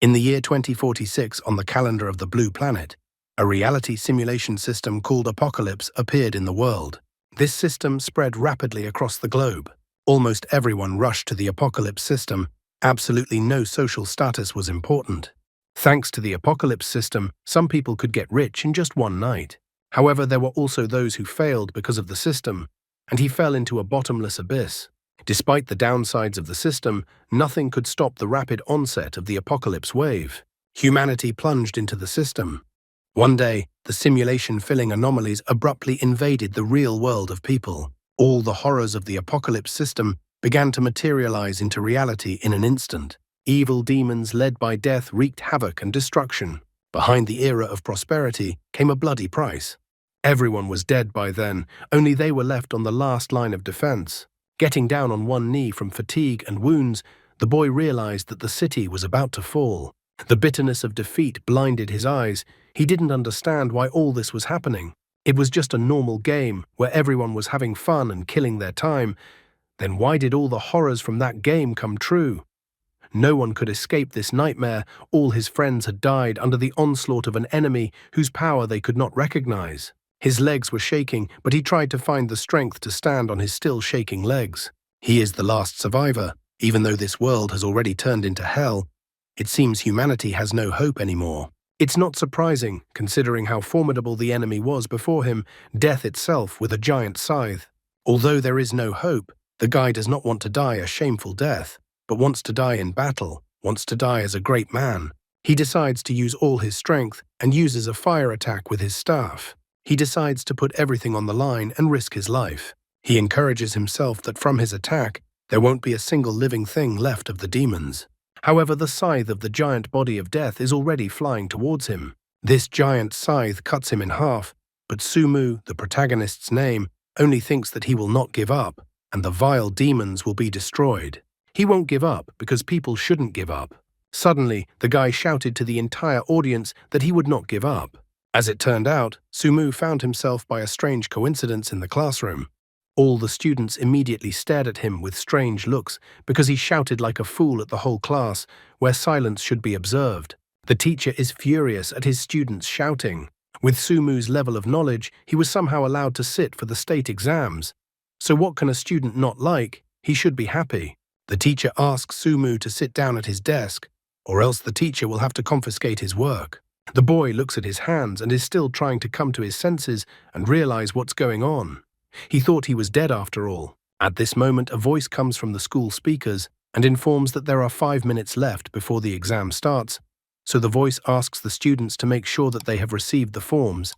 In the year 2046, on the calendar of the Blue Planet, a reality simulation system called Apocalypse appeared in the world. This system spread rapidly across the globe. Almost everyone rushed to the Apocalypse system. Absolutely no social status was important. Thanks to the Apocalypse system, some people could get rich in just one night. However, there were also those who failed because of the system, and he fell into a bottomless abyss. Despite the downsides of the system, nothing could stop the rapid onset of the apocalypse wave. Humanity plunged into the system. One day, the simulation-filling anomalies abruptly invaded the real world of people. All the horrors of the apocalypse system began to materialize into reality in an instant. Evil demons led by death wreaked havoc and destruction. Behind the era of prosperity came a bloody price. Everyone was dead by then, only they were left on the last line of defense. Getting down on one knee from fatigue and wounds, the boy realized that the city was about to fall. The bitterness of defeat blinded his eyes. He didn't understand why all this was happening. It was just a normal game where everyone was having fun and killing their time. Then why did all the horrors from that game come true? No one could escape this nightmare. All his friends had died under the onslaught of an enemy whose power they could not recognize. His legs were shaking, but he tried to find the strength to stand on his still shaking legs. He is the last survivor. Even though this world has already turned into hell, it seems humanity has no hope anymore. It's not surprising, considering how formidable the enemy was before him, death itself with a giant scythe. Although there is no hope, the guy does not want to die a shameful death, but wants to die in battle, wants to die as a great man. He decides to use all his strength and uses a fire attack with his staff. He decides to put everything on the line and risk his life. He encourages himself that from his attack, there won't be a single living thing left of the demons. However, the scythe of the giant body of death is already flying towards him. This giant scythe cuts him in half, but Sumu, the protagonist's name, only thinks that he will not give up, and the vile demons will be destroyed. He won't give up because people shouldn't give up. Suddenly, the guy shouted to the entire audience that he would not give up. As it turned out, Sumu found himself by a strange coincidence in the classroom. All the students immediately stared at him with strange looks because he shouted like a fool at the whole class, where silence should be observed. The teacher is furious at his students shouting. With Sumu's level of knowledge, he was somehow allowed to sit for the state exams. So what can a student not like? He should be happy. The teacher asks Sumu to sit down at his desk, or else the teacher will have to confiscate his work. The boy looks at his hands and is still trying to come to his senses and realize what's going on. He thought he was dead after all. At this moment, a voice comes from the school speakers and informs that there are 5 minutes left before the exam starts, so the voice asks the students to make sure that they have received the forms,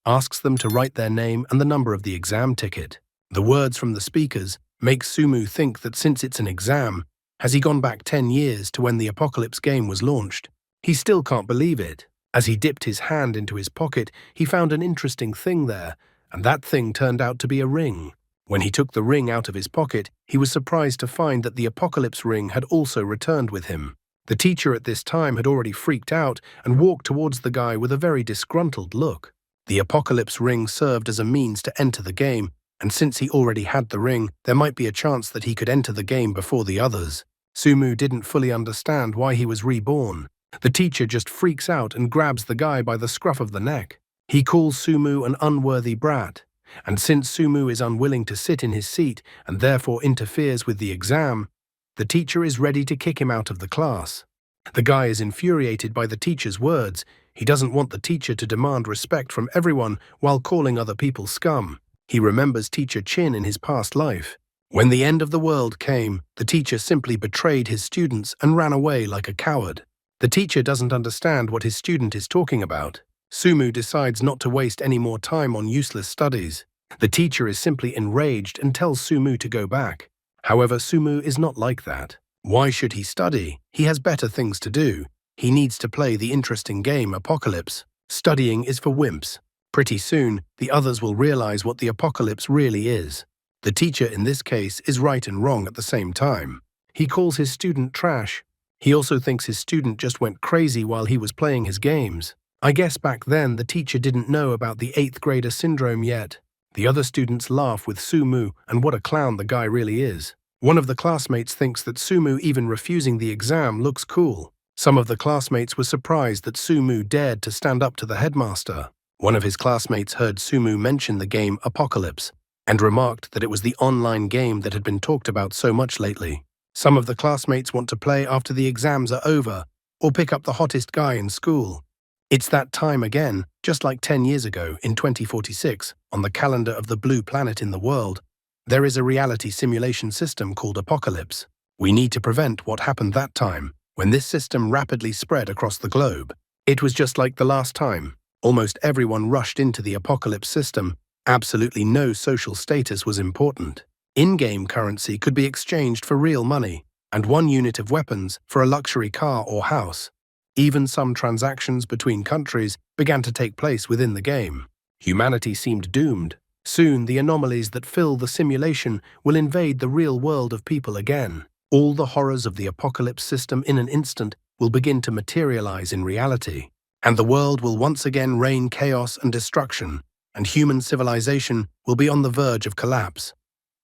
asks them to write their name and the number of the exam ticket. The words from the speakers make Sumu think that since it's an exam, has he gone back 10 years to when the Apocalypse game was launched? He still can't believe it. As he dipped his hand into his pocket, he found an interesting thing there, and that thing turned out to be a ring. When he took the ring out of his pocket, he was surprised to find that the Apocalypse ring had also returned with him. The teacher at this time had already freaked out and walked towards the guy with a very disgruntled look. The Apocalypse ring served as a means to enter the game, and since he already had the ring, there might be a chance that he could enter the game before the others. Sumu didn't fully understand why he was reborn. The teacher just freaks out and grabs the guy by the scruff of the neck. He calls Sumu an unworthy brat, and since Sumu is unwilling to sit in his seat and therefore interferes with the exam, the teacher is ready to kick him out of the class. The guy is infuriated by the teacher's words. He doesn't want the teacher to demand respect from everyone while calling other people scum. He remembers Teacher Chin in his past life. When the end of the world came, the teacher simply betrayed his students and ran away like a coward. The teacher doesn't understand what his student is talking about. Sumu decides not to waste any more time on useless studies. The teacher is simply enraged and tells Sumu to go back. However, Sumu is not like that. Why should he study? He has better things to do. He needs to play the interesting game Apocalypse. Studying is for wimps. Pretty soon, the others will realize what the Apocalypse really is. The teacher in this case is right and wrong at the same time. He calls his student trash. He also thinks his student just went crazy while he was playing his games. I guess back then the teacher didn't know about the 8th grader syndrome yet. The other students laugh with Sumu and what a clown the guy really is. One of the classmates thinks that Sumu even refusing the exam looks cool. Some of the classmates were surprised that Sumu dared to stand up to the headmaster. One of his classmates heard Sumu mention the game Apocalypse and remarked that it was the online game that had been talked about so much lately. Some of the classmates want to play after the exams are over or pick up the hottest guy in school. It's that time again, just like 10 years ago in 2046, on the calendar of the blue planet in the world. There is a reality simulation system called Apocalypse. We need to prevent what happened that time, when this system rapidly spread across the globe. It was just like the last time. Almost everyone rushed into the Apocalypse system. Absolutely no social status was important. In-game currency could be exchanged for real money, and 1 unit of weapons for a luxury car or house. Even some transactions between countries began to take place within the game. Humanity seemed doomed. Soon the anomalies that fill the simulation will invade the real world of people again. All the horrors of the Apocalypse system in an instant will begin to materialize in reality, and the world will once again rain chaos and destruction, and human civilization will be on the verge of collapse.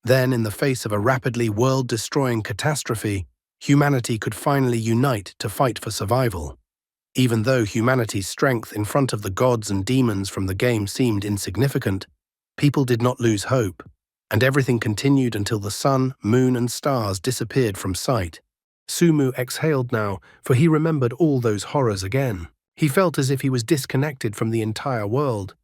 Then, in the face of a rapidly world-destroying catastrophe, humanity could finally unite to fight for survival. Even though humanity's strength in front of the gods and demons from the game seemed insignificant, people did not lose hope, and everything continued until the sun, moon, and stars disappeared from sight. Sumu exhaled now, for he remembered all those horrors again. He felt as if he was disconnected from the entire world.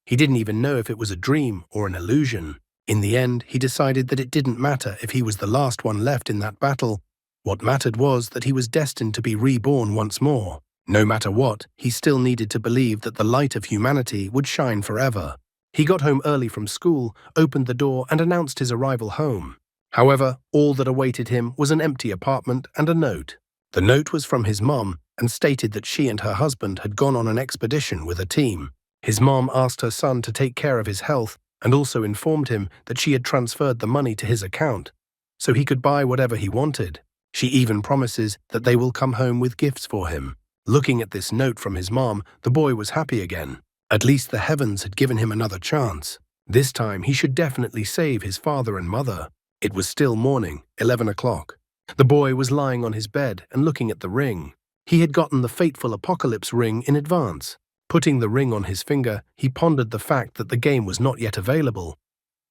He didn't even know if it was a dream or an illusion. In the end, he decided that it didn't matter if he was the last one left in that battle. What mattered was that he was destined to be reborn once more. No matter what, he still needed to believe that the light of humanity would shine forever. He got home early from school, opened the door, and announced his arrival home. However, all that awaited him was an empty apartment and a note. The note was from his mom and stated that she and her husband had gone on an expedition with a team. His mom asked her son to take care of his health and also informed him that she had transferred the money to his account, so he could buy whatever he wanted. She even promises that they will come home with gifts for him. Looking at this note from his mom, the boy was happy again. At least the heavens had given him another chance. This time he should definitely save his father and mother. It was still morning, 11 o'clock. The boy was lying on his bed and looking at the ring. He had gotten the fateful Apocalypse ring in advance. Putting the ring on his finger, he pondered the fact that the game was not yet available.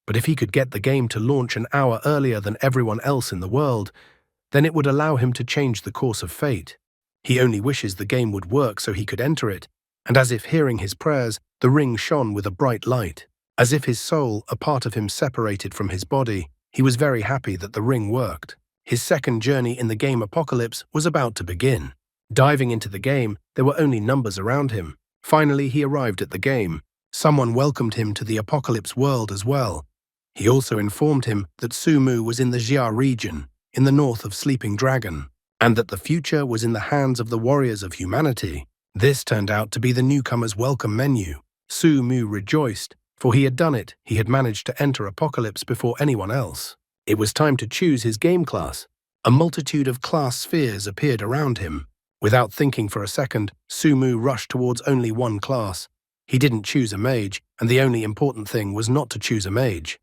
But if he could get the game to launch an hour earlier than everyone else in the world, then it would allow him to change the course of fate. He only wishes the game would work so he could enter it, and as if hearing his prayers, the ring shone with a bright light. As if his soul, a part of him separated from his body, he was very happy that the ring worked. His second journey in the game Apocalypse was about to begin. Diving into the game, there were only numbers around him. Finally, he arrived at the game. Someone welcomed him to the Apocalypse world as well. He also informed him that Sumu was in the Jia region, in the north of Sleeping Dragon, and that the future was in the hands of the warriors of humanity. This turned out to be the newcomer's welcome menu. Sumu rejoiced, for he had done it. He had managed to enter Apocalypse before anyone else. It was time to choose his game class. A multitude of class spheres appeared around him. Without thinking for a second, Sumu rushed towards only one class. He didn't choose a mage, and the only important thing was not to choose a mage.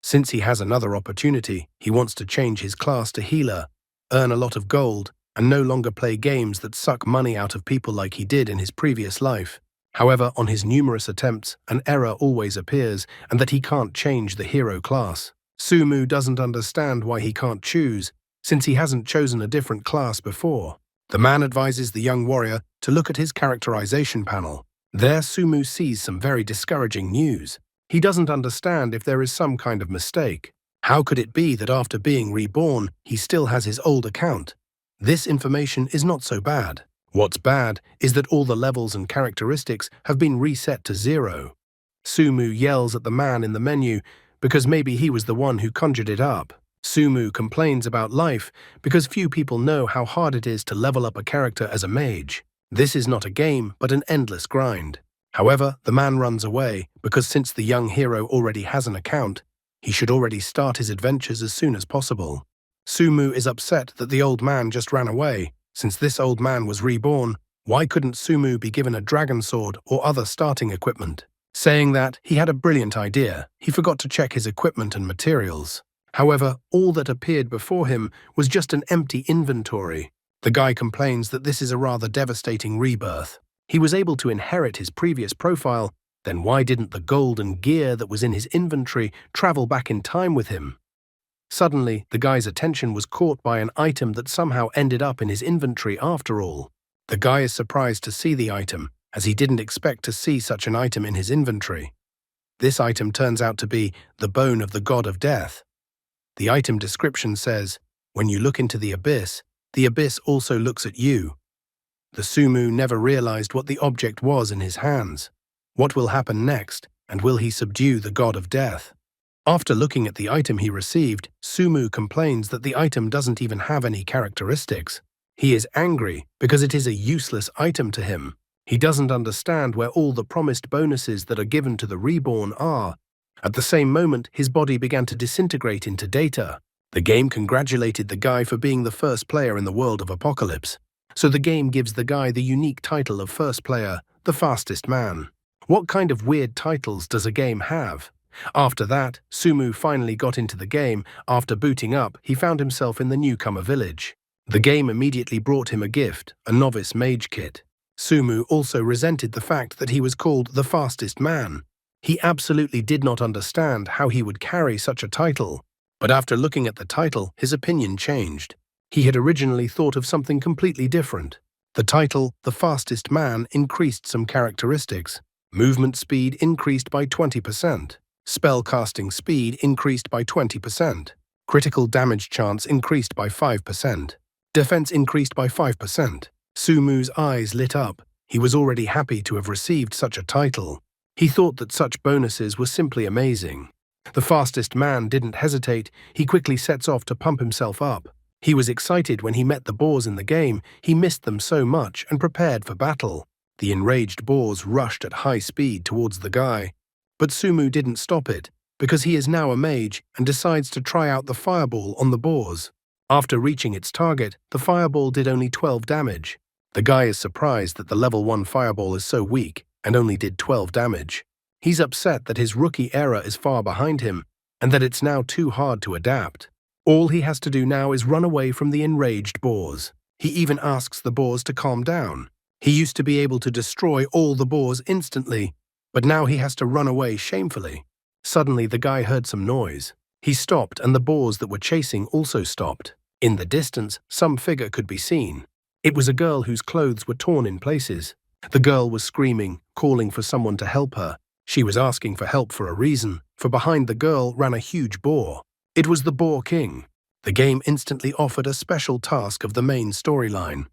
Since he has another opportunity, he wants to change his class to healer, earn a lot of gold, and no longer play games that suck money out of people like he did in his previous life. However, on his numerous attempts, an error always appears, and that he can't change the hero class. Sumu doesn't understand why he can't choose, since he hasn't chosen a different class before. The man advises the young warrior to look at his characterization panel. There, Sumu sees some very discouraging news. He doesn't understand if there is some kind of mistake. How could it be that after being reborn, he still has his old account? This information is not so bad. What's bad is that all the levels and characteristics have been reset to 0. Sumu yells at the man in the menu because maybe he was the one who conjured it up. Sumu complains about life because few people know how hard it is to level up a character as a mage. This is not a game, but an endless grind. However, the man runs away because since the young hero already has an account, he should already start his adventures as soon as possible. Sumu is upset that the old man just ran away. Since this old man was reborn, why couldn't Sumu be given a dragon sword or other starting equipment? Saying that, he had a brilliant idea. He forgot to check his equipment and materials. However, all that appeared before him was just an empty inventory. The guy complains that this is a rather devastating rebirth. He was able to inherit his previous profile, then why didn't the gold and gear that was in his inventory travel back in time with him? Suddenly, the guy's attention was caught by an item that somehow ended up in his inventory after all. The guy is surprised to see the item, as he didn't expect to see such an item in his inventory. This item turns out to be the bone of the god of death. The item description says, "When you look into the abyss also looks at you." The Sumu never realized what the object was in his hands. What will happen next, and will he subdue the god of death? After looking at the item he received, Sumu complains that the item doesn't even have any characteristics. He is angry because it is a useless item to him. He doesn't understand where all the promised bonuses that are given to the reborn are. At the same moment, his body began to disintegrate into data. The game congratulated the guy for being the first player in the world of Apocalypse. So the game gives the guy the unique title of first player, the fastest man. What kind of weird titles does a game have? After that, Sumu finally got into the game. After booting up, he found himself in the newcomer village. The game immediately brought him a gift, a novice mage kit. Sumu also resented the fact that he was called the fastest man. He absolutely did not understand how he would carry such a title. But after looking at the title, his opinion changed. He had originally thought of something completely different. The title, The Fastest Man, increased some characteristics. Movement speed increased by 20%. Spell casting speed increased by 20%. Critical damage chance increased by 5%. Defense increased by 5%. Sumu's eyes lit up. He was already happy to have received such a title. He thought that such bonuses were simply amazing. The fastest man didn't hesitate. He quickly sets off to pump himself up. He was excited when he met the boars in the game. He missed them so much and prepared for battle. The enraged boars rushed at high speed towards the guy. But Sumu didn't stop it, because he is now a mage and decides to try out the fireball on the boars. After reaching its target, the fireball did only 12 damage. The guy is surprised that the level 1 fireball is so weak and only did 12 damage. He's upset that his rookie era is far behind him and that it's now too hard to adapt. All he has to do now is run away from the enraged boars. He even asks the boars to calm down. He used to be able to destroy all the boars instantly, but now he has to run away shamefully. Suddenly, the guy heard some noise. He stopped, and the boars that were chasing also stopped. In the distance, some figure could be seen. It was a girl whose clothes were torn in places. The girl was screaming, calling for someone to help her. She was asking for help for a reason, for behind the girl ran a huge boar. It was the Boar King. The game instantly offered a special task of the main storyline.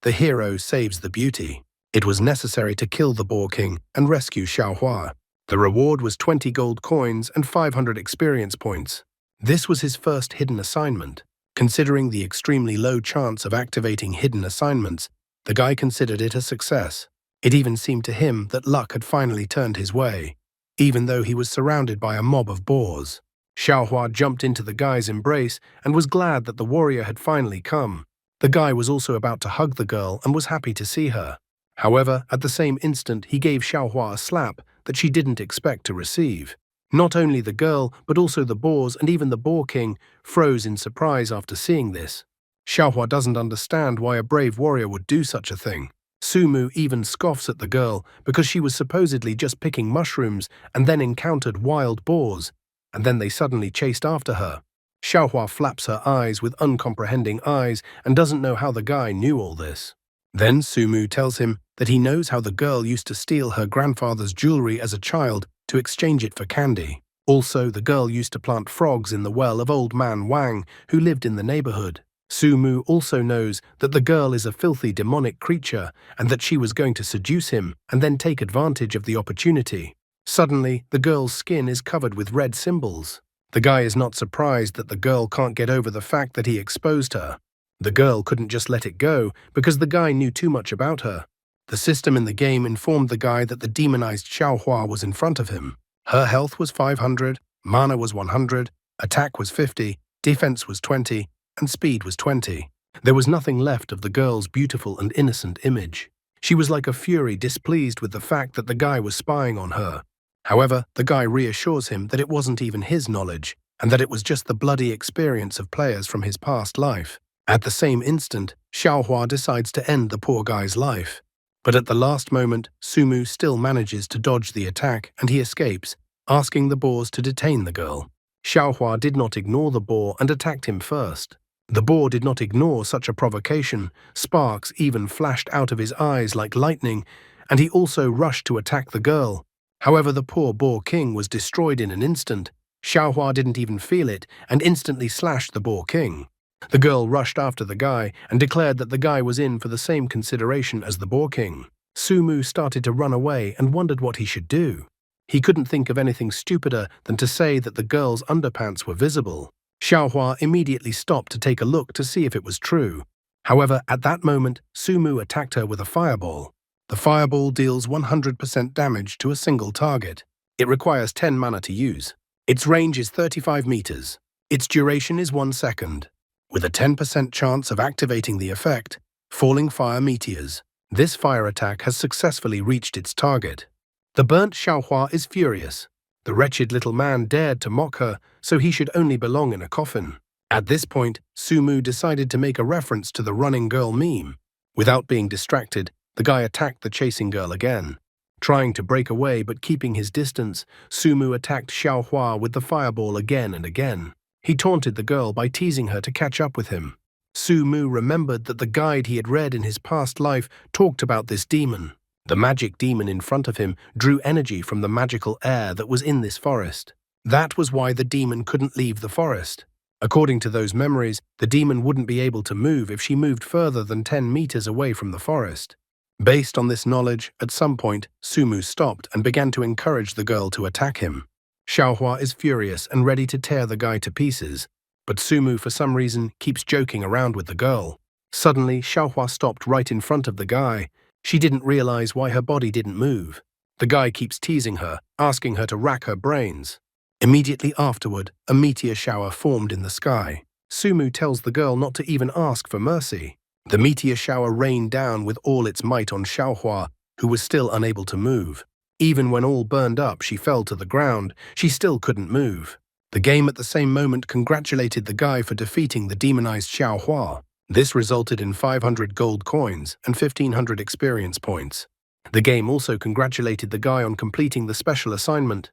The hero saves the beauty. It was necessary to kill the Boar King and rescue Xiaohua. The reward was 20 gold coins and 500 experience points. This was his first hidden assignment. Considering the extremely low chance of activating hidden assignments, the guy considered it a success. It even seemed to him that luck had finally turned his way, even though he was surrounded by a mob of boars. Xiaohua jumped into the guy's embrace and was glad that the warrior had finally come. The guy was also about to hug the girl and was happy to see her. However, at the same instant, he gave Xiaohua a slap that she didn't expect to receive. Not only the girl, but also the boars and even the Boar King froze in surprise after seeing this. Xiaohua doesn't understand why a brave warrior would do such a thing. Sumu even scoffs at the girl because she was supposedly just picking mushrooms and then encountered wild boars, and then they suddenly chased after her. Xiaohua flaps her eyes with uncomprehending eyes and doesn't know how the guy knew all this. Then Sumu tells him that he knows how the girl used to steal her grandfather's jewelry as a child to exchange it for candy. Also, the girl used to plant frogs in the well of old man Wang, who lived in the neighborhood. Sumu also knows that the girl is a filthy demonic creature and that she was going to seduce him and then take advantage of the opportunity. Suddenly, the girl's skin is covered with red symbols. The guy is not surprised that the girl can't get over the fact that he exposed her. The girl couldn't just let it go because the guy knew too much about her. The system in the game informed the guy that the demonized Xiaohua was in front of him. Her health was 500, mana was 100, attack was 50, defense was 20, and speed was 20. There was nothing left of the girl's beautiful and innocent image. She was like a fury, displeased with the fact that the guy was spying on her. However, the guy reassures him that it wasn't even his knowledge, and that it was just the bloody experience of players from his past life. At the same instant, Xiaohua decides to end the poor guy's life. But at the last moment, Sumu still manages to dodge the attack and he escapes, asking the boars to detain the girl. Xiaohua did not ignore the boar and attacked him first. The boar did not ignore such a provocation. Sparks even flashed out of his eyes like lightning, and he also rushed to attack the girl. However, the poor boar king was destroyed in an instant. Xiaohua didn't even feel it and instantly slashed the boar king. The girl rushed after the guy and declared that the guy was in for the same consideration as the boar king. Sumu started to run away and wondered what he should do. He couldn't think of anything stupider than to say that the girl's underpants were visible. Xiaohua immediately stopped to take a look to see if it was true. However, at that moment, Sumu attacked her with a fireball. The fireball deals 100% damage to a single target. It requires 10 mana to use. Its range is 35 meters. Its duration is 1 second. With a 10% chance of activating the effect, falling fire meteors. This fire attack has successfully reached its target. The burnt Xiaohua is furious. The wretched little man dared to mock her, so he should only belong in a coffin. At this point, Sumu decided to make a reference to the running girl meme. Without being distracted, the guy attacked the chasing girl again. Trying to break away but keeping his distance, Sumu attacked Xiaohua with the fireball again and again. He taunted the girl by teasing her to catch up with him. Sumu remembered that the guide he had read in his past life talked about this demon. The magic demon in front of him drew energy from the magical air that was in this forest. That was why the demon couldn't leave the forest. According to those memories, the demon wouldn't be able to move if she moved further than 10 meters away from the forest. Based on this knowledge, at some point, Sumu stopped and began to encourage the girl to attack him. Xiaohua is furious and ready to tear the guy to pieces, but Sumu for some reason keeps joking around with the girl. Suddenly, Xiaohua stopped right in front of the guy. She didn't realize why her body didn't move. The guy keeps teasing her, asking her to rack her brains. Immediately afterward, a meteor shower formed in the sky. Sumu tells the girl not to even ask for mercy. The meteor shower rained down with all its might on Xiaohua, who was still unable to move. Even when all burned up, she fell to the ground. She still couldn't move. The game at the same moment congratulated the guy for defeating the demonized Xiaohua. This resulted in 500 gold coins and 1,500 experience points. The game also congratulated the guy on completing the special assignment.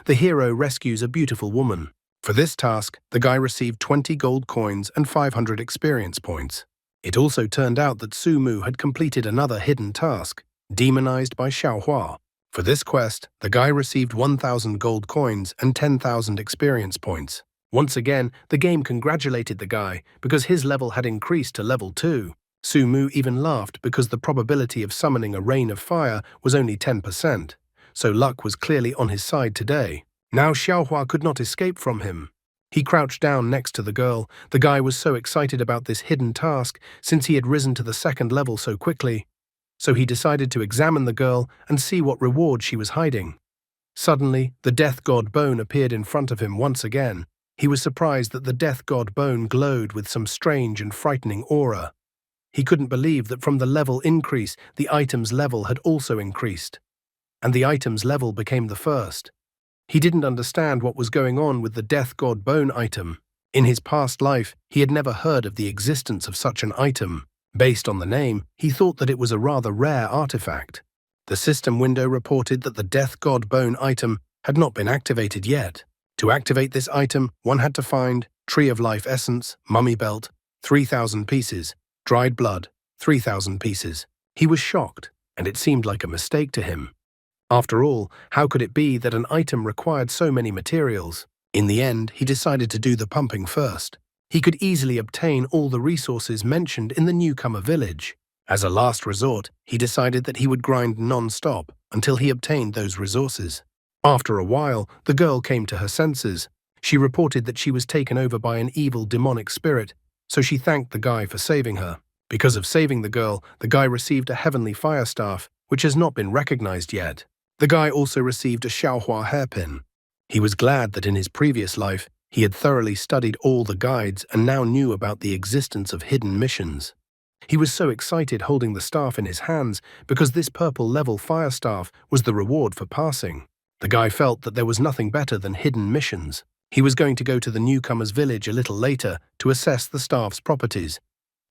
The hero rescues a beautiful woman. For this task, the guy received 20 gold coins and 500 experience points. It also turned out that Sumu had completed another hidden task, demonized by Xiaohua. For this quest, the guy received 1,000 gold coins and 10,000 experience points. Once again, the game congratulated the guy because his level had increased to level 2. Sumu even laughed because the probability of summoning a rain of fire was only 10%, so luck was clearly on his side today. Now Xiaohua could not escape from him. He crouched down next to the girl. The guy was so excited about this hidden task since he had risen to the 2nd level so quickly. So he decided to examine the girl and see what reward she was hiding. Suddenly, the death god bone appeared in front of him once again. He was surprised that the death god bone glowed with some strange and frightening aura. He couldn't believe that from the level increase, the item's level had also increased, and the item's level became the first. He didn't understand what was going on with the death god bone item. In his past life, he had never heard of the existence of such an item. Based on the name, he thought that it was a rather rare artifact. The system window reported that the Death God Bone item had not been activated yet. To activate this item, one had to find Tree of Life Essence, Mummy Belt, 3,000 pieces, Dried Blood, 3,000 pieces. He was shocked, and it seemed like a mistake to him. After all, how could it be that an item required so many materials? In the end, he decided to do the pumping first. He could easily obtain all the resources mentioned in the newcomer village. As a last resort, he decided that he would grind non-stop until he obtained those resources. After a while, the girl came to her senses. She reported that she was taken over by an evil demonic spirit, so she thanked the guy for saving her. Because of saving the girl, the guy received a heavenly fire staff, which has not been recognized yet. The guy also received a Xiaohua hairpin. He was glad that in his previous life, he had thoroughly studied all the guides and now knew about the existence of hidden missions. He was so excited holding the staff in his hands because this purple level fire staff was the reward for passing. The guy felt that there was nothing better than hidden missions. He was going to go to the newcomer's village a little later to assess the staff's properties.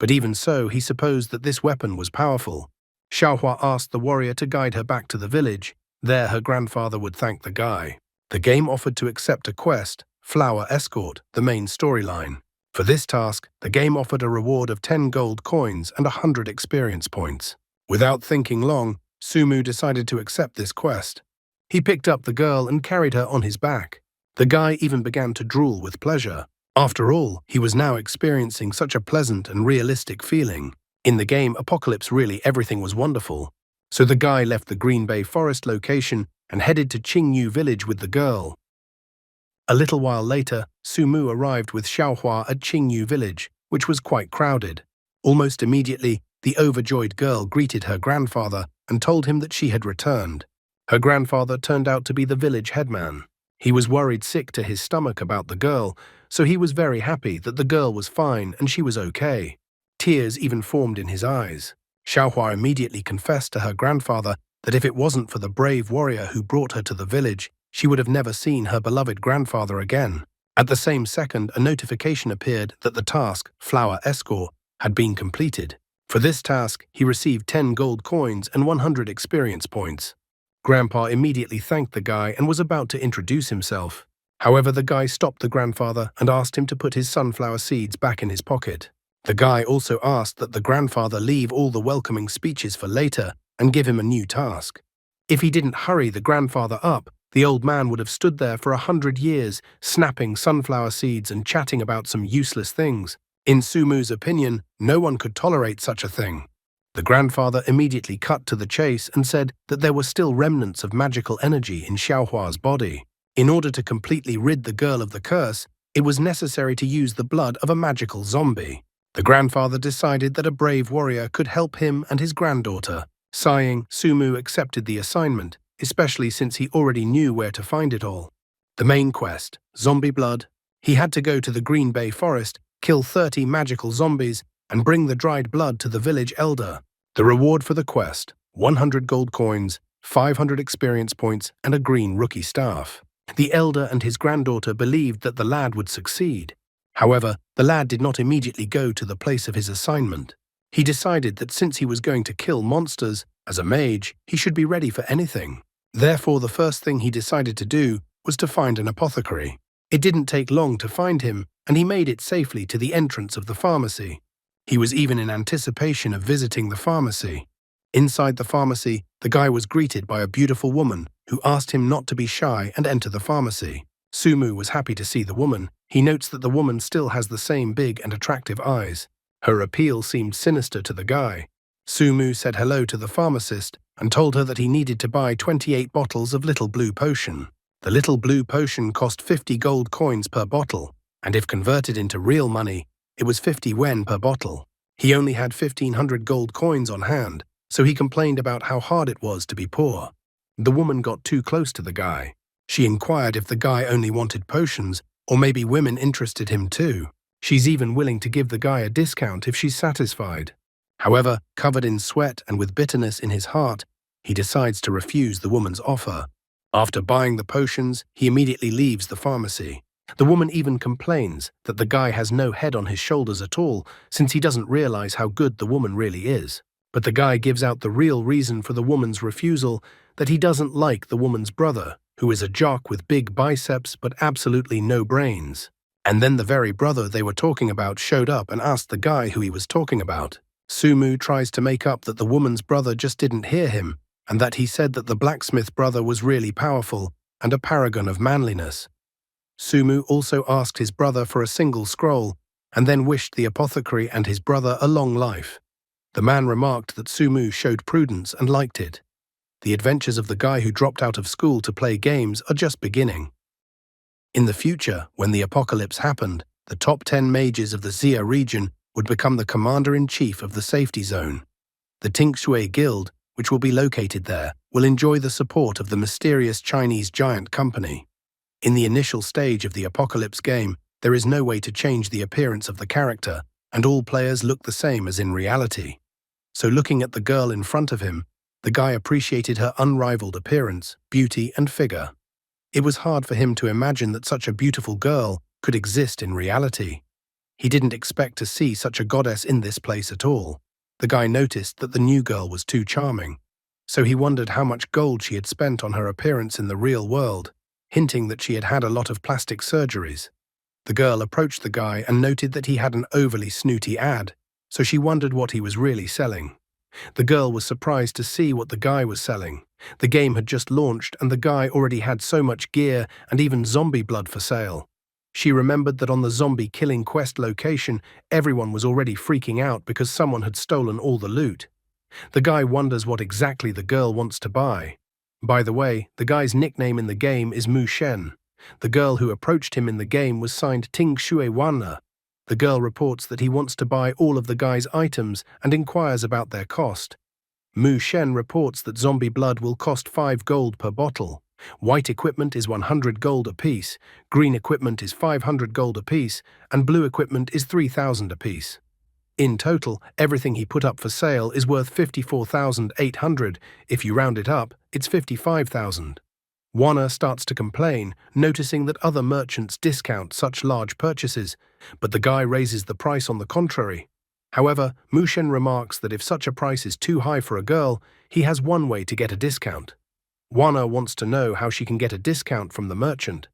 but even so, he supposed that this weapon was powerful. Xiaohua asked the warrior to guide her back to the village. There her grandfather would thank the guy. The game offered to accept a quest, Flower Escort, the main storyline. For this task, the game offered a reward of 10 gold coins and 100 experience points. Without thinking long, Sumu decided to accept this quest. He picked up the girl and carried her on his back. The guy even began to drool with pleasure. After all, he was now experiencing such a pleasant and realistic feeling. In the game Apocalypse, really everything was wonderful. So the guy left the Green Bay Forest location and headed to Qingyu village with the girl. A little while later, Sumu arrived with Xiaohua at Qingyu village, which was quite crowded. Almost immediately, the overjoyed girl greeted her grandfather and told him that she had returned. Her grandfather turned out to be the village headman. He was worried sick to his stomach about the girl, so he was very happy that the girl was fine and she was okay. Tears even formed in his eyes. Xiaohua immediately confessed to her grandfather that if it wasn't for the brave warrior who brought her to the village, she would have never seen her beloved grandfather again. At the same second, a notification appeared that the task, Flower Escort, had been completed. For this task, he received 10 gold coins and 100 experience points. Grandpa immediately thanked the guy and was about to introduce himself. However, the guy stopped the grandfather and asked him to put his sunflower seeds back in his pocket. The guy also asked that the grandfather leave all the welcoming speeches for later and give him a new task. If he didn't hurry the grandfather up, the old man would have stood there for 100 years, snapping sunflower seeds and chatting about some useless things. In Sumu's opinion, no one could tolerate such a thing. The grandfather immediately cut to the chase and said that there were still remnants of magical energy in Xiaohua's body. In order to completely rid the girl of the curse, it was necessary to use the blood of a magical zombie. The grandfather decided that a brave warrior could help him and his granddaughter. Sighing, Sumu accepted the assignment, especially since he already knew where to find it all. The main quest, Zombie Blood. He had to go to the Green Bay Forest, kill 30 magical zombies, and bring the dried blood to the village elder. The reward for the quest, 100 gold coins, 500 experience points, and a green rookie staff. The elder and his granddaughter believed that the lad would succeed. However, the lad did not immediately go to the place of his assignment. He decided that since he was going to kill monsters, as a mage, he should be ready for anything. Therefore, the first thing he decided to do was to find an apothecary. It didn't take long to find him, and he made it safely to the entrance of the pharmacy. He was even in anticipation of visiting the pharmacy. Inside the pharmacy, the guy was greeted by a beautiful woman who asked him not to be shy and enter the pharmacy. Sumu was happy to see the woman. He notes that the woman still has the same big and attractive eyes. Her appeal seemed sinister to the guy. Sumu said hello to the pharmacist and told her that he needed to buy 28 bottles of Little Blue Potion. The Little Blue Potion cost 50 gold coins per bottle, and if converted into real money, it was 50 yen per bottle. He only had 1,500 gold coins on hand, so he complained about how hard it was to be poor. The woman got too close to the guy. She inquired if the guy only wanted potions, or maybe women interested him too. She's even willing to give the guy a discount if she's satisfied. However, covered in sweat and with bitterness in his heart, he decides to refuse the woman's offer. After buying the potions, he immediately leaves the pharmacy. The woman even complains that the guy has no head on his shoulders at all, since he doesn't realize how good the woman really is. But the guy gives out the real reason for the woman's refusal, that he doesn't like the woman's brother, who is a jock with big biceps but absolutely no brains. And then the very brother they were talking about showed up and asked the guy who he was talking about. Sumu tries to make up that the woman's brother just didn't hear him, and that he said that the blacksmith brother was really powerful and a paragon of manliness. Sumu also asked his brother for a single scroll, and then wished the apothecary and his brother a long life. The man remarked that Sumu showed prudence and liked it. The adventures of the guy who dropped out of school to play games are just beginning. In the future, when the apocalypse happened, the top 10 mages of the Xia region would become the commander-in-chief of the safety zone. The Tingshui Guild, which will be located there, will enjoy the support of the mysterious Chinese giant company. In the initial stage of the apocalypse game, there is no way to change the appearance of the character, and all players look the same as in reality. So looking at the girl in front of him, the guy appreciated her unrivaled appearance, beauty, and figure. It was hard for him to imagine that such a beautiful girl could exist in reality. He didn't expect to see such a goddess in this place at all. The guy noticed that the new girl was too charming, so he wondered how much gold she had spent on her appearance in the real world, hinting that she had had a lot of plastic surgeries. The girl approached the guy and noted that he had an overly snooty ad, so she wondered what he was really selling. The girl was surprised to see what the guy was selling. The game had just launched and the guy already had so much gear and even zombie blood for sale. She remembered that on the zombie killing quest location, everyone was already freaking out because someone had stolen all the loot. The guy wonders what exactly the girl wants to buy. By the way, the guy's nickname in the game is Mu Shen. The girl who approached him in the game was signed Ting Shui Wanna. The girl reports that he wants to buy all of the guy's items and inquires about their cost. Mu Shen reports that zombie blood will cost 5 gold per bottle. White equipment is 100 gold apiece, green equipment is 500 gold apiece, and blue equipment is 3,000 apiece. In total, everything he put up for sale is worth 54,800. If you round it up, it's 55,000. Wanna starts to complain, noticing that other merchants discount such large purchases, but the guy raises the price on the contrary. However, Mu Shen remarks that if such a price is too high for a girl, he has one way to get a discount. Wanna wants to know how she can get a discount from the merchant.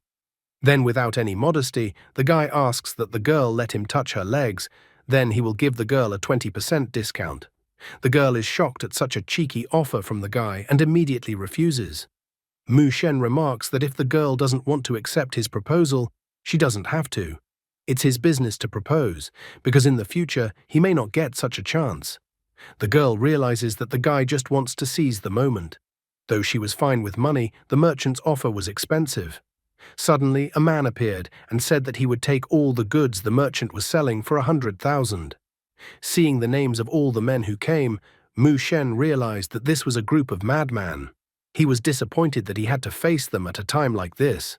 Then, without any modesty, the guy asks that the girl let him touch her legs, then he will give the girl a 20% discount. The girl is shocked at such a cheeky offer from the guy and immediately refuses. Mu Shen remarks that if the girl doesn't want to accept his proposal, she doesn't have to. It's his business to propose, because in the future he may not get such a chance. The girl realizes that the guy just wants to seize the moment. Though she was fine with money, the merchant's offer was expensive. Suddenly, a man appeared and said that he would take all the goods the merchant was selling for 100,000. Seeing the names of all the men who came, Mu Shen realized that this was a group of madmen. He was disappointed that he had to face them at a time like this.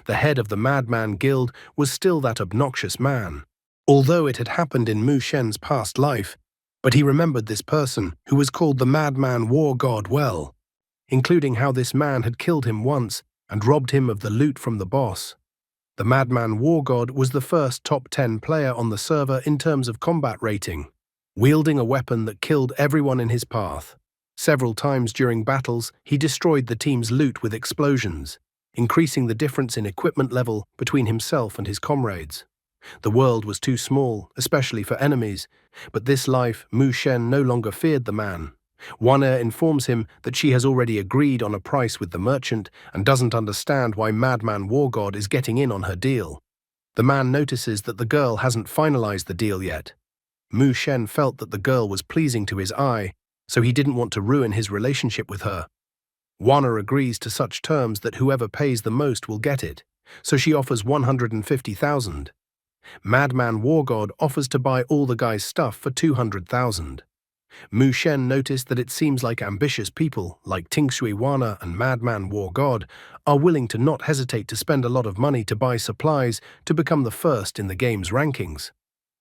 The head of the Madman Guild was still that obnoxious man. Although it had happened in Mu Shen's past life, but he remembered this person, who was called the Madman War God, well, including how this man had killed him once and robbed him of the loot from the boss. The Madman War God was the first top 10 player on the server in terms of combat rating, wielding a weapon that killed everyone in his path. Several times during battles, he destroyed the team's loot with explosions, increasing the difference in equipment level between himself and his comrades. The world was too small, especially for enemies, but this life Mu Shen no longer feared the man. Wanna informs him that she has already agreed on a price with the merchant and doesn't understand why Madman War God is getting in on her deal. The man notices that the girl hasn't finalized the deal yet. Mu Shen felt that the girl was pleasing to his eye, so he didn't want to ruin his relationship with her. Wanna agrees to such terms that whoever pays the most will get it, so she offers 150,000. Madman War God offers to buy all the guy's stuff for 200,000. Mu Shen noticed that it seems like ambitious people, like Ting Shui Wanna and Madman War God, are willing to not hesitate to spend a lot of money to buy supplies to become the first in the game's rankings.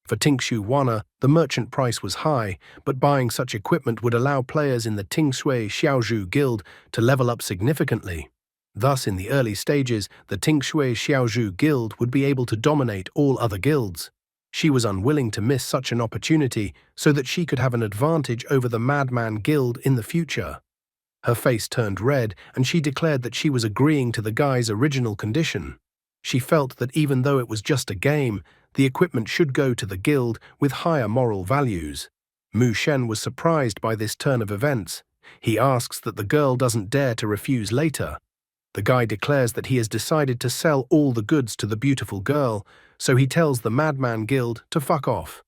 For Ting Shui Wanna, the merchant price was high, but buying such equipment would allow players in the Ting Shui Xiaozhu Guild to level up significantly. Thus, in the early stages, the Ting Shui Xiaozhu Guild would be able to dominate all other guilds. She was unwilling to miss such an opportunity so that she could have an advantage over the Madman Guild in the future. Her face turned red, and she declared that she was agreeing to the guy's original condition. She felt that even though it was just a game, the equipment should go to the guild with higher moral values. Mu Shen was surprised by this turn of events. He asks that the girl doesn't dare to refuse later. The guy declares that he has decided to sell all the goods to the beautiful girl, so he tells the Madman Guild to fuck off.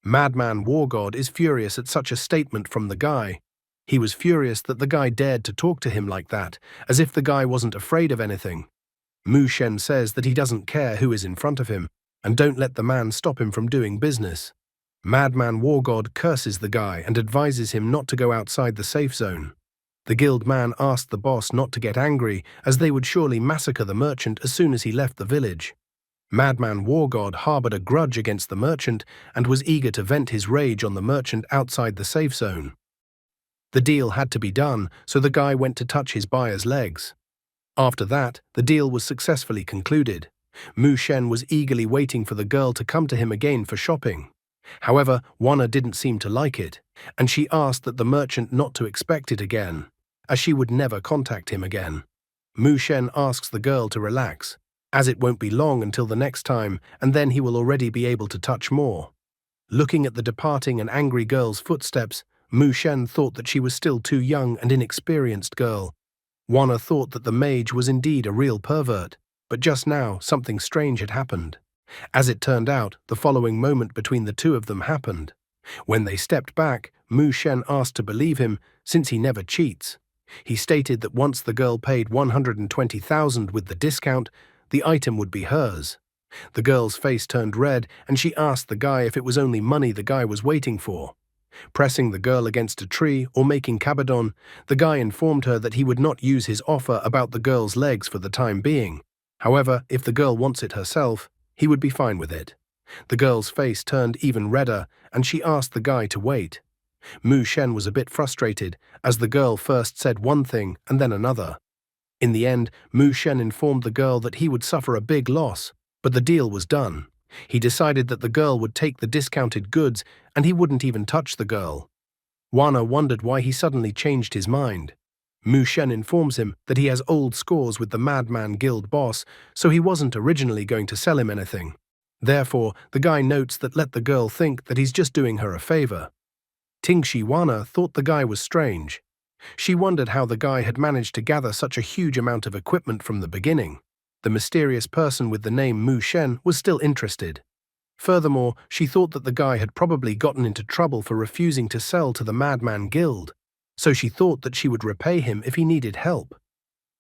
Madman War God is furious at such a statement from the guy. He was furious that the guy dared to talk to him like that, as if the guy wasn't afraid of anything. Mu Shen says that he doesn't care who is in front of him, and don't let the man stop him from doing business. Madman War God curses the guy and advises him not to go outside the safe zone. The guild man asked the boss not to get angry, as they would surely massacre the merchant as soon as he left the village. Madman War God harbored a grudge against the merchant and was eager to vent his rage on the merchant outside the safe zone. The deal had to be done, so the guy went to touch his buyer's legs. After that, the deal was successfully concluded. Mu Shen was eagerly waiting for the girl to come to him again for shopping. However, Wana didn't seem to like it, and she asked that the merchant not to expect it again, as she would never contact him again. Mu Shen asks the girl to relax, as it won't be long until the next time, and then he will already be able to touch more. Looking at the departing and angry girl's footsteps, Mu Shen thought that she was still too young and inexperienced girl. Wana thought that the mage was indeed a real pervert, but just now something strange had happened. As it turned out, the following moment between the two of them happened. When they stepped back, Mu Shen asked to believe him, since he never cheats. He stated that once the girl paid 120,000 with the discount, the item would be hers. The girl's face turned red, and she asked the guy if it was only money the guy was waiting for. Pressing the girl against a tree or making kabadon, the guy informed her that he would not use his offer about the girl's legs for the time being. However, if the girl wants it herself, he would be fine with it. The girl's face turned even redder, and she asked the guy to wait. Mu Shen was a bit frustrated, as the girl first said one thing and then another. In the end, Mu Shen informed the girl that he would suffer a big loss, but the deal was done. He decided that the girl would take the discounted goods, and he wouldn't even touch the girl. Wana wondered why he suddenly changed his mind. Mu Shen informs him that he has old scores with the Madman Guild boss, so he wasn't originally going to sell him anything. Therefore, the guy notes that let the girl think that he's just doing her a favor. Tingshi Wana thought the guy was strange. She wondered how the guy had managed to gather such a huge amount of equipment from the beginning. The mysterious person with the name Mu Shen was still interested. Furthermore, she thought that the guy had probably gotten into trouble for refusing to sell to the Madman Guild, so she thought that she would repay him if he needed help.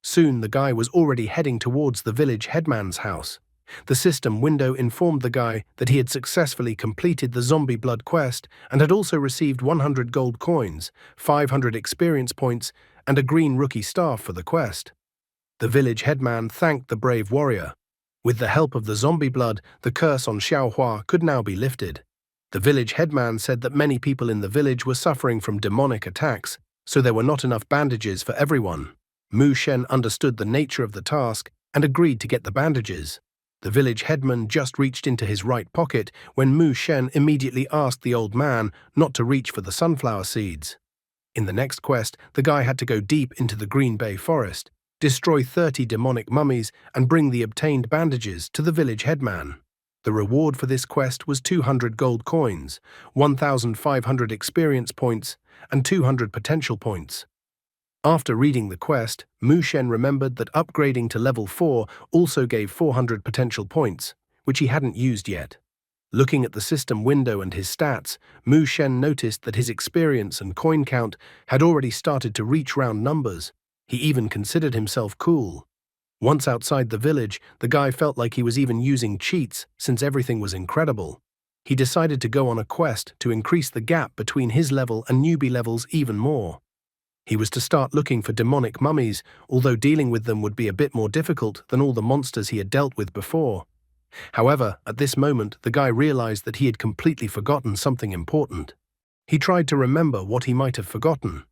Soon the guy was already heading towards the village headman's house. The system window informed the guy that he had successfully completed the zombie blood quest and had also received 100 gold coins, 500 experience points, and a green rookie staff for the quest. The village headman thanked the brave warrior. With the help of the zombie blood, the curse on Xiaohua could now be lifted. The village headman said that many people in the village were suffering from demonic attacks, so there were not enough bandages for everyone. Mu Shen understood the nature of the task and agreed to get the bandages. The village headman just reached into his right pocket when Mu Shen immediately asked the old man not to reach for the sunflower seeds. In the next quest, the guy had to go deep into the Green Bay forest, destroy 30 demonic mummies, and bring the obtained bandages to the village headman. The reward for this quest was 200 gold coins, 1,500 experience points, and 200 potential points. After reading the quest, Mu Shen remembered that upgrading to level 4 also gave 400 potential points, which he hadn't used yet. Looking at the system window and his stats, Mu Shen noticed that his experience and coin count had already started to reach round numbers. He even considered himself cool. Once outside the village, the guy felt like he was even using cheats since everything was incredible. He decided to go on a quest to increase the gap between his level and newbie levels even more. He was to start looking for demonic mummies, although dealing with them would be a bit more difficult than all the monsters he had dealt with before. However, at this moment, the guy realized that he had completely forgotten something important. He tried to remember what he might have forgotten.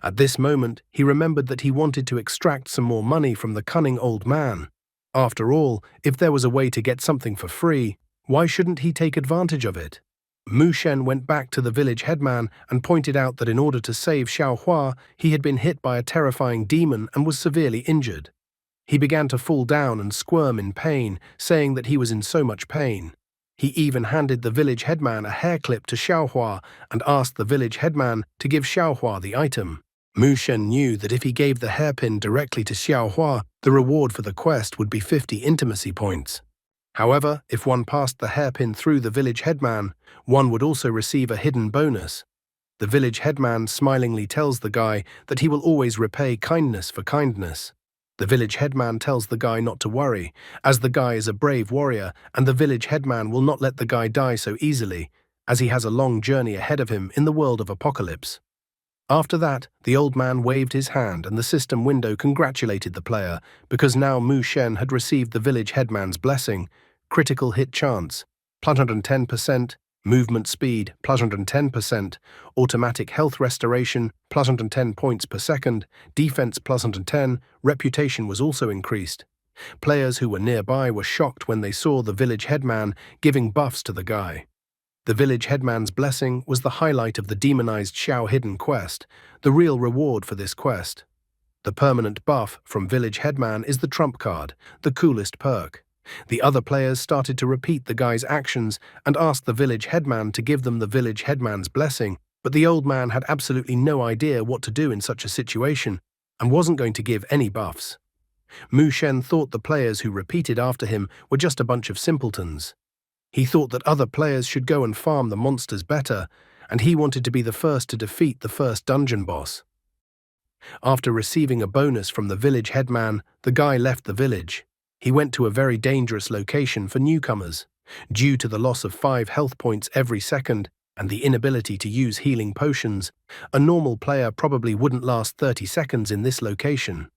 At this moment, he remembered that he wanted to extract some more money from the cunning old man. After all, if there was a way to get something for free, why shouldn't he take advantage of it? Mu Shen went back to the village headman and pointed out that in order to save Xiaohua, he had been hit by a terrifying demon and was severely injured. He began to fall down and squirm in pain, saying that he was in so much pain. He even handed the village headman a hair clip to Xiaohua and asked the village headman to give Xiaohua the item. Mu Shen knew that if he gave the hairpin directly to Xiaohua, the reward for the quest would be 50 intimacy points. However, if one passed the hairpin through the village headman, one would also receive a hidden bonus. The village headman smilingly tells the guy that he will always repay kindness for kindness. The village headman tells the guy not to worry, as the guy is a brave warrior and the village headman will not let the guy die so easily, as he has a long journey ahead of him in the world of apocalypse. After that, the old man waved his hand and the system window congratulated the player because now Mu Shen had received the village headman's blessing, critical hit chance, +110%, movement speed, +110%, automatic health restoration, +110 points per second, defense +110, reputation was also increased. Players who were nearby were shocked when they saw the village headman giving buffs to the guy. The village headman's blessing was the highlight of the demonized Xiao hidden quest, the real reward for this quest. The permanent buff from village headman is the trump card, the coolest perk. The other players started to repeat the guy's actions and asked the village headman to give them the village headman's blessing, but the old man had absolutely no idea what to do in such a situation and wasn't going to give any buffs. Mu Shen thought the players who repeated after him were just a bunch of simpletons. He thought that other players should go and farm the monsters better, and he wanted to be the first to defeat the first dungeon boss. After receiving a bonus from the village headman, the guy left the village. He went to a very dangerous location for newcomers. Due to the loss of 5 health points every second and the inability to use healing potions, a normal player probably wouldn't last 30 seconds in this location.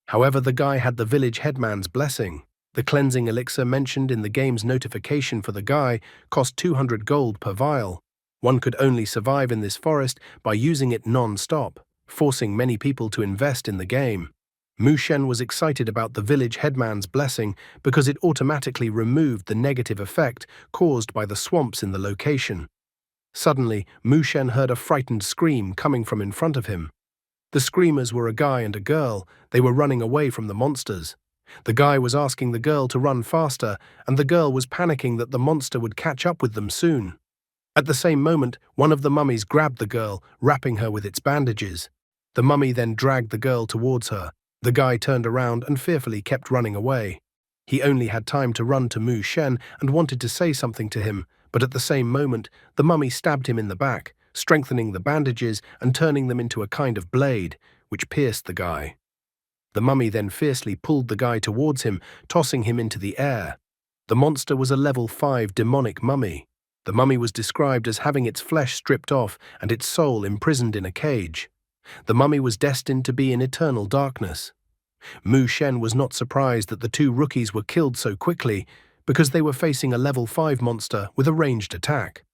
However, the guy had the village headman's blessing. The cleansing elixir mentioned in the game's notification for the guy cost 200 gold per vial. One could only survive in this forest by using it non-stop, forcing many people to invest in the game. Mu Shen was excited about the village headman's blessing because it automatically removed the negative effect caused by the swamps in the location. Suddenly, Mu Shen heard a frightened scream coming from in front of him. The screamers were a guy and a girl. They were running away from the monsters. The guy was asking the girl to run faster, and the girl was panicking that the monster would catch up with them soon. At the same moment, one of the mummies grabbed the girl, wrapping her with its bandages. The mummy then dragged the girl towards her. The guy turned around and fearfully kept running away. He only had time to run to Mu Shen and wanted to say something to him, but at the same moment, the mummy stabbed him in the back, strengthening the bandages and turning them into a kind of blade, which pierced the guy. The mummy then fiercely pulled the guy towards him, tossing him into the air. The monster was a level 5 demonic mummy. The mummy was described as having its flesh stripped off and its soul imprisoned in a cage. The mummy was destined to be in eternal darkness. Mu Shen was not surprised that the 2 rookies were killed so quickly because they were facing a level 5 monster with a ranged attack.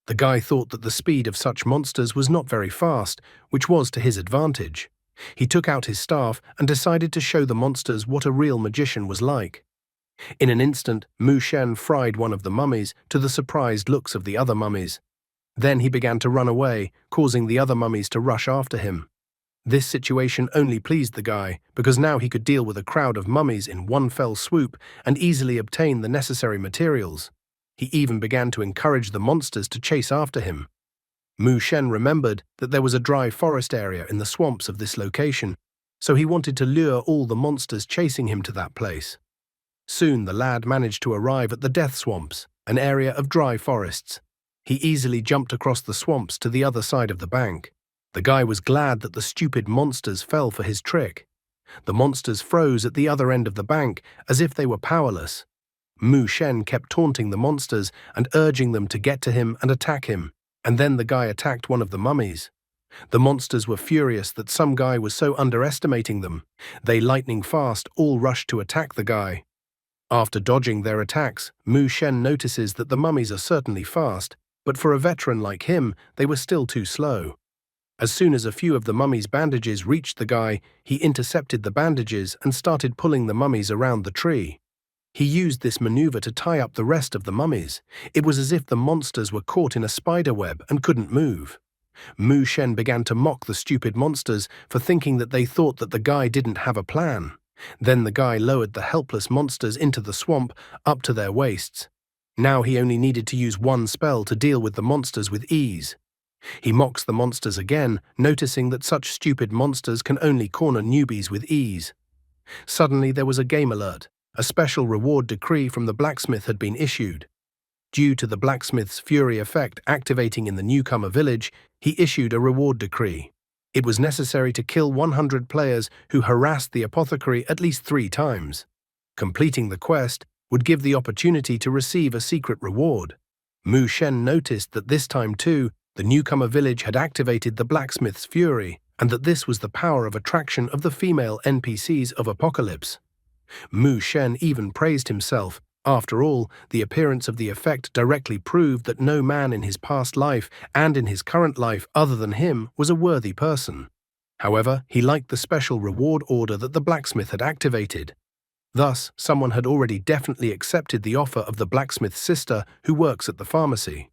The guy thought that the speed of such monsters was not very fast, which was to his advantage. He took out his staff and decided to show the monsters what a real magician was like. In an instant, Mu Shen fried one of the mummies to the surprised looks of the other mummies. Then he began to run away, causing the other mummies to rush after him. This situation only pleased the guy, because now he could deal with a crowd of mummies in one fell swoop and easily obtain the necessary materials. He even began to encourage the monsters to chase after him. Mu Shen remembered that there was a dry forest area in the swamps of this location, so he wanted to lure all the monsters chasing him to that place. Soon the lad managed to arrive at the Death Swamps, an area of dry forests. He easily jumped across the swamps to the other side of the bank. The guy was glad that the stupid monsters fell for his trick. The monsters froze at the other end of the bank as if they were powerless. Mu Shen kept taunting the monsters and urging them to get to him and attack him, and then the guy attacked one of the mummies. The monsters were furious that some guy was so underestimating them. They lightning fast all rushed to attack the guy. After dodging their attacks, Mu Shen notices that the mummies are certainly fast, but for a veteran like him, they were still too slow. As soon as a few of the mummy's bandages reached the guy, he intercepted the bandages and started pulling the mummies around the tree. He used this maneuver to tie up the rest of the mummies. It was as if the monsters were caught in a spider web and couldn't move. Mu Shen began to mock the stupid monsters for thinking that they thought that the guy didn't have a plan. Then the guy lowered the helpless monsters into the swamp up to their waists. Now he only needed to use one spell to deal with the monsters with ease. He mocks the monsters again, noticing that such stupid monsters can only corner newbies with ease. Suddenly there was a game alert. A special reward decree from the blacksmith had been issued. Due to the blacksmith's fury effect activating in the newcomer village, he issued a reward decree. It was necessary to kill 100 players who harassed the apothecary at least 3 times. Completing the quest would give the opportunity to receive a secret reward. Mu Shen noticed that this time too, the newcomer village had activated the blacksmith's fury, and that this was the power of attraction of the female NPCs of Apocalypse. Mu Shen even praised himself. After all, the appearance of the effect directly proved that no man in his past life and in his current life other than him was a worthy person. However, he liked the special reward order that the blacksmith had activated. Thus, someone had already definitely accepted the offer of the blacksmith's sister who works at the pharmacy.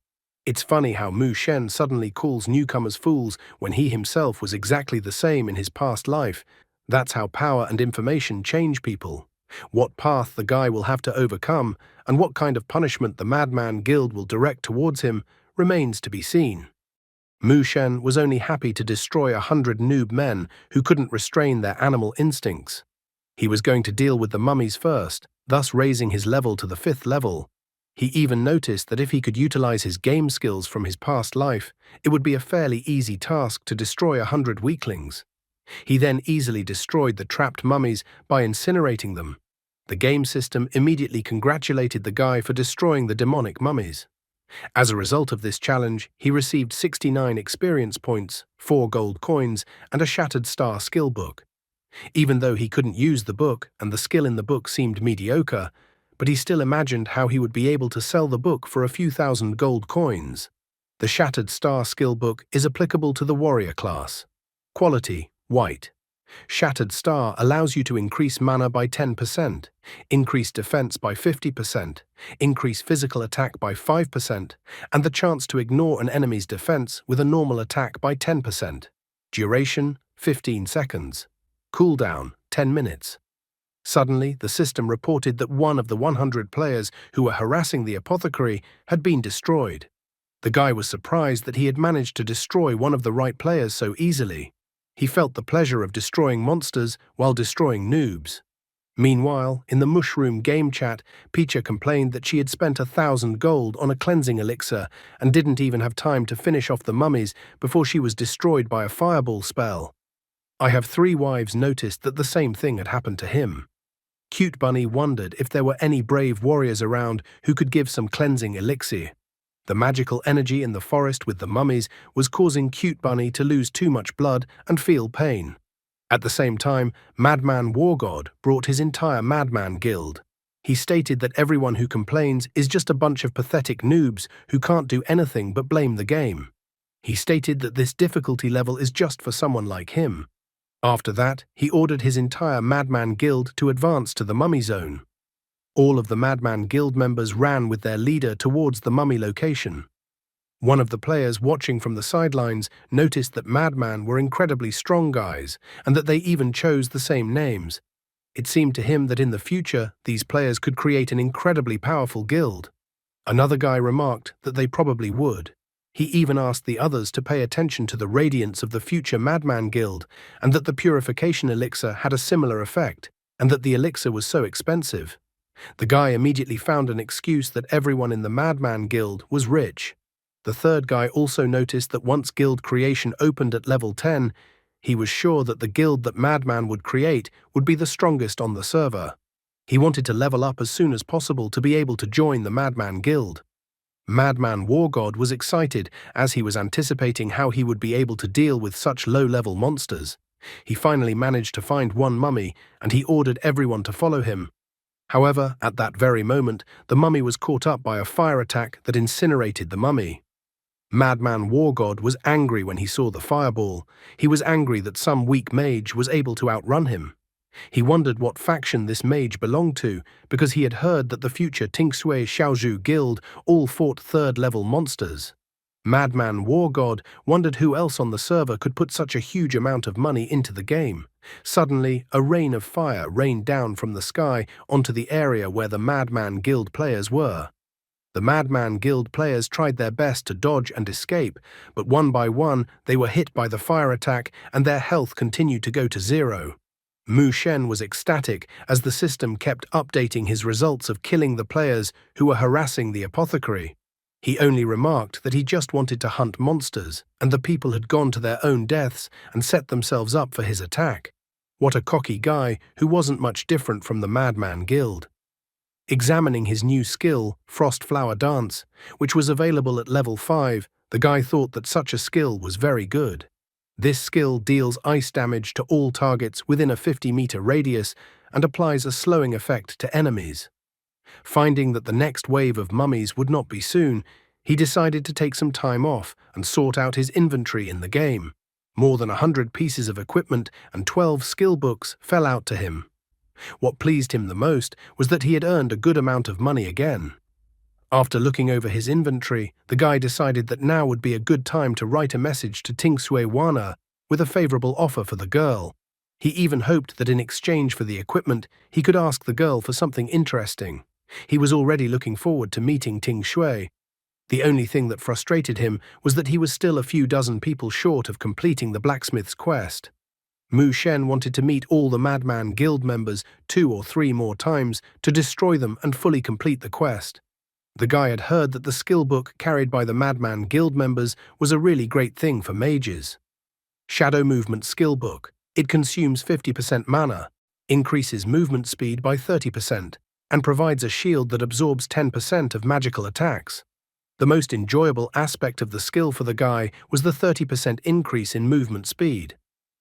It's funny how Mu Shen suddenly calls newcomers fools when he himself was exactly the same in his past life. That's how power and information change people. What path the guy will have to overcome, and what kind of punishment the Madman Guild will direct towards him, remains to be seen. Mu Shen was only happy to destroy 100 noob men who couldn't restrain their animal instincts. He was going to deal with the mummies first, thus raising his level to the 5th level. He even noticed that if he could utilize his game skills from his past life, it would be a fairly easy task to destroy 100 weaklings. He then easily destroyed the trapped mummies by incinerating them. The game system immediately congratulated the guy for destroying the demonic mummies. As a result of this challenge, he received 69 experience points, 4 gold coins, and a shattered star skill book. Even though he couldn't use the book and the skill in the book seemed mediocre, but he still imagined how he would be able to sell the book for a few thousand gold coins. The Shattered Star skill book is applicable to the warrior class. Quality: white. Shattered Star allows you to increase mana by 10%, increase defense by 50%, increase physical attack by 5%, and the chance to ignore an enemy's defense with a normal attack by 10%. Duration: 15 seconds. Cooldown: 10 minutes. Suddenly, the system reported that one of the 100 players who were harassing the apothecary had been destroyed. The guy was surprised that he had managed to destroy one of the right players so easily. He felt the pleasure of destroying monsters while destroying noobs. Meanwhile, in the Mushroom game chat, Picha complained that she had spent 1,000 gold on a cleansing elixir and didn't even have time to finish off the mummies before she was destroyed by a fireball spell. I Have 3 Wives noticed that the same thing had happened to him. Cute Bunny wondered if there were any brave warriors around who could give some cleansing elixir. The magical energy in the forest with the mummies was causing Cute Bunny to lose too much blood and feel pain. At the same time, Madman Wargod brought his entire Madman Guild. He stated that everyone who complains is just a bunch of pathetic noobs who can't do anything but blame the game. He stated that this difficulty level is just for someone like him. After that, he ordered his entire Madman Guild to advance to the Mummy Zone. All of the Madman Guild members ran with their leader towards the mummy location. One of the players watching from the sidelines noticed that Madman were incredibly strong guys and that they even chose the same names. It seemed to him that in the future, these players could create an incredibly powerful guild. Another guy remarked that they probably would. He even asked the others to pay attention to the radiance of the future Madman Guild and that the purification elixir had a similar effect and that the elixir was so expensive. The guy immediately found an excuse that everyone in the Madman Guild was rich. The third guy also noticed that once guild creation opened at level 10, he was sure that the guild that Madman would create would be the strongest on the server. He wanted to level up as soon as possible to be able to join the Madman Guild. Madman Wargod was excited as he was anticipating how he would be able to deal with such low-level monsters. He finally managed to find one mummy, and he ordered everyone to follow him. However, at that very moment, the mummy was caught up by a fire attack that incinerated the mummy. Madman Wargod was angry when he saw the fireball. He was angry that some weak mage was able to outrun him. He wondered what faction this mage belonged to, because he had heard that the future Tingshui Xiaozhu Guild all fought 3rd-level monsters. Madman Wargod wondered who else on the server could put such a huge amount of money into the game. Suddenly, a rain of fire rained down from the sky onto the area where the Madman Guild players were. The Madman Guild players tried their best to dodge and escape, but one by one they were hit by the fire attack and their health continued to go to 0. Mu Shen was ecstatic as the system kept updating his results of killing the players who were harassing the apothecary. He only remarked that he just wanted to hunt monsters, and the people had gone to their own deaths and set themselves up for his attack. What a cocky guy who wasn't much different from the Madman Guild. Examining his new skill, Frost Flower Dance, which was available at level 5, the guy thought that such a skill was very good. This skill deals ice damage to all targets within a 50-meter radius and applies a slowing effect to enemies. Finding that the next wave of mummies would not be soon, he decided to take some time off and sort out his inventory in the game. More than 100 pieces of equipment and 12 skill books fell out to him. What pleased him the most was that he had earned a good amount of money again. After looking over his inventory, the guy decided that now would be a good time to write a message to Ting Sui Wana with a favorable offer for the girl. He even hoped that in exchange for the equipment, he could ask the girl for something interesting. He was already looking forward to meeting Ting Shui. The only thing that frustrated him was that he was still a few dozen people short of completing the blacksmith's quest. Mu Shen wanted to meet all the Madman Guild members 2 or 3 more times to destroy them and fully complete the quest. The guy had heard that the skill book carried by the Madman Guild members was a really great thing for mages. Shadow Movement Skill Book. It consumes 50% mana, increases movement speed by 30%, and provides a shield that absorbs 10% of magical attacks. The most enjoyable aspect of the skill for the guy was the 30% increase in movement speed.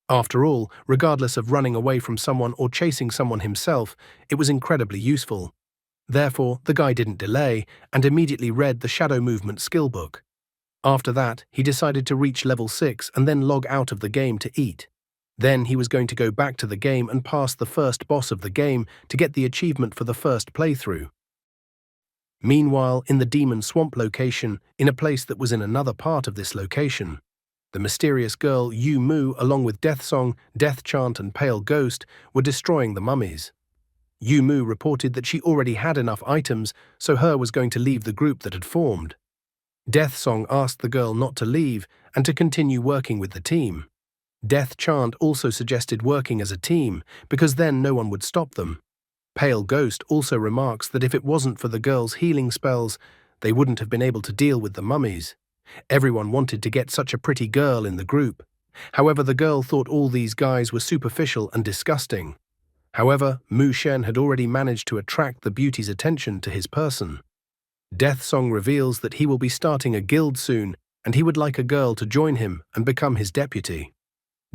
After all, regardless of running away from someone or chasing someone himself, it was incredibly useful. Therefore, the guy didn't delay and immediately read the Shadow Movement Skill Book. After that, he decided to reach level 6 and then log out of the game to eat. Then he was going to go back to the game and pass the first boss of the game to get the achievement for the first playthrough. Meanwhile, in the Demon Swamp location, in a place that was in another part of this location, the mysterious girl Yu Mu, along with Death Song, Death Chant and Pale Ghost, were destroying the mummies. Yu Mu reported that she already had enough items, so her was going to leave the group that had formed. Death Song asked the girl not to leave and to continue working with the team. Death Chant also suggested working as a team, because then no one would stop them. Pale Ghost also remarks that if it wasn't for the girl's healing spells, they wouldn't have been able to deal with the mummies. Everyone wanted to get such a pretty girl in the group. However, the girl thought all these guys were superficial and disgusting. However, Mu Shen had already managed to attract the beauty's attention to his person. Death Song reveals that he will be starting a guild soon, and he would like a girl to join him and become his deputy.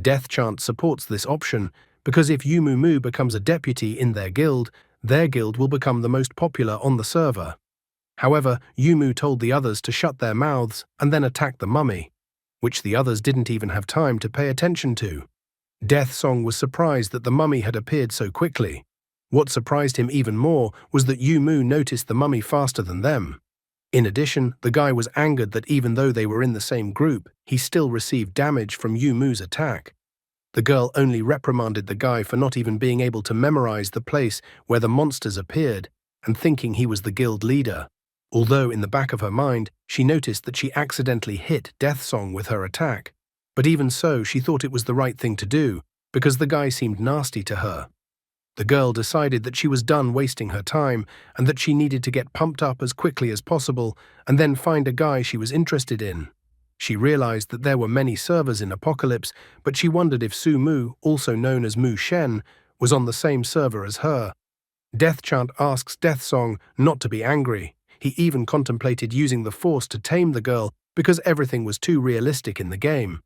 Death Chant supports this option because if Yu Mu becomes a deputy in their guild will become the most popular on the server. However, Yu Mu told the others to shut their mouths and then attack the mummy, which the others didn't even have time to pay attention to. Death Song was surprised that the mummy had appeared so quickly. What surprised him even more was that Yu Mu noticed the mummy faster than them. In addition, the guy was angered that even though they were in the same group, he still received damage from Yu Mu's attack. The girl only reprimanded the guy for not even being able to memorize the place where the monsters appeared and thinking he was the guild leader. Although in the back of her mind, she noticed that she accidentally hit Death Song with her attack. But even so, she thought it was the right thing to do, because the guy seemed nasty to her. The girl decided that she was done wasting her time and that she needed to get pumped up as quickly as possible and then find a guy she was interested in. She realized that there were many servers in Apocalypse, but she wondered if Su Mu, also known as Mu Shen, was on the same server as her. Death Chant asks Death Song not to be angry. He even contemplated using the Force to tame the girl because everything was too realistic in the game.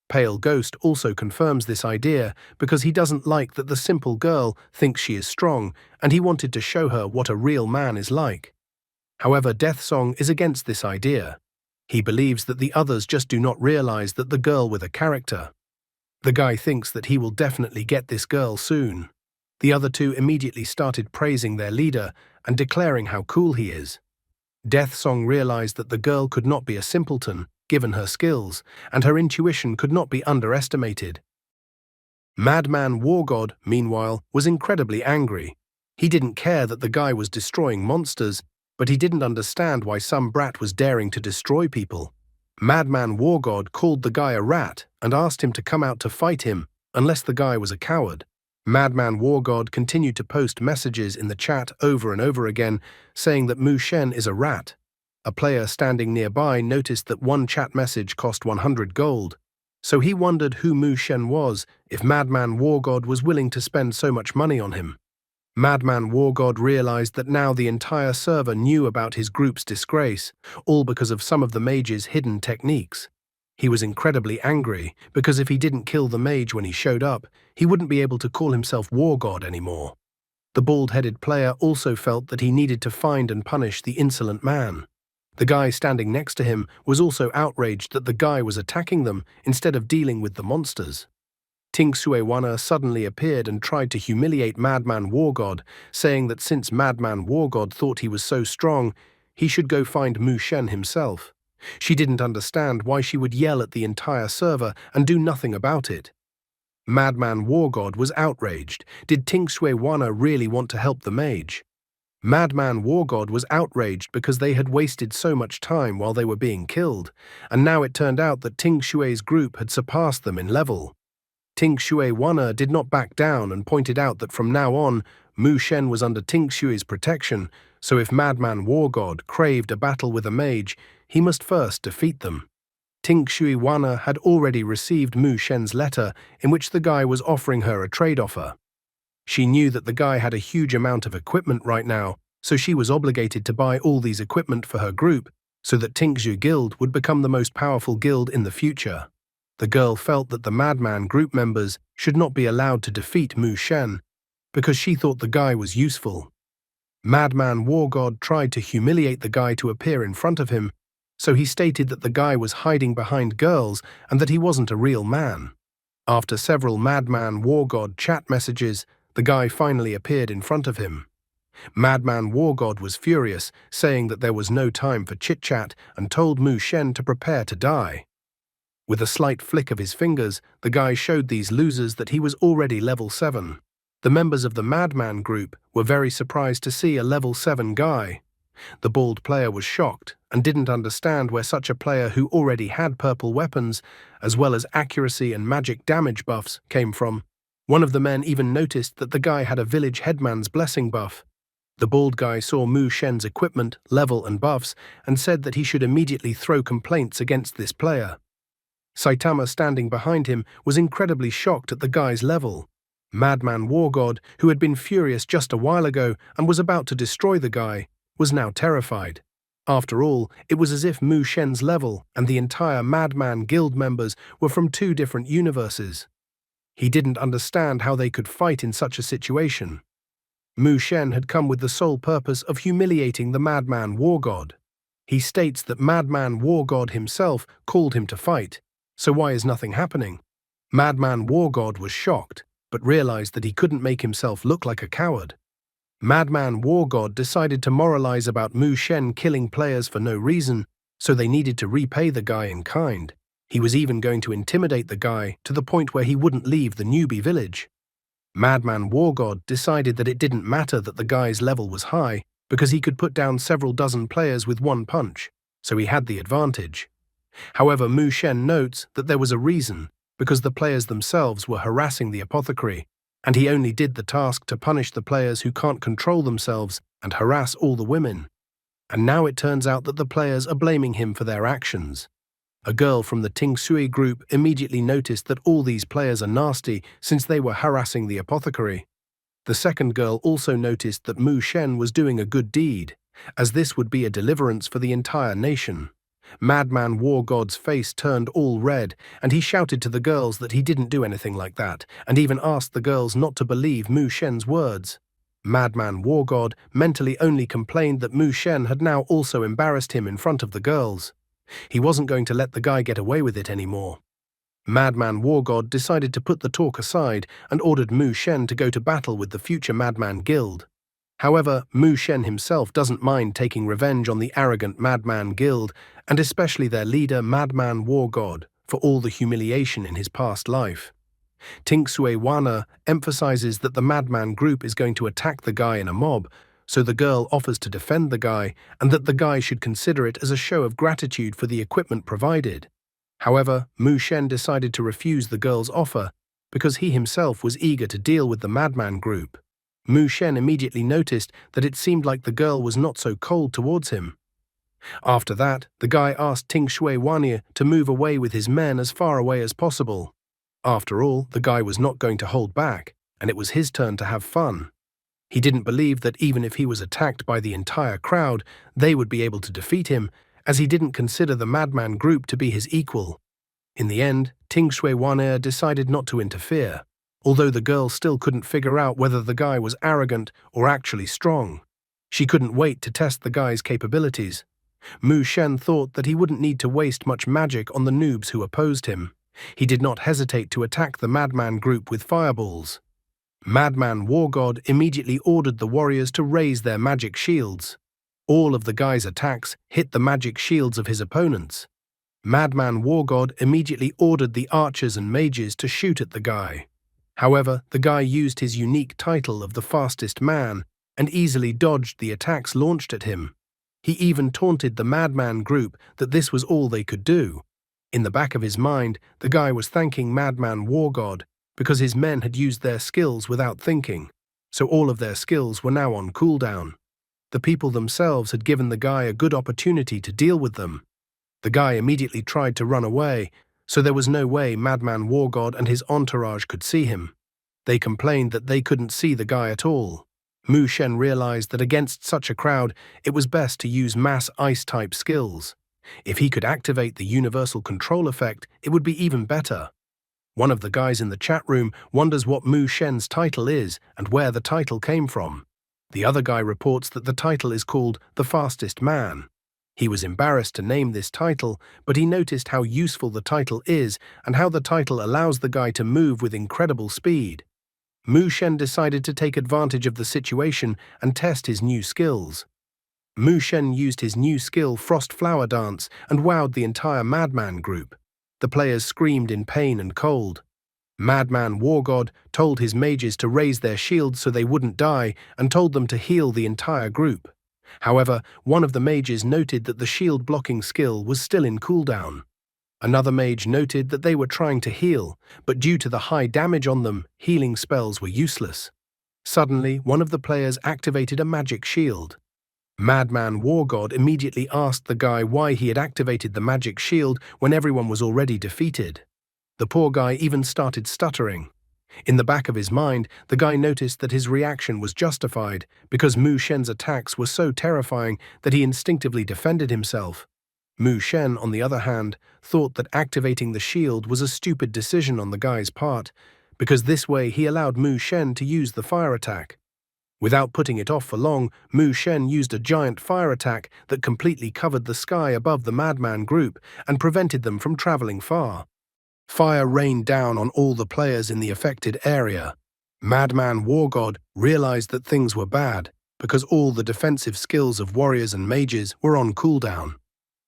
Pale Ghost also confirms this idea because he doesn't like that the simple girl thinks she is strong and he wanted to show her what a real man is like. However, Death Song is against this idea. He believes that the others just do not realize that the girl with a character. The guy thinks that he will definitely get this girl soon. The other two immediately started praising their leader and declaring how cool he is. Death Song realized that the girl could not be a simpleton, given her skills, and her intuition could not be underestimated. Madman War God, meanwhile, was incredibly angry. He didn't care that the guy was destroying monsters, but he didn't understand why some brat was daring to destroy people. Madman War God called the guy a rat and asked him to come out to fight him, unless the guy was a coward. Madman War God continued to post messages in the chat over and over again, saying that Mu Shen is a rat. A player standing nearby noticed that one chat message cost 100 gold, so he wondered who Mu Shen was if Madman War God was willing to spend so much money on him. Madman War God realized that now the entire server knew about his group's disgrace, all because of some of the mage's hidden techniques. He was incredibly angry because if he didn't kill the mage when he showed up, he wouldn't be able to call himself War God anymore. The bald-headed player also felt that he needed to find and punish the insolent man. The guy standing next to him was also outraged that the guy was attacking them instead of dealing with the monsters. Ting Sui-wana suddenly appeared and tried to humiliate Madman Wargod, saying that since Madman Wargod thought he was so strong, he should go find Mu Shen himself. She didn't understand why she would yell at the entire server and do nothing about it. Madman Wargod was outraged. Did Ting Sui-wana really want to help the mage? Madman Wargod was outraged because they had wasted so much time while they were being killed, and now it turned out that Ting Shui's group had surpassed them in level. Ting Sui-wana did not back down and pointed out that from now on, Mu Shen was under Ting Shui's protection, so if Madman Wargod craved a battle with a mage, he must first defeat them. Ting Sui-wana had already received Mu Shen's letter in which the guy was offering her a trade offer. She knew that the guy had a huge amount of equipment right now, so she was obligated to buy all these equipment for her group so that Tingshu Guild would become the most powerful guild in the future. The girl felt that the Madman group members should not be allowed to defeat Mu Shen because she thought the guy was useful. Madman Wargod tried to humiliate the guy to appear in front of him, so he stated that the guy was hiding behind girls and that he wasn't a real man. After several Madman Wargod chat messages, the guy finally appeared in front of him. Madman Wargod was furious, saying that there was no time for chit-chat and told Mu Shen to prepare to die. With a slight flick of his fingers, the guy showed these losers that he was already level 7. The members of the Madman group were very surprised to see a level 7 guy. The bald player was shocked and didn't understand where such a player who already had purple weapons, as well as accuracy and magic damage buffs, came from. One of the men even noticed that the guy had a village headman's blessing buff. The bald guy saw Mu Shen's equipment, level and buffs and said that he should immediately throw complaints against this player. Saitama, standing behind him, was incredibly shocked at the guy's level. Madman Wargod, who had been furious just a while ago and was about to destroy the guy, was now terrified. After all, it was as if Mu Shen's level and the entire Madman Guild members were from 2 different universes. He didn't understand how they could fight in such a situation. Mu Shen had come with the sole purpose of humiliating the Madman Wargod. He states that Madman Wargod himself called him to fight. So why is nothing happening? Madman Wargod was shocked, but realized that he couldn't make himself look like a coward. Madman Wargod decided to moralize about Mu Shen killing players for no reason, so they needed to repay the guy in kind. He was even going to intimidate the guy to the point where he wouldn't leave the newbie village. Madman Wargod decided that it didn't matter that the guy's level was high, because he could put down several dozen players with one punch, so he had the advantage. However, Mu Shen notes that there was a reason, because the players themselves were harassing the apothecary, and he only did the task to punish the players who can't control themselves and harass all the women. And now it turns out that the players are blaming him for their actions. A girl from the Ting Sui group immediately noticed that all these players are nasty since they were harassing the apothecary. The second girl also noticed that Mu Shen was doing a good deed, as this would be a deliverance for the entire nation. Madman Wargod's face turned all red, and he shouted to the girls that he didn't do anything like that, and even asked the girls not to believe Mu Shen's words. Madman Wargod mentally only complained that Mu Shen had now also embarrassed him in front of the girls. He wasn't going to let the guy get away with it anymore. Madman Wargod decided to put the talk aside and ordered Mu Shen to go to battle with the future Madman Guild. However, Mu Shen himself doesn't mind taking revenge on the arrogant Madman Guild, and especially their leader Madman Wargod, for all the humiliation in his past life. Ting Sui-wana emphasizes that the Madman group is going to attack the guy in a mob, so the girl offers to defend the guy and that the guy should consider it as a show of gratitude for the equipment provided. However, Mu Shen decided to refuse the girl's offer because he himself was eager to deal with the Madman group. Mu Shen immediately noticed that it seemed like the girl was not so cold towards him. After that, the guy asked Ting Sui-wana to move away with his men as far away as possible. After all, the guy was not going to hold back, and it was his turn to have fun. He didn't believe that even if he was attacked by the entire crowd, they would be able to defeat him, as he didn't consider the Madman group to be his equal. In the end, Ting Sui-wana decided not to interfere, although the girl still couldn't figure out whether the guy was arrogant or actually strong. She couldn't wait to test the guy's capabilities. Mu Shen thought that he wouldn't need to waste much magic on the noobs who opposed him. He did not hesitate to attack the Madman group with fireballs. Madman War God immediately ordered the warriors to raise their magic shields. All of the guy's attacks hit the magic shields of his opponents. Madman War God immediately ordered the archers and mages to shoot at the guy. However, the guy used his unique title of the fastest man and easily dodged the attacks launched at him. He even taunted the Madman group that this was all they could do. In the back of his mind, the guy was thanking Madman War God because his men had used their skills without thinking, so all of their skills were now on cooldown. The people themselves had given the guy a good opportunity to deal with them. The guy immediately tried to run away, so there was no way Madman War God and his entourage could see him. They complained that they couldn't see the guy at all. Mu Shen realized that against such a crowd, it was best to use mass ice-type skills. If he could activate the universal control effect, it would be even better. One of the guys in the chat room wonders what Mu Shen's title is and where the title came from. The other guy reports that the title is called the Fastest Man. He was embarrassed to name this title, but he noticed how useful the title is and how the title allows the guy to move with incredible speed. Mu Shen decided to take advantage of the situation and test his new skills. Mu Shen used his new skill Frost Flower Dance and wowed the entire Madman group. The players screamed in pain and cold. Madman War God told his mages to raise their shields so they wouldn't die and told them to heal the entire group. However, one of the mages noted that the shield blocking skill was still in cooldown. Another mage noted that they were trying to heal, but due to the high damage on them, healing spells were useless. Suddenly, one of the players activated a magic shield. Madman War God immediately asked the guy why he had activated the magic shield when everyone was already defeated. The poor guy even started stuttering. In the back of his mind, the guy noticed that his reaction was justified because Mu Shen's attacks were so terrifying that he instinctively defended himself. Mu Shen, on the other hand, thought that activating the shield was a stupid decision on the guy's part, because this way he allowed Mu Shen to use the fire attack. Without putting it off for long, Mu Shen used a giant fire attack that completely covered the sky above the Madman group and prevented them from traveling far. Fire rained down on all the players in the affected area. Madman War God realized that things were bad because all the defensive skills of warriors and mages were on cooldown.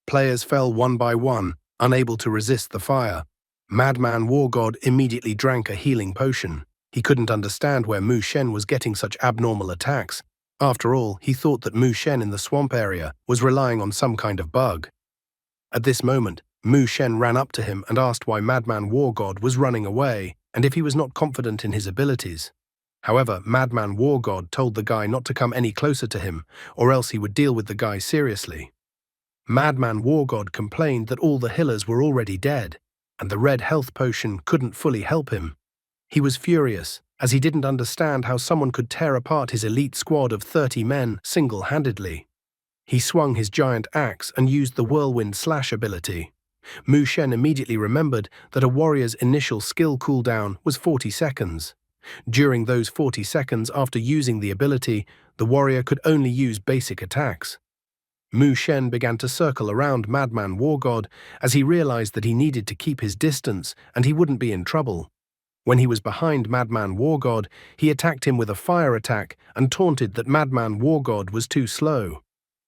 Players fell one by one, unable to resist the fire. Madman War God immediately drank a healing potion. He couldn't understand where Mu Shen was getting such abnormal attacks. After all, he thought that Mu Shen in the swamp area was relying on some kind of bug. At this moment, Mu Shen ran up to him and asked why Madman War God was running away and if he was not confident in his abilities. However, Madman War God told the guy not to come any closer to him, or else he would deal with the guy seriously. Madman War God complained that all the healers were already dead, and the red health potion couldn't fully help him. He was furious, as he didn't understand how someone could tear apart his elite squad of 30 men single-handedly. He swung his giant axe and used the Whirlwind Slash ability. Mu Shen immediately remembered that a warrior's initial skill cooldown was 40 seconds. During those 40 seconds after using the ability, the warrior could only use basic attacks. Mu Shen began to circle around Madman War God as he realized that he needed to keep his distance and he wouldn't be in trouble. When he was behind Madman War God, he attacked him with a fire attack and taunted that Madman War God was too slow.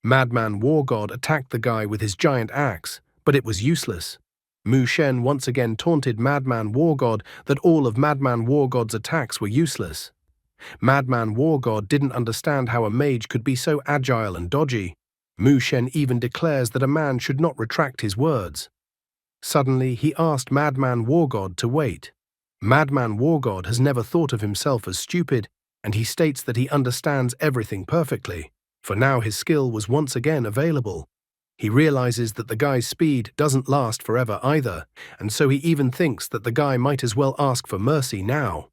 Madman War God attacked the guy with his giant axe, but it was useless. Mu Shen once again taunted Madman War God that all of Madman War God's attacks were useless. Madman War God didn't understand how a mage could be so agile and dodgy. Mu Shen even declares that a man should not retract his words. Suddenly, he asked Madman War God to wait. Madman War God has never thought of himself as stupid, and he states that he understands everything perfectly, for now his skill was once again available. He realizes that the guy's speed doesn't last forever either, and so he even thinks that the guy might as well ask for mercy now.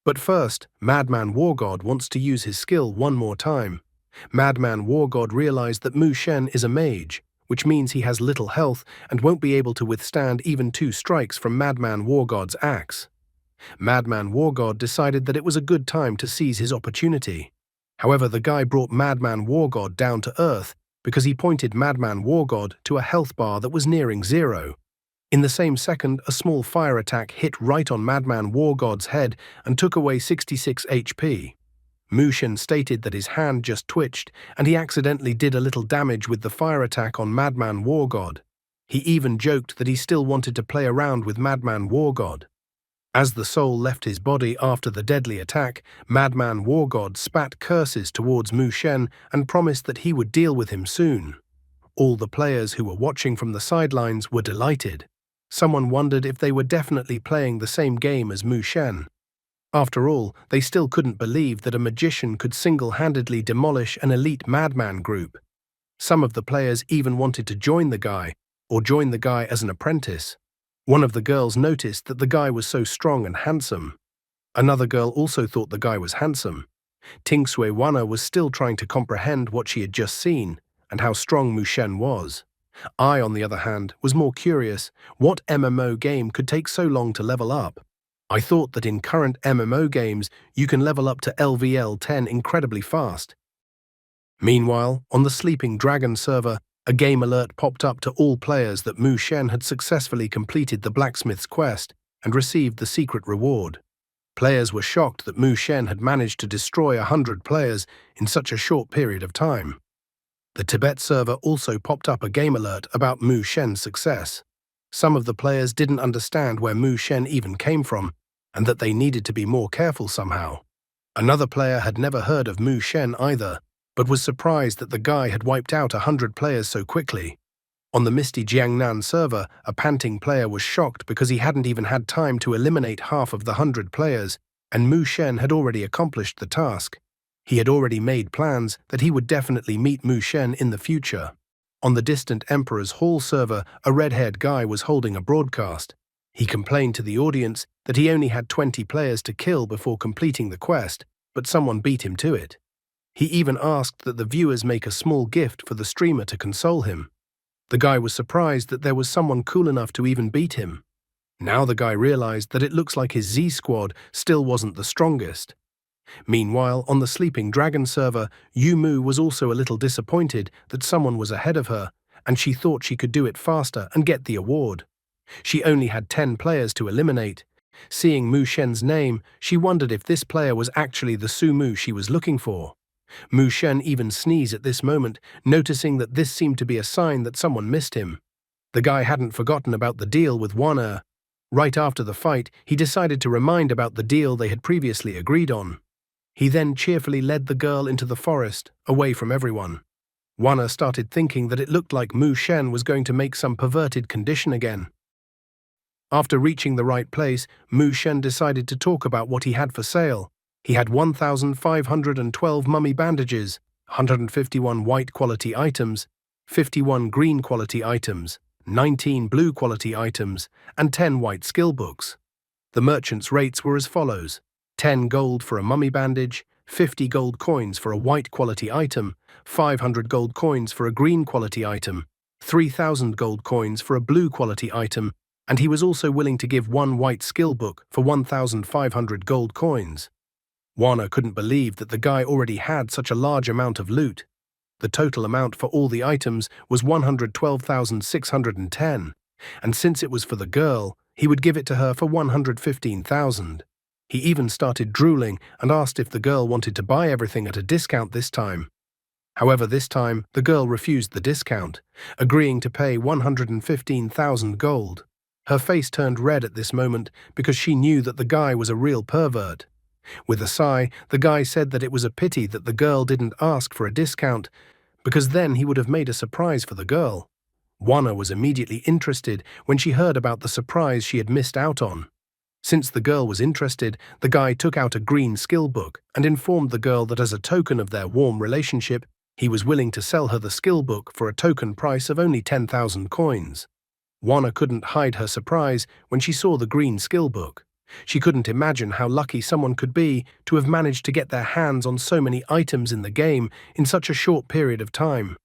But first, Madman War God wants to use his skill one more time. Madman War God realized that Mu Shen is a mage, which means he has little health and won't be able to withstand even 2 strikes from Madman War God's axe. Madman War God decided that it was a good time to seize his opportunity. However, the guy brought Madman War God down to earth because he pointed Madman War God to a health bar that was nearing 0. In the same second, a small fire attack hit right on Madman War God's head and took away 66 HP. Mu Shen stated that his hand just twitched and he accidentally did a little damage with the fire attack on Madman War God. He even joked that he still wanted to play around with Madman War God. As the soul left his body after the deadly attack, Madman War God spat curses towards Mu Shen and promised that he would deal with him soon. All the players who were watching from the sidelines were delighted. Someone wondered if they were definitely playing the same game as Mu Shen. After all, they still couldn't believe that a magician could single-handedly demolish an elite madman group. Some of the players even wanted to join the guy, or join the guy as an apprentice. One of the girls noticed that the guy was so strong and handsome. Another girl also thought the guy was handsome. Ting Sui Wana was still trying to comprehend what she had just seen, and how strong Mu Shen was. I, on the other hand, was more curious what MMO game could take so long to level up. I thought that in current MMO games you can level up to LVL 10 incredibly fast. Meanwhile, on the Sleeping Dragon server, a game alert popped up to all players that Mu Shen had successfully completed the blacksmith's quest and received the secret reward. Players were shocked that Mu Shen had managed to destroy 100 players in such a short period of time. The Tibet server also popped up a game alert about Mu Shen's success. Some of the players didn't understand where Mu Shen even came from, and that they needed to be more careful somehow. Another player had never heard of Mu Shen either, but was surprised that the guy had wiped out 100 players so quickly. On the Misty Jiangnan server, a panting player was shocked because he hadn't even had time to eliminate half of the 100 players, and Mu Shen had already accomplished the task. He had already made plans that he would definitely meet Mu Shen in the future. On the Distant Emperor's Hall server, a red-haired guy was holding a broadcast. He complained to the audience that he only had 20 players to kill before completing the quest, but someone beat him to it. He even asked that the viewers make a small gift for the streamer to console him. The guy was surprised that there was someone cool enough to even beat him. Now the guy realized that it looks like his Z squad still wasn't the strongest. Meanwhile, on the Sleeping Dragon server, Yu Mu was also a little disappointed that someone was ahead of her, and she thought she could do it faster and get the award. She only had 10 players to eliminate. Seeing Mu Shen's name, she wondered if this player was actually the Su Mu she was looking for. Mu Shen even sneezed at this moment, noticing that this seemed to be a sign that someone missed him. The guy hadn't forgotten about the deal with Wana. Right after the fight, he decided to remind about the deal they had previously agreed on. He then cheerfully led the girl into the forest, away from everyone. Wana started thinking that it looked like Mu Shen was going to make some perverted condition again. After reaching the right place, Mu Shen decided to talk about what he had for sale. He had 1,512 mummy bandages, 151 white quality items, 51 green quality items, 19 blue quality items, and 10 white skill books. The merchant's rates were as follows: 10 gold for a mummy bandage, 50 gold coins for a white quality item, 500 gold coins for a green quality item, 3,000 gold coins for a blue quality item, and he was also willing to give 1 white skill book for 1,500 gold coins. Wana couldn't believe that the guy already had such a large amount of loot. The total amount for all the items was 112,610, and since it was for the girl, he would give it to her for 115,000. He even started drooling and asked if the girl wanted to buy everything at a discount this time. However, this time, the girl refused the discount, agreeing to pay 115,000 gold. Her face turned red at this moment because she knew that the guy was a real pervert. With a sigh, the guy said that it was a pity that the girl didn't ask for a discount, because then he would have made a surprise for the girl. Wana was immediately interested when she heard about the surprise she had missed out on. Since the girl was interested, the guy took out a green skill book and informed the girl that as a token of their warm relationship, he was willing to sell her the skill book for a token price of only 10,000 coins. Wana couldn't hide her surprise when she saw the green skill book. She couldn't imagine how lucky someone could be to have managed to get their hands on so many items in the game in such a short period of time.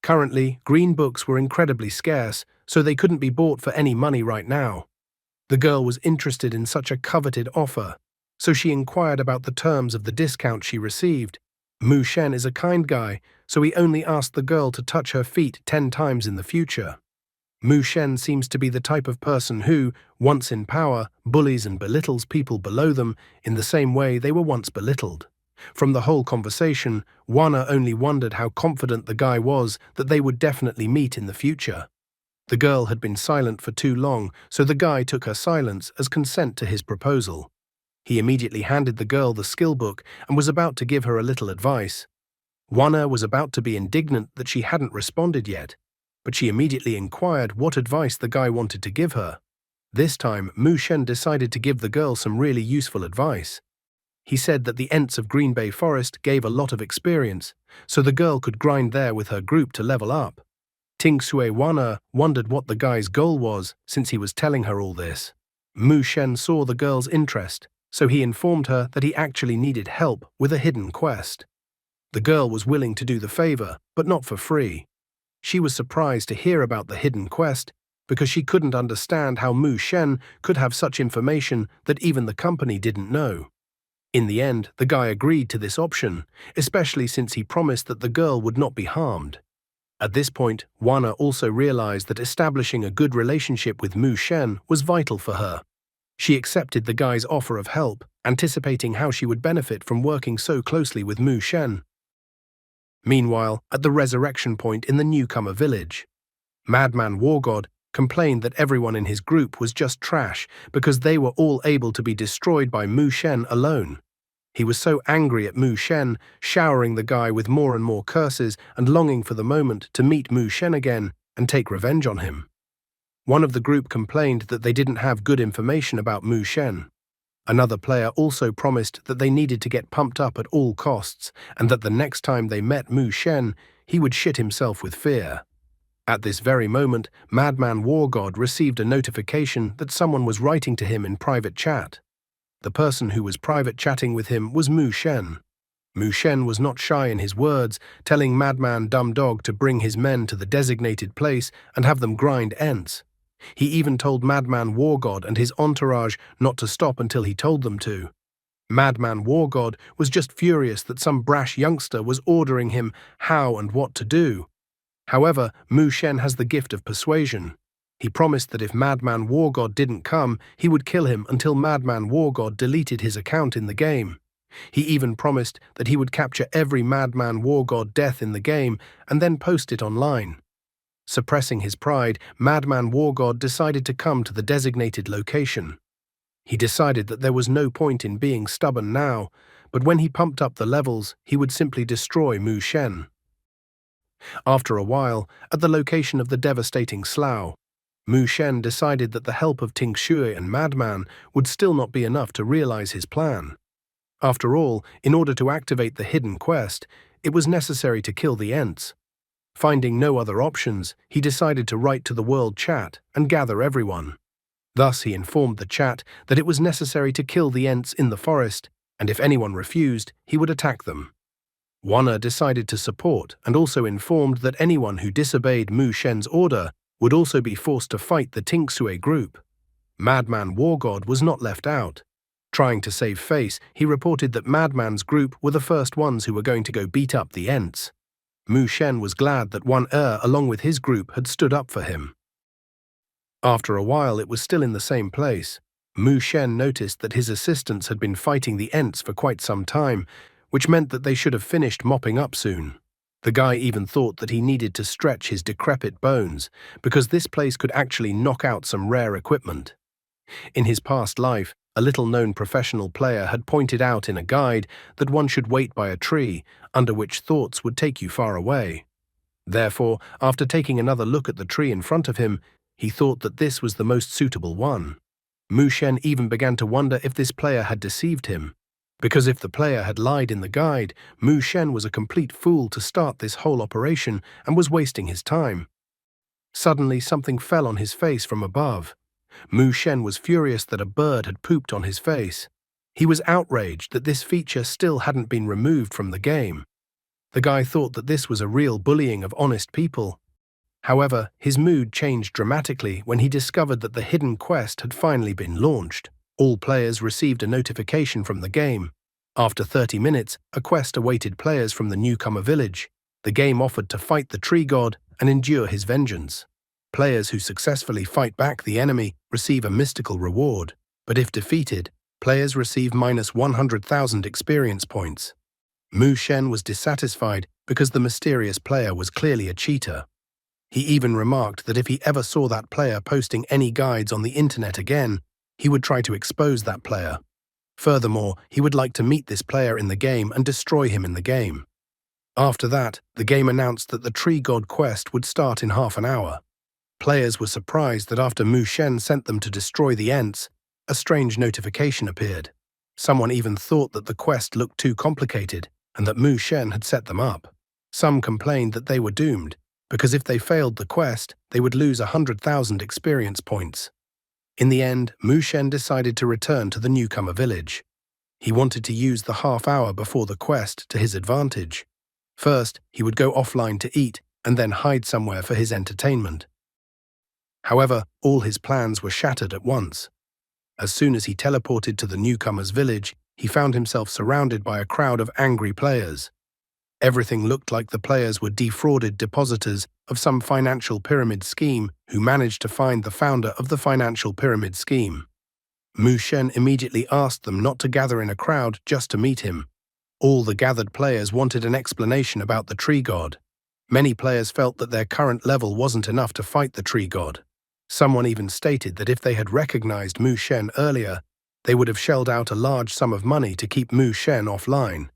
Currently, green books were incredibly scarce, so they couldn't be bought for any money right now. The girl was interested in such a coveted offer, so she inquired about the terms of the discount she received. Mu Shen is a kind guy, so he only asked the girl to touch her feet 10 times in the future. Mu Shen seems to be the type of person who, once in power, bullies and belittles people below them in the same way they were once belittled. From the whole conversation, Wana only wondered how confident the guy was that they would definitely meet in the future. The girl had been silent for too long, so the guy took her silence as consent to his proposal. He immediately handed the girl the skill book and was about to give her a little advice. Wana was about to be indignant that she hadn't responded yet, but she immediately inquired what advice the guy wanted to give her. This time, Mu Shen decided to give the girl some really useful advice. He said that the Ents of Green Bay Forest gave a lot of experience, so the girl could grind there with her group to level up. Ting Sui Wana wondered what the guy's goal was since he was telling her all this. Mu Shen saw the girl's interest, so he informed her that he actually needed help with a hidden quest. The girl was willing to do the favor, but not for free. She was surprised to hear about the hidden quest because she couldn't understand how Mu Shen could have such information that even the company didn't know. In the end, the guy agreed to this option, especially since he promised that the girl would not be harmed. At this point, Wana also realized that establishing a good relationship with Mu Shen was vital for her. She accepted the guy's offer of help, anticipating how she would benefit from working so closely with Mu Shen. Meanwhile, at the resurrection point in the newcomer village, Madman War God complained that everyone in his group was just trash because they were all able to be destroyed by Mu Shen alone. He was so angry at Mu Shen, showering the guy with more and more curses and longing for the moment to meet Mu Shen again and take revenge on him. One of the group complained that they didn't have good information about Mu Shen. Another player also promised that they needed to get pumped up at all costs and that the next time they met Mu Shen, he would shit himself with fear. At this very moment, Madman War God received a notification that someone was writing to him in private chat. The person who was private chatting with him was Mu Shen. Mu Shen was not shy in his words, telling Madman Dumb Dog to bring his men to the designated place and have them grind Ents. He even told Madman War God and his entourage not to stop until he told them to. Madman War God was just furious that some brash youngster was ordering him how and what to do. However, Mu Shen has the gift of persuasion. He promised that if Madman War God didn't come, he would kill him until Madman War God deleted his account in the game. He even promised that he would capture every Madman War God death in the game and then post it online. Suppressing his pride, Madman War God decided to come to the designated location. He decided that there was no point in being stubborn now, but when he pumped up the levels, he would simply destroy Mu Shen. After a while, at the location of the devastating slough, Mu Shen decided that the help of Ting Shui and Madman would still not be enough to realize his plan. After all, in order to activate the hidden quest, it was necessary to kill the Ents. Finding no other options, he decided to write to the world chat and gather everyone. Thus he informed the chat that it was necessary to kill the Ents in the forest, and if anyone refused, he would attack them. Wana decided to support and also informed that anyone who disobeyed Mu Shen's order would also be forced to fight the Ting Sui group. Madman War God was not left out. Trying to save face, he reported that Madman's group were the first ones who were going to go beat up the Ents. Mu Shen was glad that along with his group, had stood up for him. After a while, it was still in the same place. Mu Shen noticed that his assistants had been fighting the Ents for quite some time, which meant that they should have finished mopping up soon. The guy even thought that he needed to stretch his decrepit bones, because this place could actually knock out some rare equipment. In his past life, a little-known professional player had pointed out in a guide that one should wait by a tree, under which thoughts would take you far away. Therefore, after taking another look at the tree in front of him, he thought that this was the most suitable one. Mu Shen even began to wonder if this player had deceived him. Because if the player had lied in the guide, Mu Shen was a complete fool to start this whole operation and was wasting his time. Suddenly, something fell on his face from above. Mu Shen was furious that a bird had pooped on his face. He was outraged that this feature still hadn't been removed from the game. The guy thought that this was a real bullying of honest people. However, his mood changed dramatically when he discovered that the hidden quest had finally been launched. All players received a notification from the game. After 30 minutes, a quest awaited players from the newcomer village. The game offered to fight the tree god and endure his vengeance. Players who successfully fight back the enemy receive a mystical reward, but if defeated, players receive minus 100,000 experience points. Mu Shen was dissatisfied because the mysterious player was clearly a cheater. He even remarked that if he ever saw that player posting any guides on the internet again, he would try to expose that player. Furthermore, he would like to meet this player in the game and destroy him in the game. After that, the game announced that the Tree God quest would start in half an hour. Players were surprised that after Mu Shen sent them to destroy the Ents, a strange notification appeared. Someone even thought that the quest looked too complicated and that Mu Shen had set them up. Some complained that they were doomed, because if they failed the quest, they would lose 100,000 experience points. In the end, Mu Shen decided to return to the newcomer village. He wanted to use the half hour before the quest to his advantage. First, he would go offline to eat and then hide somewhere for his entertainment. However, all his plans were shattered at once. As soon as he teleported to the newcomer's village, he found himself surrounded by a crowd of angry players. Everything looked like the players were defrauded depositors of some financial pyramid scheme who managed to find the founder of the financial pyramid scheme. Mu Shen immediately asked them not to gather in a crowd just to meet him. All the gathered players wanted an explanation about the Tree God. Many players felt that their current level wasn't enough to fight the Tree God. Someone even stated that if they had recognized Mu Shen earlier, they would have shelled out a large sum of money to keep Mu Shen offline.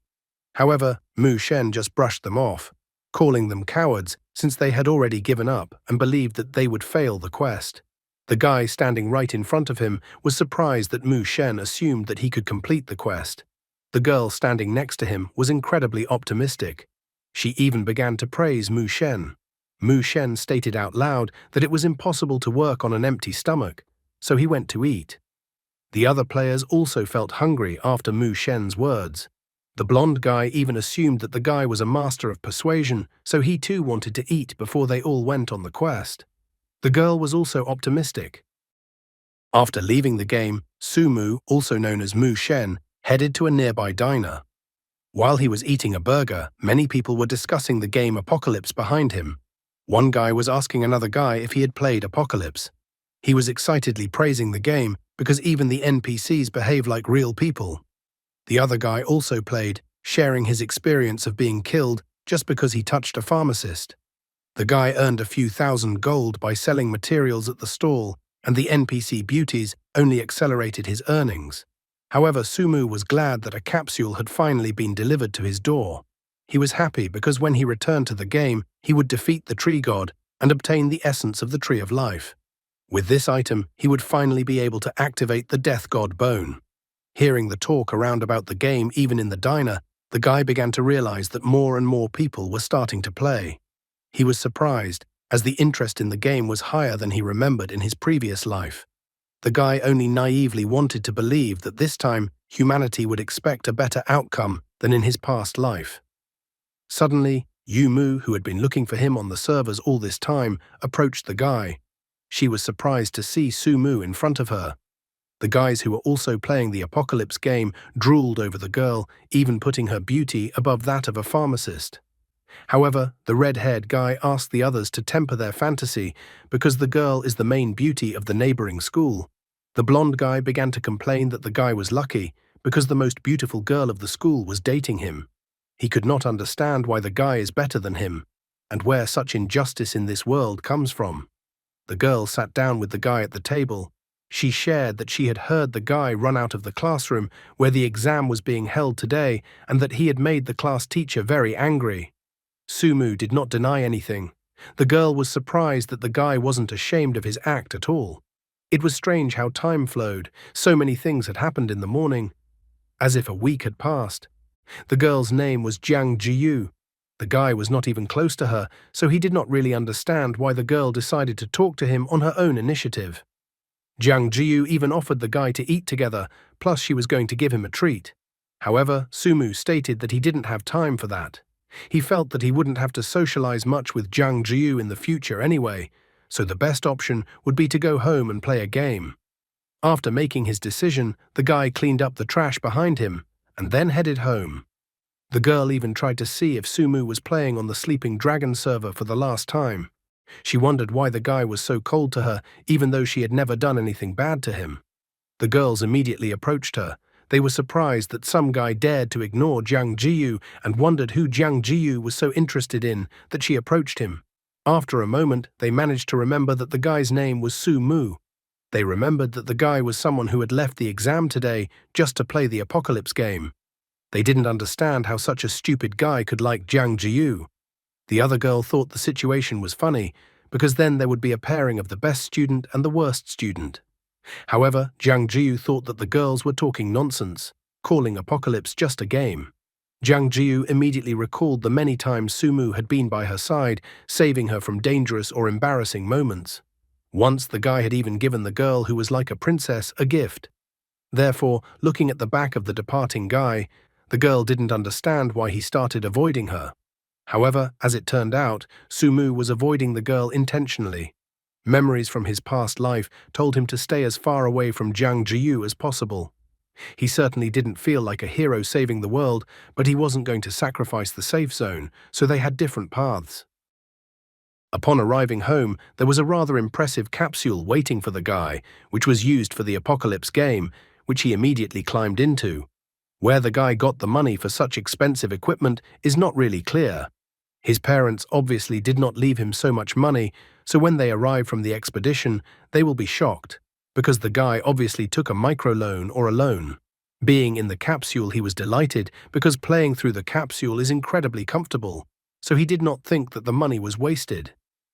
However, Mu Shen just brushed them off, calling them cowards since they had already given up and believed that they would fail the quest. The guy standing right in front of him was surprised that Mu Shen assumed that he could complete the quest. The girl standing next to him was incredibly optimistic. She even began to praise Mu Shen. Mu Shen stated out loud that it was impossible to work on an empty stomach, so he went to eat. The other players also felt hungry after Mu Shen's words. The blonde guy even assumed that the guy was a master of persuasion, so he too wanted to eat before they all went on the quest. The girl was also optimistic. After leaving the game, Sumu, also known as Mu Shen, headed to a nearby diner. While he was eating a burger, many people were discussing the game Apocalypse behind him. One guy was asking another guy if he had played Apocalypse. He was excitedly praising the game because even the NPCs behave like real people. The other guy also played, sharing his experience of being killed just because he touched a pharmacist. The guy earned a few thousand gold by selling materials at the stall, and the NPC beauties only accelerated his earnings. However, Sumu was glad that a capsule had finally been delivered to his door. He was happy because when he returned to the game, he would defeat the Tree God and obtain the essence of the Tree of Life. With this item, he would finally be able to activate the Death God Bone. Hearing the talk around about the game even in the diner, the guy began to realize that more and more people were starting to play. He was surprised, as the interest in the game was higher than he remembered in his previous life. The guy only naively wanted to believe that this time humanity would expect a better outcome than in his past life. Suddenly, Yumu, who had been looking for him on the servers all this time, approached the guy. She was surprised to see Sumu in front of her. The guys who were also playing the Apocalypse game drooled over the girl, even putting her beauty above that of a pharmacist. However, the red-haired guy asked the others to temper their fantasy because the girl is the main beauty of the neighboring school. The blonde guy began to complain that the guy was lucky because the most beautiful girl of the school was dating him. He could not understand why the guy is better than him and where such injustice in this world comes from. The girl sat down with the guy at the table. She shared that she had heard the guy run out of the classroom where the exam was being held today and that he had made the class teacher very angry. Sumu did not deny anything. The girl was surprised that the guy wasn't ashamed of his act at all. It was strange how time flowed. So many things had happened in the morning, as if a week had passed. The girl's name was Jiang Jiyu. The guy was not even close to her, so he did not really understand why the girl decided to talk to him on her own initiative. Jiang Jiyu even offered the guy to eat together, plus she was going to give him a treat. However, Sumu stated that he didn't have time for that. He felt that he wouldn't have to socialize much with Jiang Jiyu in the future anyway, so the best option would be to go home and play a game. After making his decision, the guy cleaned up the trash behind him and then headed home. The girl even tried to see if Sumu was playing on the Sleeping Dragon server for the last time. She wondered why the guy was so cold to her, even though she had never done anything bad to him. The girls immediately approached her. They were surprised that some guy dared to ignore Jiang Jiyu and wondered who Jiang Jiyu was so interested in that she approached him. After a moment, they managed to remember that the guy's name was Su Mu. They remembered that the guy was someone who had left the exam today just to play the apocalypse game. They didn't understand how such a stupid guy could like Jiang Jiyu. The other girl thought the situation was funny, because then there would be a pairing of the best student and the worst student. However, Jiang Jiyu thought that the girls were talking nonsense, calling Apocalypse just a game. Jiang Jiyu immediately recalled the many times Sumu had been by her side, saving her from dangerous or embarrassing moments. Once the guy had even given the girl who was like a princess a gift. Therefore, looking at the back of the departing guy, the girl didn't understand why he started avoiding her. However, as it turned out, Sumu was avoiding the girl intentionally. Memories from his past life told him to stay as far away from Jiang Jiyu as possible. He certainly didn't feel like a hero saving the world, but he wasn't going to sacrifice the safe zone, so they had different paths. Upon arriving home, there was a rather impressive capsule waiting for the guy, which was used for the apocalypse game, which he immediately climbed into. Where the guy got the money for such expensive equipment is not really clear. His parents obviously did not leave him so much money, so when they arrive from the expedition, they will be shocked, because the guy obviously took a microloan or a loan. Being in the capsule, he was delighted because playing through the capsule is incredibly comfortable, so he did not think that the money was wasted.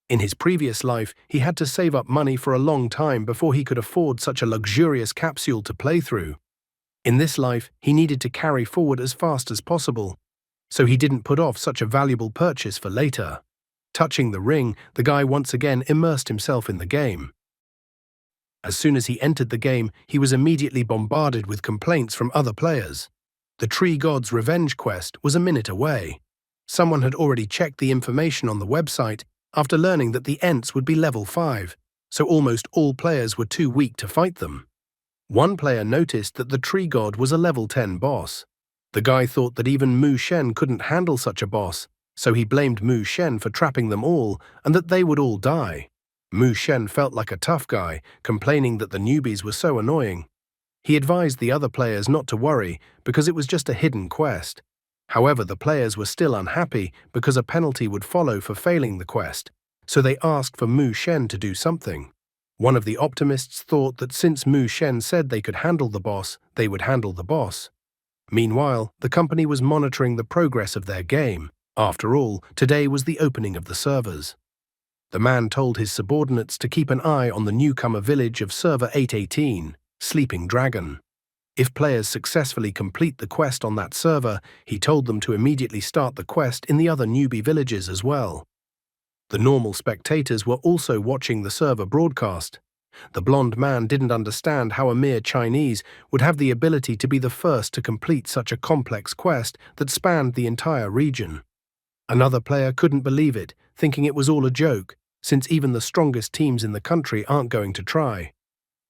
In his previous life, he had to save up money for a long time before he could afford such a luxurious capsule to play through. In this life, he needed to carry forward as fast as possible, so he didn't put off such a valuable purchase for later. Touching the ring, the guy once again immersed himself in the game. As soon as he entered the game, he was immediately bombarded with complaints from other players. The Tree God's revenge quest was a minute away. Someone had already checked the information on the website after learning that the Ents would be level 5, so almost all players were too weak to fight them. One player noticed that the Tree God was a level 10 boss. The guy thought that even Mu Shen couldn't handle such a boss, so he blamed Mu Shen for trapping them all and that they would all die. Mu Shen felt like a tough guy, complaining that the newbies were so annoying. He advised the other players not to worry because it was just a hidden quest. However, the players were still unhappy because a penalty would follow for failing the quest, so they asked for Mu Shen to do something. One of the optimists thought that since Mu Shen said they could handle the boss, they would handle the boss. Meanwhile, the company was monitoring the progress of their game. After all, today was the opening of the servers. The man told his subordinates to keep an eye on the newcomer village of Server 818, Sleeping Dragon. If players successfully complete the quest on that server, he told them to immediately start the quest in the other newbie villages as well. The normal spectators were also watching the server broadcast. The blonde man didn't understand how a mere Chinese would have the ability to be the first to complete such a complex quest that spanned the entire region. Another player couldn't believe it, thinking it was all a joke, since even the strongest teams in the country aren't going to try.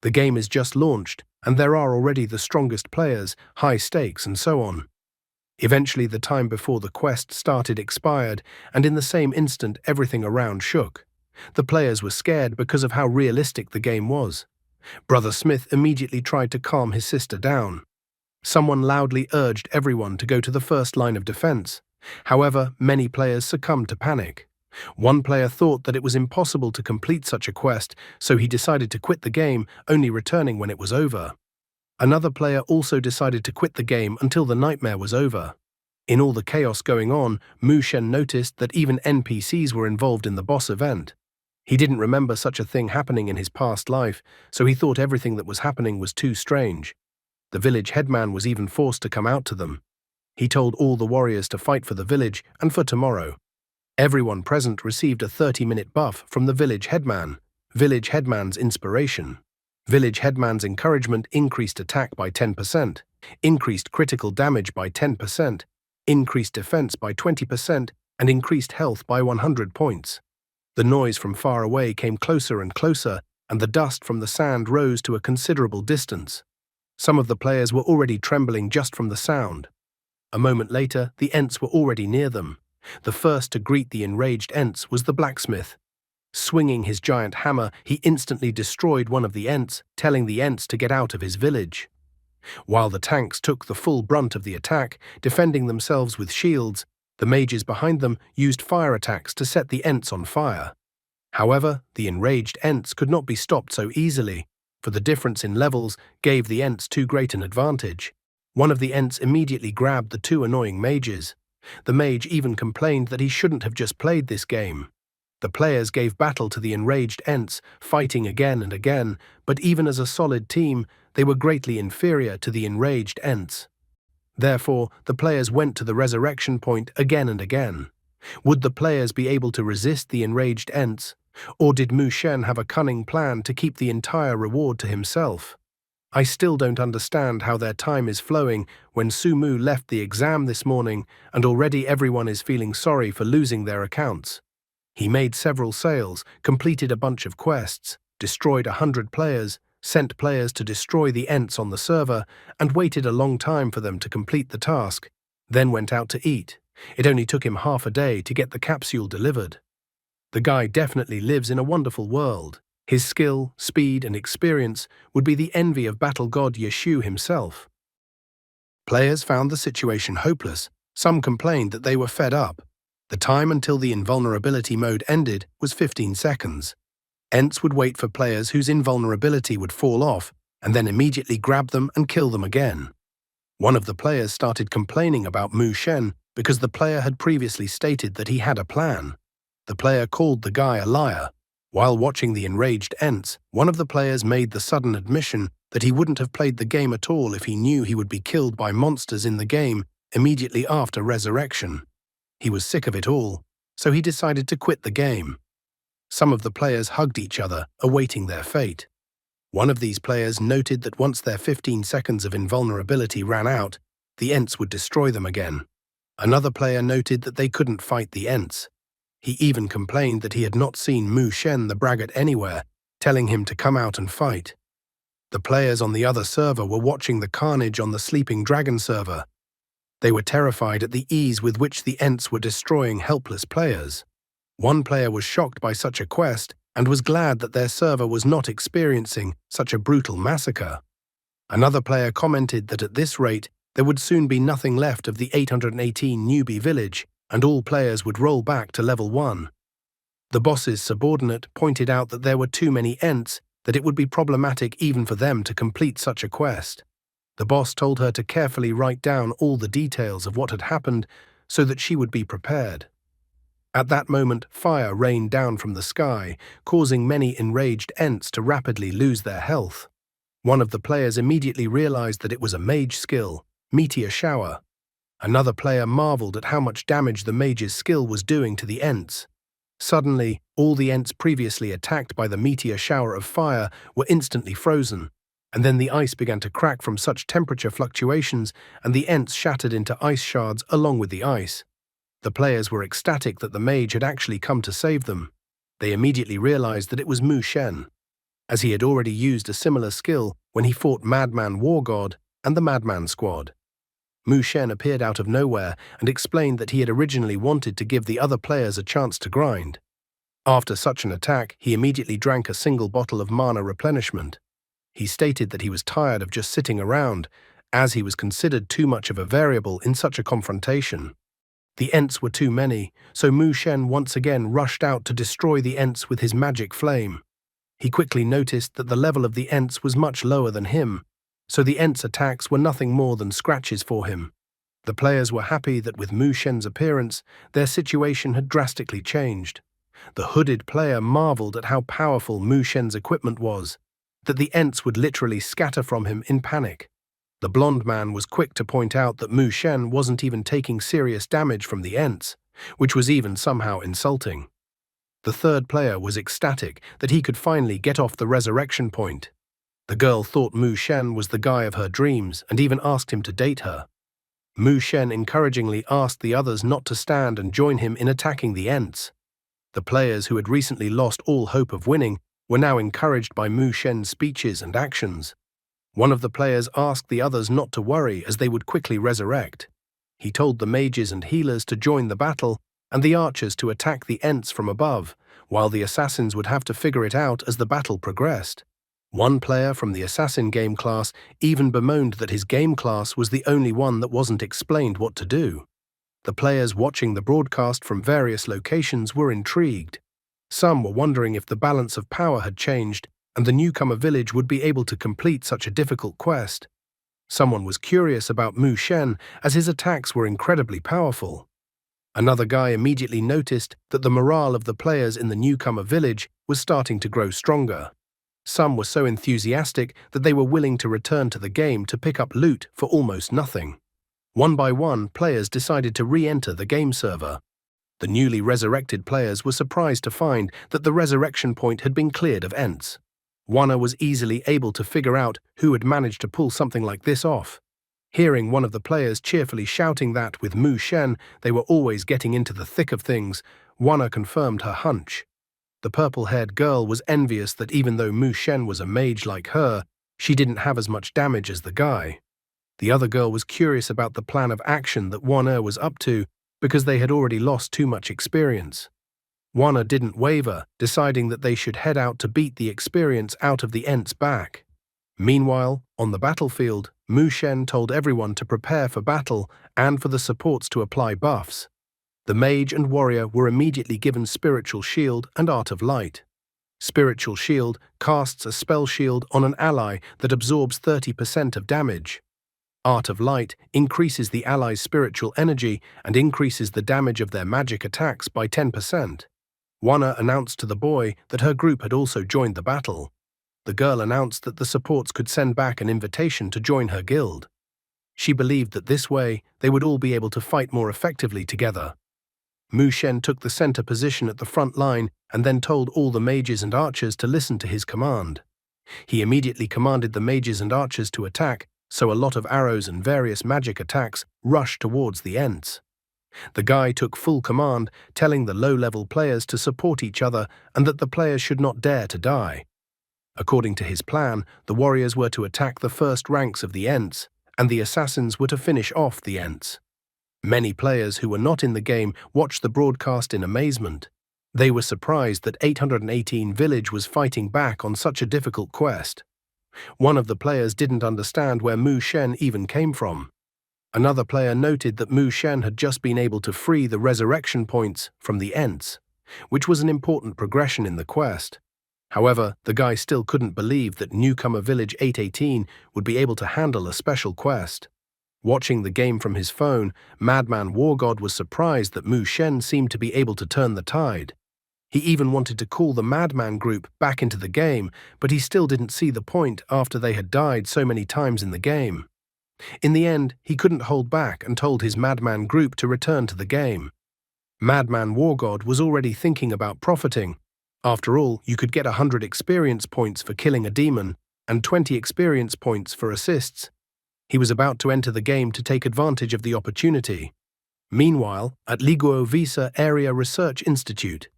The game is just launched, and there are already the strongest players, high stakes, and so on. Eventually, the time before the quest started expired, and in the same instant everything around shook. The players were scared because of how realistic the game was. Brother Smith immediately tried to calm his sister down. Someone loudly urged everyone to go to the first line of defense. However, many players succumbed to panic. One player thought that it was impossible to complete such a quest, so he decided to quit the game, only returning when it was over. Another player also decided to quit the game until the nightmare was over. In all the chaos going on, Mu Shen noticed that even NPCs were involved in the boss event. He didn't remember such a thing happening in his past life, so he thought everything that was happening was too strange. The village headman was even forced to come out to them. He told all the warriors to fight for the village and for tomorrow. Everyone present received a 30-minute buff from the village headman. Village headman's inspiration. Village headman's encouragement increased attack by 10%, increased critical damage by 10%, increased defense by 20%, and increased health by 100 points. The noise from far away came closer and closer, and the dust from the sand rose to a considerable distance. Some of the players were already trembling just from the sound. A moment later, the Ents were already near them. The first to greet the enraged Ents was the blacksmith. Swinging his giant hammer, he instantly destroyed one of the Ents, telling the Ents to get out of his village. While the tanks took the full brunt of the attack, defending themselves with shields, the mages behind them used fire attacks to set the Ents on fire. However, the enraged Ents could not be stopped so easily, for the difference in levels gave the Ents too great an advantage. One of the Ents immediately grabbed the two annoying mages. The mage even complained that he shouldn't have just played this game. The players gave battle to the enraged Ents, fighting again and again, but even as a solid team, they were greatly inferior to the enraged Ents. Therefore, the players went to the resurrection point again and again. Would the players be able to resist the enraged Ents, or did Mu Shen have a cunning plan to keep the entire reward to himself? I still don't understand how their time is flowing when Su Mu left the exam this morning and already everyone is feeling sorry for losing their accounts. He made several sales, completed a bunch of quests, destroyed 100 players, sent players to destroy the Ents on the server, and waited a long time for them to complete the task, then went out to eat. It only took him half a day to get the capsule delivered. The guy definitely lives in a wonderful world. His skill, speed, and experience would be the envy of battle god Yeshu himself. Players found the situation hopeless. Some complained that they were fed up. The time until the invulnerability mode ended was 15 seconds. Ents would wait for players whose invulnerability would fall off, and then immediately grab them and kill them again. One of the players started complaining about Mu Shen because the player had previously stated that he had a plan. The player called the guy a liar. While watching the enraged Ents, one of the players made the sudden admission that he wouldn't have played the game at all if he knew he would be killed by monsters in the game immediately after resurrection. He was sick of it all, so he decided to quit the game. Some of the players hugged each other, awaiting their fate. One of these players noted that once their 15 seconds of invulnerability ran out, the Ents would destroy them again. Another player noted that they couldn't fight the Ents. He even complained that he had not seen Mu Shen the braggart anywhere, telling him to come out and fight. The players on the other server were watching the carnage on the Sleeping Dragon server. They were terrified at the ease with which the Ents were destroying helpless players. One player was shocked by such a quest and was glad that their server was not experiencing such a brutal massacre. Another player commented that at this rate, there would soon be nothing left of the 818 newbie village, and all players would roll back to level 1. The boss's subordinate pointed out that there were too many Ents, that it would be problematic even for them to complete such a quest. The boss told her to carefully write down all the details of what had happened so that she would be prepared. At that moment, fire rained down from the sky, causing many enraged Ents to rapidly lose their health. One of the players immediately realized that it was a mage skill, Meteor Shower. Another player marveled at how much damage the mage's skill was doing to the Ents. Suddenly, all the Ents previously attacked by the Meteor Shower of fire were instantly frozen, and then the ice began to crack from such temperature fluctuations, and the Ents shattered into ice shards along with the ice. The players were ecstatic that the mage had actually come to save them. They immediately realized that it was Mu Shen, as he had already used a similar skill when he fought Madman War God and the Madman Squad. Mu Shen appeared out of nowhere and explained that he had originally wanted to give the other players a chance to grind. After such an attack, he immediately drank a single bottle of mana replenishment. He stated that he was tired of just sitting around, as he was considered too much of a variable in such a confrontation. The Ents were too many, so Mu Shen once again rushed out to destroy the Ents with his magic flame. He quickly noticed that the level of the Ents was much lower than him, so the Ents' attacks were nothing more than scratches for him. The players were happy that with Mu Shen's appearance, their situation had drastically changed. The hooded player marveled at how powerful Mu Shen's equipment was, that the Ents would literally scatter from him in panic. The blonde man was quick to point out that Mu Shen wasn't even taking serious damage from the Ents, which was even somehow insulting. The third player was ecstatic that he could finally get off the resurrection point. The girl thought Mu Shen was the guy of her dreams and even asked him to date her. Mu Shen encouragingly asked the others not to stand and join him in attacking the Ents. The players who had recently lost all hope of winning were now encouraged by Mu Shen's speeches and actions. One of the players asked the others not to worry as they would quickly resurrect. He told the mages and healers to join the battle and the archers to attack the Ents from above, while the assassins would have to figure it out as the battle progressed. One player from the assassin game class even bemoaned that his game class was the only one that wasn't explained what to do. The players watching the broadcast from various locations were intrigued. Some were wondering if the balance of power had changed and the newcomer village would be able to complete such a difficult quest. Someone was curious about Mu Shen as his attacks were incredibly powerful. Another guy immediately noticed that the morale of the players in the newcomer village was starting to grow stronger. Some were so enthusiastic that they were willing to return to the game to pick up loot for almost nothing. One by one, players decided to re-enter the game server. The newly resurrected players were surprised to find that the resurrection point had been cleared of Ents. Wana was easily able to figure out who had managed to pull something like this off. Hearing one of the players cheerfully shouting that with Mu Shen they were always getting into the thick of things, Wana confirmed her hunch. The purple-haired girl was envious that even though Mu Shen was a mage like her, she didn't have as much damage as the guy. The other girl was curious about the plan of action that Wana was up to because they had already lost too much experience. Wana didn't waver, deciding that they should head out to beat the experience out of the Ents back. Meanwhile, on the battlefield, Mu Shen told everyone to prepare for battle and for the supports to apply buffs. The mage and warrior were immediately given Spiritual Shield and Art of Light. Spiritual Shield casts a spell shield on an ally that absorbs 30% of damage. Art of Light increases the ally's spiritual energy and increases the damage of their magic attacks by 10%. Wana announced to the boy that her group had also joined the battle. The girl announced that the supports could send back an invitation to join her guild. She believed that this way they would all be able to fight more effectively together. Mu Shen took the center position at the front line and then told all the mages and archers to listen to his command. He immediately commanded the mages and archers to attack, so a lot of arrows and various magic attacks rushed towards the Ents. The guy took full command, telling the low-level players to support each other and that the players should not dare to die. According to his plan, the warriors were to attack the first ranks of the Ents, and the assassins were to finish off the Ents. Many players who were not in the game watched the broadcast in amazement. They were surprised that 818 Village was fighting back on such a difficult quest. One of the players didn't understand where Mu Shen even came from. Another player noted that Mu Shen had just been able to free the resurrection points from the Ents, which was an important progression in the quest. However, the guy still couldn't believe that newcomer Village 818 would be able to handle a special quest. Watching the game from his phone, Madman Wargod was surprised that Mu Shen seemed to be able to turn the tide. He even wanted to call the Madman group back into the game, but he still didn't see the point after they had died so many times in the game. In the end, he couldn't hold back and told his Madman group to return to the game. Madman Wargod was already thinking about profiting. After all, you could get 100 experience points for killing a demon and 20 experience points for assists. He was about to enter the game to take advantage of the opportunity. Meanwhile, at Liguo Visa Area Research Institute,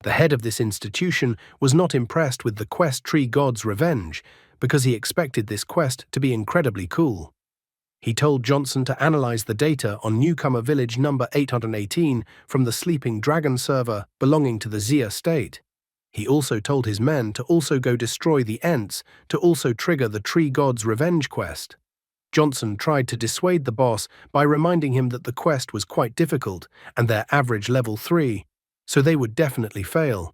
the head of this institution was not impressed with the quest Tree God's Revenge because he expected this quest to be incredibly cool. He told Johnson to analyze the data on newcomer village number 818 from the Sleeping Dragon server belonging to the Xia state. He also told his men to also go destroy the Ents to also trigger the Tree God's Revenge quest. Johnson tried to dissuade the boss by reminding him that the quest was quite difficult and their average level 3, so they would definitely fail.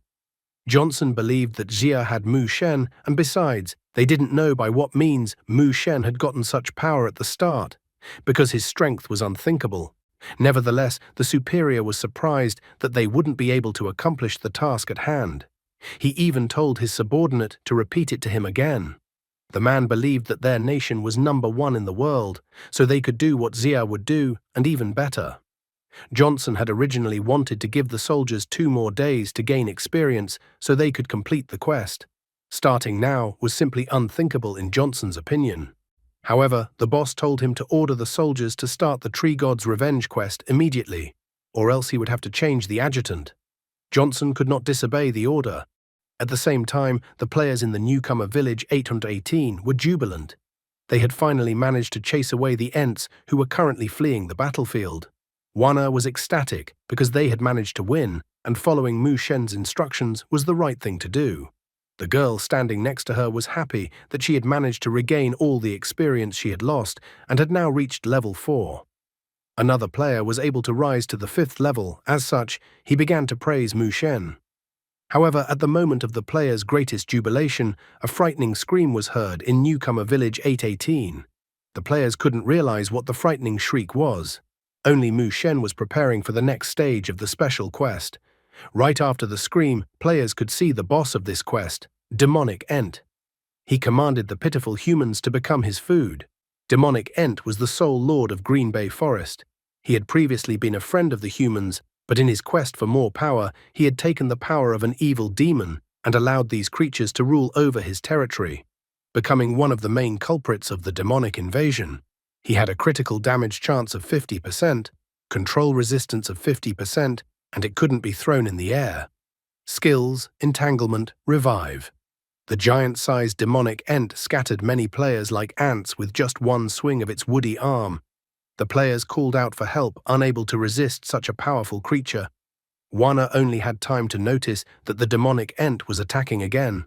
Johnson believed that Xia had Mu Shen, and besides, they didn't know by what means Mu Shen had gotten such power at the start, because his strength was unthinkable. Nevertheless, the superior was surprised that they wouldn't be able to accomplish the task at hand. He even told his subordinate to repeat it to him again. The man believed that their nation was number 1 in the world, so they could do what Xia would do, and even better. Johnson had originally wanted to give the soldiers 2 more days to gain experience so they could complete the quest. Starting now was simply unthinkable in Johnson's opinion. However, the boss told him to order the soldiers to start the Tree God's Revenge quest immediately, or else he would have to change the adjutant. Johnson could not disobey the order. At the same time, the players in the newcomer village 818 were jubilant. They had finally managed to chase away the Ents who were currently fleeing the battlefield. Wana was ecstatic because they had managed to win, and following Mu Shen's instructions was the right thing to do. The girl standing next to her was happy that she had managed to regain all the experience she had lost and had now reached level 4. Another player was able to rise to the 5th level. As such, he began to praise Mu Shen. However, at the moment of the player's greatest jubilation, a frightening scream was heard in newcomer village 818. The players couldn't realize what the frightening shriek was. Only Mu Shen was preparing for the next stage of the special quest. Right after the scream, players could see the boss of this quest, Demonic Ent. He commanded the pitiful humans to become his food. Demonic Ent was the sole lord of Green Bay Forest. He had previously been a friend of the humans, but in his quest for more power, he had taken the power of an evil demon and allowed these creatures to rule over his territory, becoming one of the main culprits of the demonic invasion. He had a critical damage chance of 50%, control resistance of 50%, and it couldn't be thrown in the air. Skills, Entanglement, Revive. The giant-sized demonic Ent scattered many players like ants with just one swing of its woody arm. The players called out for help, unable to resist such a powerful creature. Wana only had time to notice that the demonic Ent was attacking again.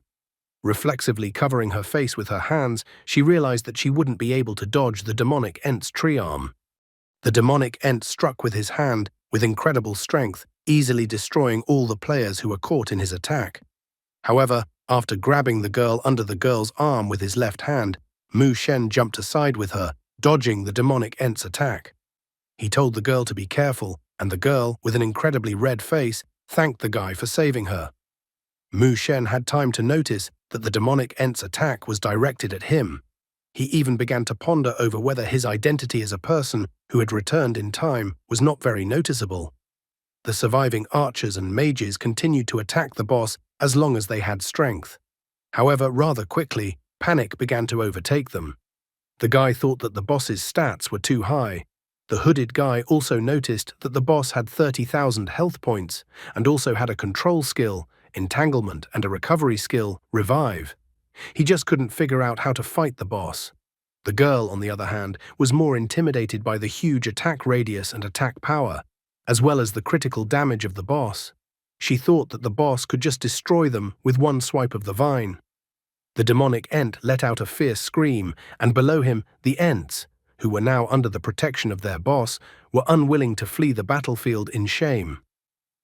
Reflexively covering her face with her hands, she realized that she wouldn't be able to dodge the demonic Ent's tree arm. The demonic Ent struck with his hand with incredible strength, easily destroying all the players who were caught in his attack. However, after grabbing the girl under the girl's arm with his left hand, Mu Shen jumped aside with her, dodging the demonic Ent's attack. He told the girl to be careful, and the girl, with an incredibly red face, thanked the guy for saving her. Mu Shen had time to notice that the demonic Ent's attack was directed at him. He even began to ponder over whether his identity as a person who had returned in time was not very noticeable. The surviving archers and mages continued to attack the boss as long as they had strength. However, rather quickly, panic began to overtake them. The guy thought that the boss's stats were too high. The hooded guy also noticed that the boss had 30,000 health points and also had a control skill, Entanglement, and a recovery skill, Revive. He just couldn't figure out how to fight the boss. The girl, on the other hand, was more intimidated by the huge attack radius and attack power, as well as the critical damage of the boss. She thought that the boss could just destroy them with one swipe of the vine. The demonic Ent let out a fierce scream, and below him, the Ents, who were now under the protection of their boss, were unwilling to flee the battlefield in shame.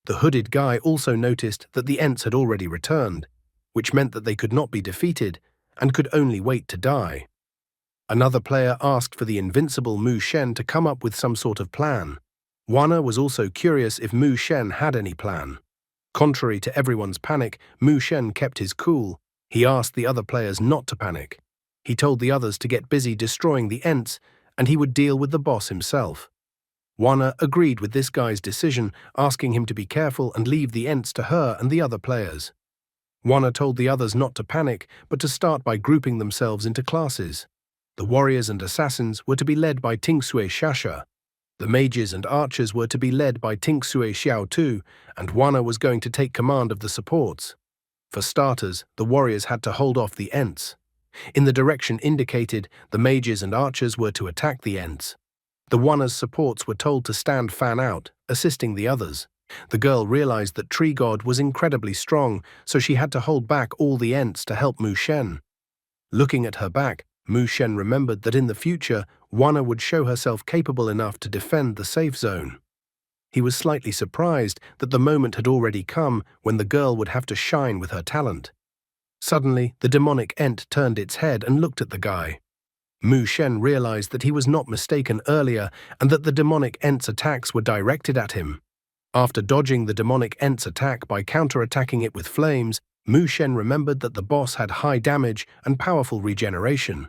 The hooded guy also noticed that the Ents had already returned, which meant that they could not be defeated and could only wait to die. Another player asked for the invincible Mu Shen to come up with some sort of plan. Wana was also curious if Mu Shen had any plan. Contrary to everyone's panic, Mu Shen kept his cool. He asked the other players not to panic. He told the others to get busy destroying the Ents, and he would deal with the boss himself. Wana agreed with this guy's decision, asking him to be careful and leave the Ents to her and the other players. Wana told the others not to panic, but to start by grouping themselves into classes. The warriors and assassins were to be led by Tingsue Shasha. The mages and archers were to be led by Tingsue Xiao Tu, and Wana was going to take command of the supports. For starters, the warriors had to hold off the Ents. In the direction indicated, the mages and archers were to attack the Ents. The Wana's supports were told to stand fan out, assisting the others. The girl realized that Tree God was incredibly strong, so she had to hold back all the Ents to help Mu Shen. Looking at her back, Mu Shen remembered that in the future, Wana would show herself capable enough to defend the safe zone. He was slightly surprised that the moment had already come when the girl would have to shine with her talent. Suddenly, the demonic Ent turned its head and looked at the guy. Mu Shen realized that he was not mistaken earlier and that the demonic Ent's attacks were directed at him. After dodging the demonic Ent's attack by counterattacking it with flames, Mu Shen remembered that the boss had high damage and powerful regeneration.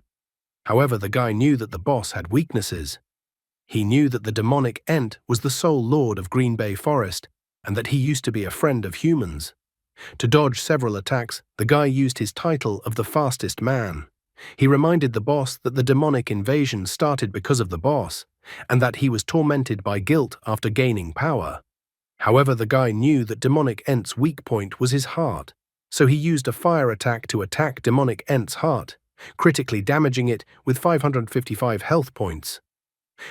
However, the guy knew that the boss had weaknesses. He knew that the demonic Ent was the sole lord of Green Bay Forest and that he used to be a friend of humans. To dodge several attacks, the guy used his title of the fastest man. He reminded the boss that the demonic invasion started because of the boss, and that he was tormented by guilt after gaining power. However, the guy knew that demonic Ent's weak point was his heart, so he used a fire attack to attack demonic Ent's heart, critically damaging it with 555 health points.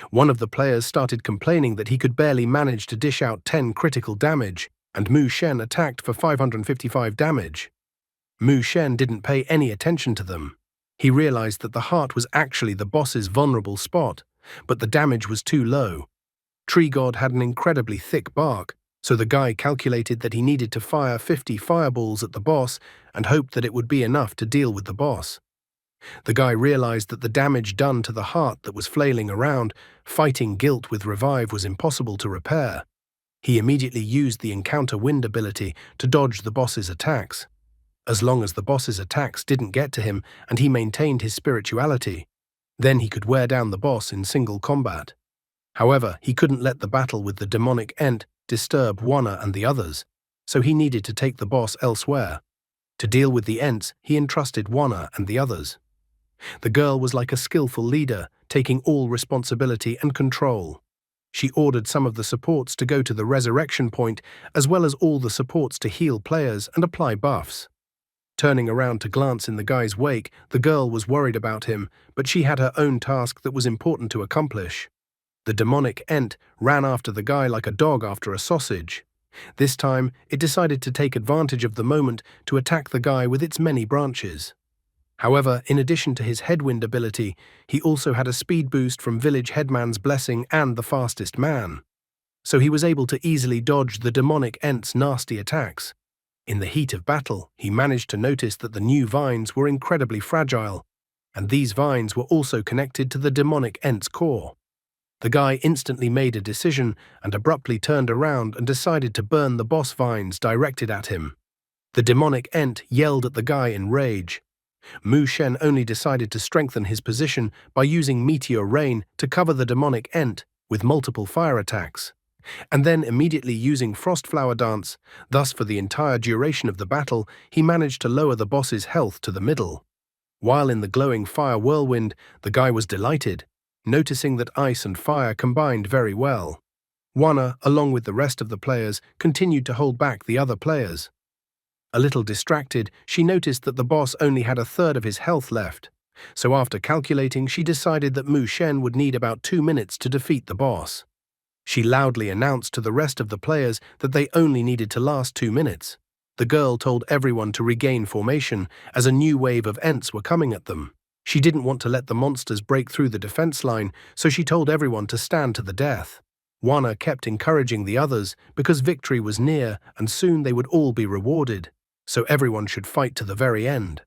One of the players started complaining that he could barely manage to dish out 10 critical damage, and Mu Shen attacked for 555 damage. Mu Shen didn't pay any attention to them. He realized that the heart was actually the boss's vulnerable spot, but the damage was too low. Tree God had an incredibly thick bark, so the guy calculated that he needed to fire 50 fireballs at the boss and hoped that it would be enough to deal with the boss. The guy realized that the damage done to the heart that was flailing around, fighting guilt with revive, was impossible to repair. He immediately used the encounter wind ability to dodge the boss's attacks. As long as the boss's attacks didn't get to him and he maintained his spirituality, then he could wear down the boss in single combat. However, he couldn't let the battle with the demonic Ent disturb Wanna and the others, so he needed to take the boss elsewhere. To deal with the Ents, he entrusted Wanna and the others. The girl was like a skillful leader, taking all responsibility and control. She ordered some of the supports to go to the resurrection point, as well as all the supports to heal players and apply buffs. Turning around to glance in the guy's wake, the girl was worried about him, but she had her own task that was important to accomplish. The demonic Ent ran after the guy like a dog after a sausage. This time, it decided to take advantage of the moment to attack the guy with its many branches. However, in addition to his headwind ability, he also had a speed boost from Village Headman's Blessing and the Fastest Man. So he was able to easily dodge the demonic Ent's nasty attacks. In the heat of battle, he managed to notice that the new vines were incredibly fragile, and these vines were also connected to the demonic Ent's core. The guy instantly made a decision and abruptly turned around and decided to burn the boss vines directed at him. The demonic Ent yelled at the guy in rage. Mu Shen only decided to strengthen his position by using Meteor Rain to cover the demonic Ent with multiple fire attacks, and then immediately using Frost Flower Dance. Thus, for the entire duration of the battle, he managed to lower the boss's health to the middle. While in the glowing fire whirlwind, the guy was delighted, noticing that ice and fire combined very well. Wanna, along with the rest of the players, continued to hold back the other players. A little distracted, she noticed that the boss only had a third of his health left, so after calculating, she decided that Mu Shen would need about 2 minutes to defeat the boss. She loudly announced to the rest of the players that they only needed to last 2 minutes. The girl told everyone to regain formation, as a new wave of Ents were coming at them. She didn't want to let the monsters break through the defense line, so she told everyone to stand to the death. Wanna kept encouraging the others because victory was near and soon they would all be rewarded, so everyone should fight to the very end.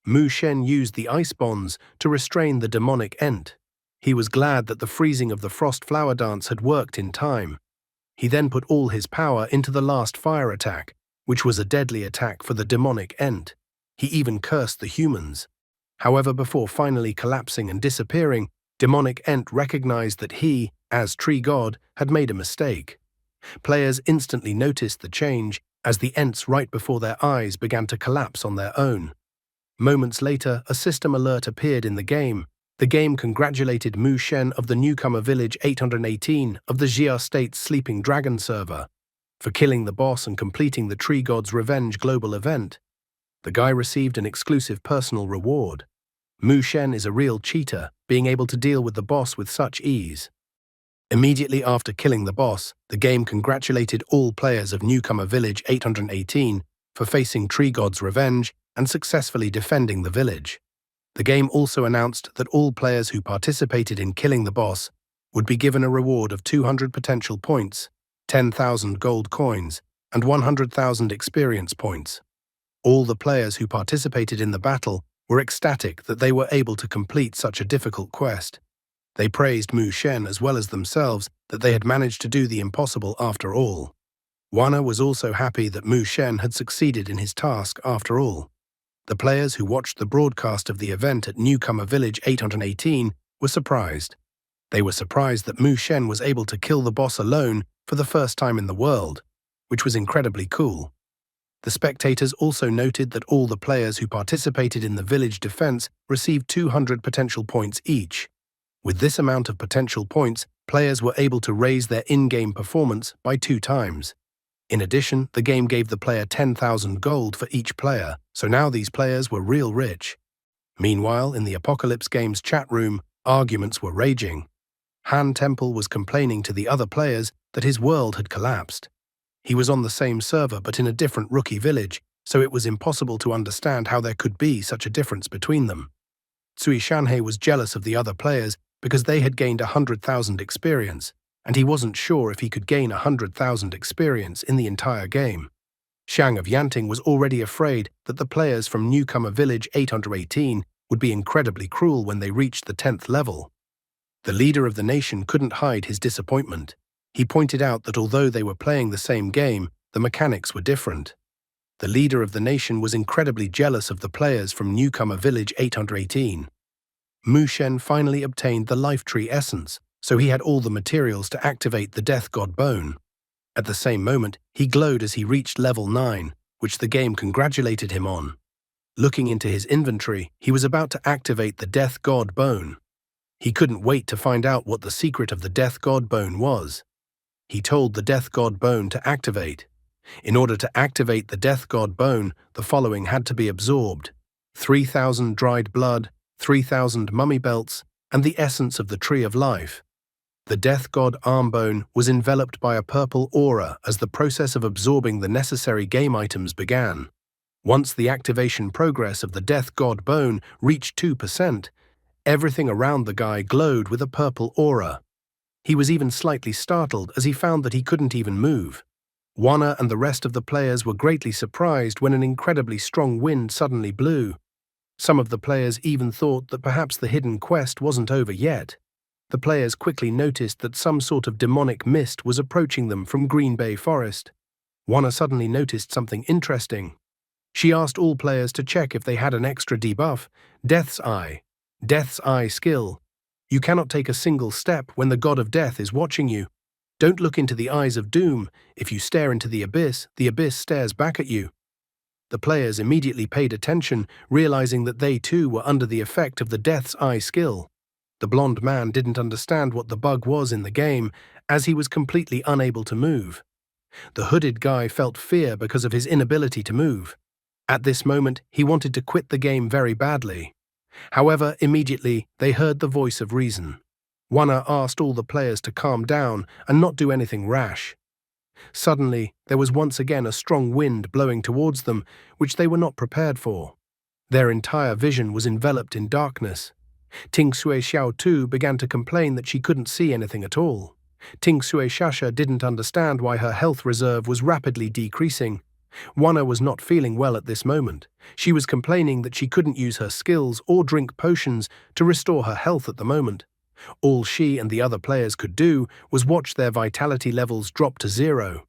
Mu Shen used the ice bonds to restrain the demonic Ent. He was glad that the freezing of the Frost Flower Dance had worked in time. He then put all his power into the last fire attack, which was a deadly attack for the demonic Ent. He even cursed the humans. However, before finally collapsing and disappearing, demonic Ent recognized that he, as Tree God, had made a mistake. Players instantly noticed the change, as the Ents right before their eyes began to collapse on their own. Moments later, a system alert appeared in the game. The game congratulated Mu Shen of the newcomer Village 818 of the Jia State's Sleeping Dragon server for killing the boss and completing the Tree God's Revenge global event. The guy received an exclusive personal reward. Mu Shen is a real cheater, being able to deal with the boss with such ease. Immediately after killing the boss, the game congratulated all players of newcomer Village 818 for facing Tree God's Revenge and successfully defending the village. The game also announced that all players who participated in killing the boss would be given a reward of 200 potential points, 10,000 gold coins, and 100,000 experience points. All the players who participated in the battle were ecstatic that they were able to complete such a difficult quest. They praised Mu Shen as well as themselves that they had managed to do the impossible after all. Wanna was also happy that Mu Shen had succeeded in his task after all. The players who watched the broadcast of the event at Newcomer Village 818 were surprised. They were surprised that Mu Shen was able to kill the boss alone for the first time in the world, which was incredibly cool. The spectators also noted that all the players who participated in the village defense received 200 potential points each. With this amount of potential points, players were able to raise their in-game performance by 2 times. In addition, the game gave the player 10,000 gold for each player, so now these players were real rich. Meanwhile, in the Apocalypse Games chat room, arguments were raging. Han Temple was complaining to the other players that his world had collapsed. He was on the same server but in a different rookie village, so it was impossible to understand how there could be such a difference between them. Sui Shanhei was jealous of the other players because they had gained 100,000 experience, and he wasn't sure if he could gain 100,000 experience in the entire game. Xiang of Yanting was already afraid that the players from newcomer village 818 would be incredibly cruel when they reached the 10th level. The leader of the nation couldn't hide his disappointment. He pointed out that although they were playing the same game, the mechanics were different. The leader of the nation was incredibly jealous of the players from newcomer village 818. Mu Shen finally obtained the life tree essence, so he had all the materials to activate the death god bone. At the same moment, he glowed as he reached level 9, which the game congratulated him on. Looking into his inventory, he was about to activate the death god bone. He couldn't wait to find out what the secret of the death god bone was. He told the death god bone to activate. In order to activate the death god bone, the following had to be absorbed: 3,000 dried blood, 3,000 mummy belts, and the essence of the tree of life. The death god arm bone was enveloped by a purple aura as the process of absorbing the necessary game items began. Once the activation progress of the death god bone reached 2%, everything around the guy glowed with a purple aura. He was even slightly startled as he found that he couldn't even move. Wana and the rest of the players were greatly surprised when an incredibly strong wind suddenly blew. Some of the players even thought that perhaps the hidden quest wasn't over yet. The players quickly noticed that some sort of demonic mist was approaching them from Green Bay Forest. Wana suddenly noticed something interesting. She asked all players to check if they had an extra debuff, Death's Eye. Death's Eye skill. You cannot take a single step when the god of death is watching you. Don't look into the eyes of doom. If you stare into the abyss stares back at you. The players immediately paid attention, realizing that they too were under the effect of the Death's Eye skill. The blonde man didn't understand what the bug was in the game, as he was completely unable to move. The hooded guy felt fear because of his inability to move. At this moment, he wanted to quit the game very badly. However, immediately, they heard the voice of reason. Wana asked all the players to calm down and not do anything rash. Suddenly, there was once again a strong wind blowing towards them, which they were not prepared for. Their entire vision was enveloped in darkness. Ting Sui Xiao too began to complain that she couldn't see anything at all. Ting Sui Shasha didn't understand why her health reserve was rapidly decreasing. Wana was not feeling well at this moment. She was complaining that she couldn't use her skills or drink potions to restore her health at the moment. All she and the other players could do was watch their vitality levels drop to 0.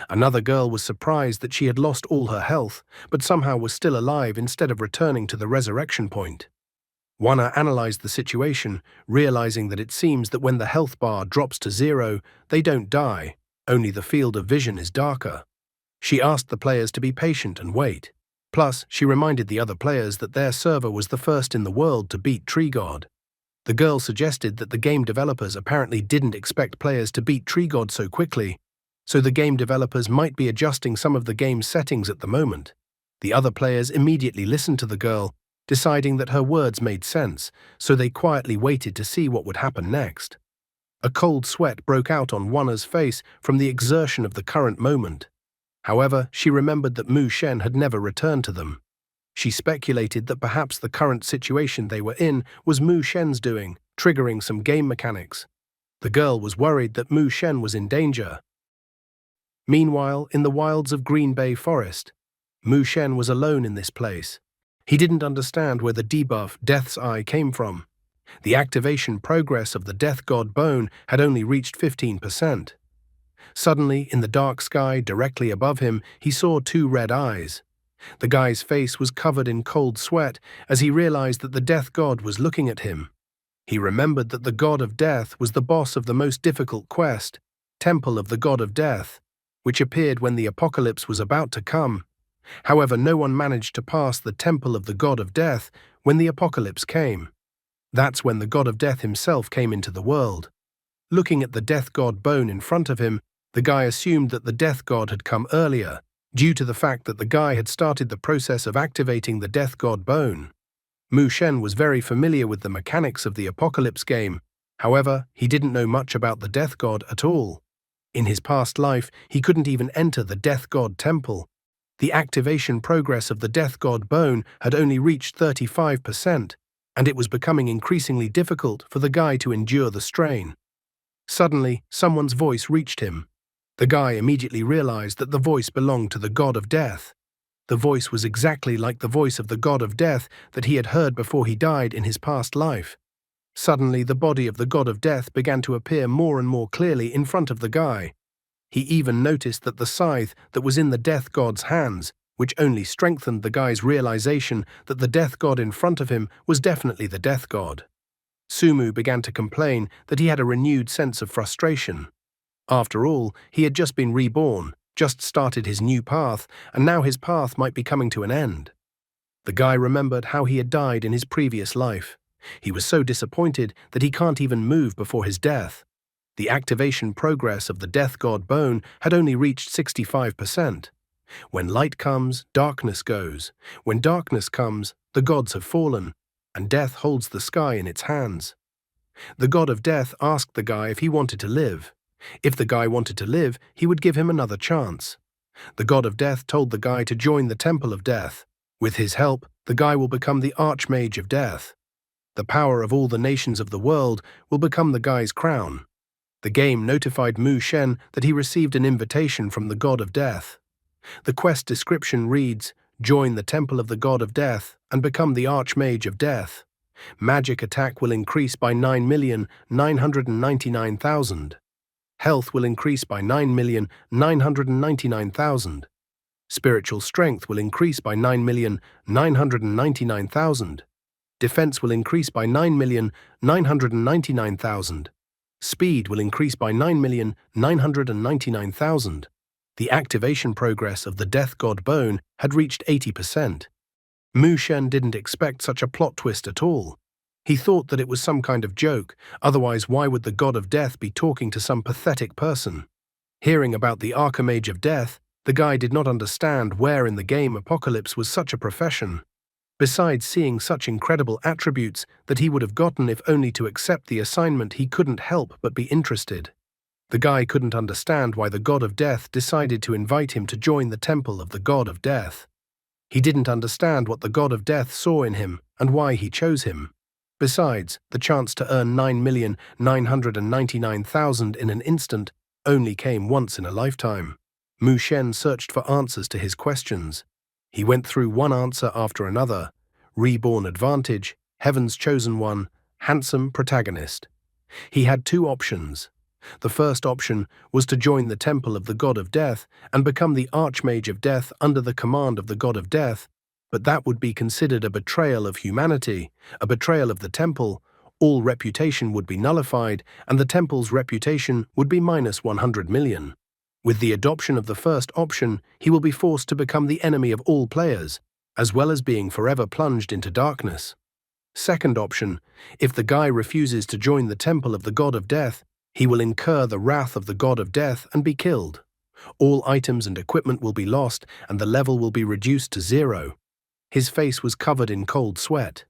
Another girl was surprised that she had lost all her health, but somehow was still alive instead of returning to the resurrection point. Wana analyzed the situation, realizing that it seems that when the health bar drops to 0, they don't die, only the field of vision is darker. She asked the players to be patient and wait. Plus, she reminded the other players that their server was the first in the world to beat Tree God. The girl suggested that the game developers apparently didn't expect players to beat Tree God so quickly, so the game developers might be adjusting some of the game's settings at the moment. The other players immediately listened to the girl, deciding that her words made sense, so they quietly waited to see what would happen next. A cold sweat broke out on Wana's face from the exertion of the current moment. However, she remembered that Mu Shen had never returned to them. She speculated that perhaps the current situation they were in was Mu Shen's doing, triggering some game mechanics. The girl was worried that Mu Shen was in danger. Meanwhile, in the wilds of Green Bay Forest, Mu Shen was alone in this place. He didn't understand where the debuff Death's Eye came from. The activation progress of the Death God Bone had only reached 15%. Suddenly, in the dark sky directly above him, he saw 2 red eyes. The guy's face was covered in cold sweat as he realized that the Death God was looking at him. He remembered that the God of Death was the boss of the most difficult quest, Temple of the God of Death, which appeared when the apocalypse was about to come. However, no one managed to pass the Temple of the God of Death when the apocalypse came. That's when the God of Death himself came into the world. Looking at the Death God Bone in front of him, the guy assumed that the Death God had come earlier, due to the fact that the guy had started the process of activating the Death God Bone. Mu Shen was very familiar with the mechanics of the Apocalypse game. However, he didn't know much about the Death God at all. In his past life, he couldn't even enter the Death God temple. The activation progress of the Death God bone had only reached 35%, and it was becoming increasingly difficult for the guy to endure the strain. Suddenly, someone's voice reached him. The guy immediately realized that the voice belonged to the God of Death. The voice was exactly like the voice of the God of Death that he had heard before he died in his past life. Suddenly, the body of the God of Death began to appear more and more clearly in front of the guy. He even noticed that the scythe that was in the Death God's hands, which only strengthened the guy's realization that the Death God in front of him was definitely the Death God. Sumu began to complain that he had a renewed sense of frustration. After all, he had just been reborn, just started his new path, and now his path might be coming to an end. The guy remembered how he had died in his previous life. He was so disappointed that he can't even move before his death. The activation progress of the Death God bone had only reached 65%. When light comes, darkness goes. When darkness comes, the gods have fallen, and death holds the sky in its hands. The God of Death asked the guy if he wanted to live. If the guy wanted to live, he would give him another chance. The God of Death told the guy to join the Temple of Death. With his help, the guy will become the Archmage of Death. The power of all the nations of the world will become the guy's crown. The game notified Mu Shen that he received an invitation from the God of Death. The quest description reads, "Join the Temple of the God of Death and become the Archmage of Death. Magic attack will increase by 9,999,000. Health will increase by 9,999,000. Spiritual strength will increase by 9,999,000. Defense will increase by 9,999,000. Speed will increase by 9,999,000. The activation progress of the Death God bone had reached 80%. Mu Shen didn't expect such a plot twist at all. He thought that it was some kind of joke, otherwise why would the God of Death be talking to some pathetic person? Hearing about the Archmage of Death, the guy did not understand where in the game Apocalypse was such a profession. Besides seeing such incredible attributes that he would have gotten if only to accept the assignment, he couldn't help but be interested. The guy couldn't understand why the God of Death decided to invite him to join the temple of the God of Death. He didn't understand what the God of Death saw in him and why he chose him. Besides, the chance to earn 9,999,000 in an instant only came once in a lifetime. Mu Shen searched for answers to his questions. He went through one answer after another: reborn advantage, heaven's chosen one, handsome protagonist. He had two options. The first option was to join the temple of the God of Death and become the Archmage of Death under the command of the God of Death, but that would be considered a betrayal of humanity, a betrayal of the temple. All reputation would be nullified, and the temple's reputation would be minus 100 million. With the adoption of the first option, he will be forced to become the enemy of all players, as well as being forever plunged into darkness. Second option: if the guy refuses to join the temple of the God of Death, he will incur the wrath of the God of Death and be killed. All items and equipment will be lost, and the level will be reduced to 0. His face was covered in cold sweat.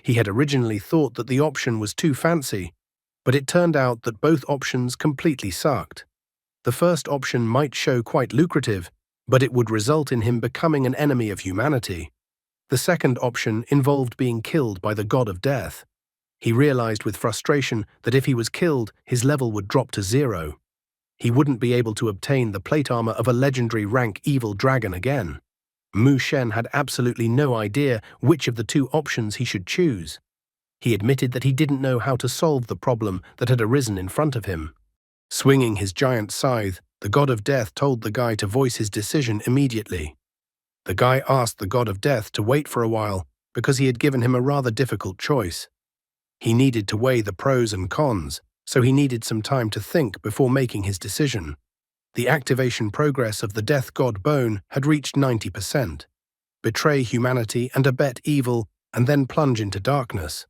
He had originally thought that the option was too fancy, but it turned out that both options completely sucked. The first option might show quite lucrative, but it would result in him becoming an enemy of humanity. The second option involved being killed by the God of Death. He realized with frustration that if he was killed, his level would drop to 0. He wouldn't be able to obtain the plate armor of a legendary rank evil dragon again. Mu Shen had absolutely no idea which of the two options he should choose. He admitted that he didn't know how to solve the problem that had arisen in front of him. Swinging his giant scythe, the God of Death told the guy to voice his decision immediately. The guy asked the God of Death to wait for a while because he had given him a rather difficult choice. He needed to weigh the pros and cons, so he needed some time to think before making his decision. The activation progress of the Death God bone had reached 90%. Betray humanity and abet evil, and then plunge into darkness.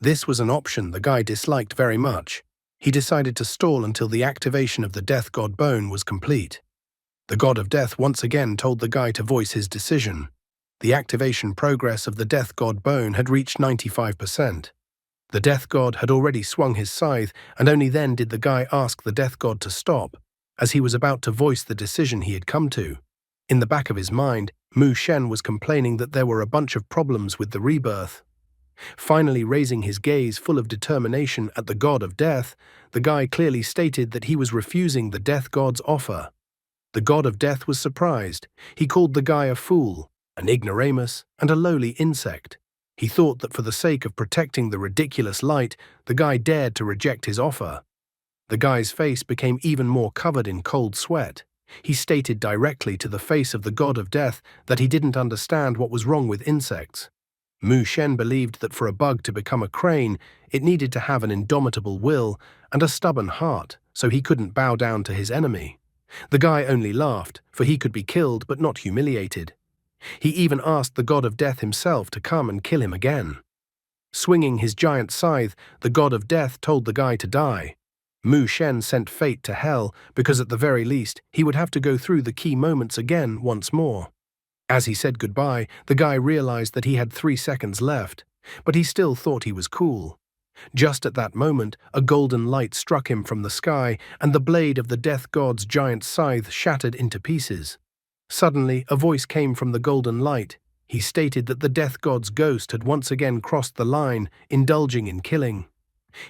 This was an option the guy disliked very much. He decided to stall until the activation of the Death God bone was complete. The God of Death once again told the guy to voice his decision. The activation progress of the Death God bone had reached 95%. The death god had already swung his scythe, and only then did the guy ask the death god to stop, as he was about to voice the decision he had come to. In the back of his mind, Mu Shen was complaining that there were a bunch of problems with the rebirth. Finally raising his gaze full of determination at the god of death, the guy clearly stated that he was refusing the death god's offer. The god of death was surprised. He called the guy a fool, an ignoramus, and a lowly insect. He thought that for the sake of protecting the ridiculous light, the guy dared to reject his offer. The guy's face became even more covered in cold sweat. He stated directly to the face of the god of death that he didn't understand what was wrong with insects. Mu Shen believed that for a bug to become a crane, it needed to have an indomitable will and a stubborn heart, so he couldn't bow down to his enemy. The guy only laughed, for he could be killed but not humiliated. He even asked the god of death himself to come and kill him again. Swinging his giant scythe, the god of death told the guy to die. Mu Shen sent fate to hell because at the very least he would have to go through the key moments again once more. As he said goodbye, the guy realized that he had 3 seconds left, but he still thought he was cool. Just at that moment, a golden light struck him from the sky, and the blade of the death god's giant scythe shattered into pieces. Suddenly, a voice came from the golden light. He stated that the death god's ghost had once again crossed the line, indulging in killing.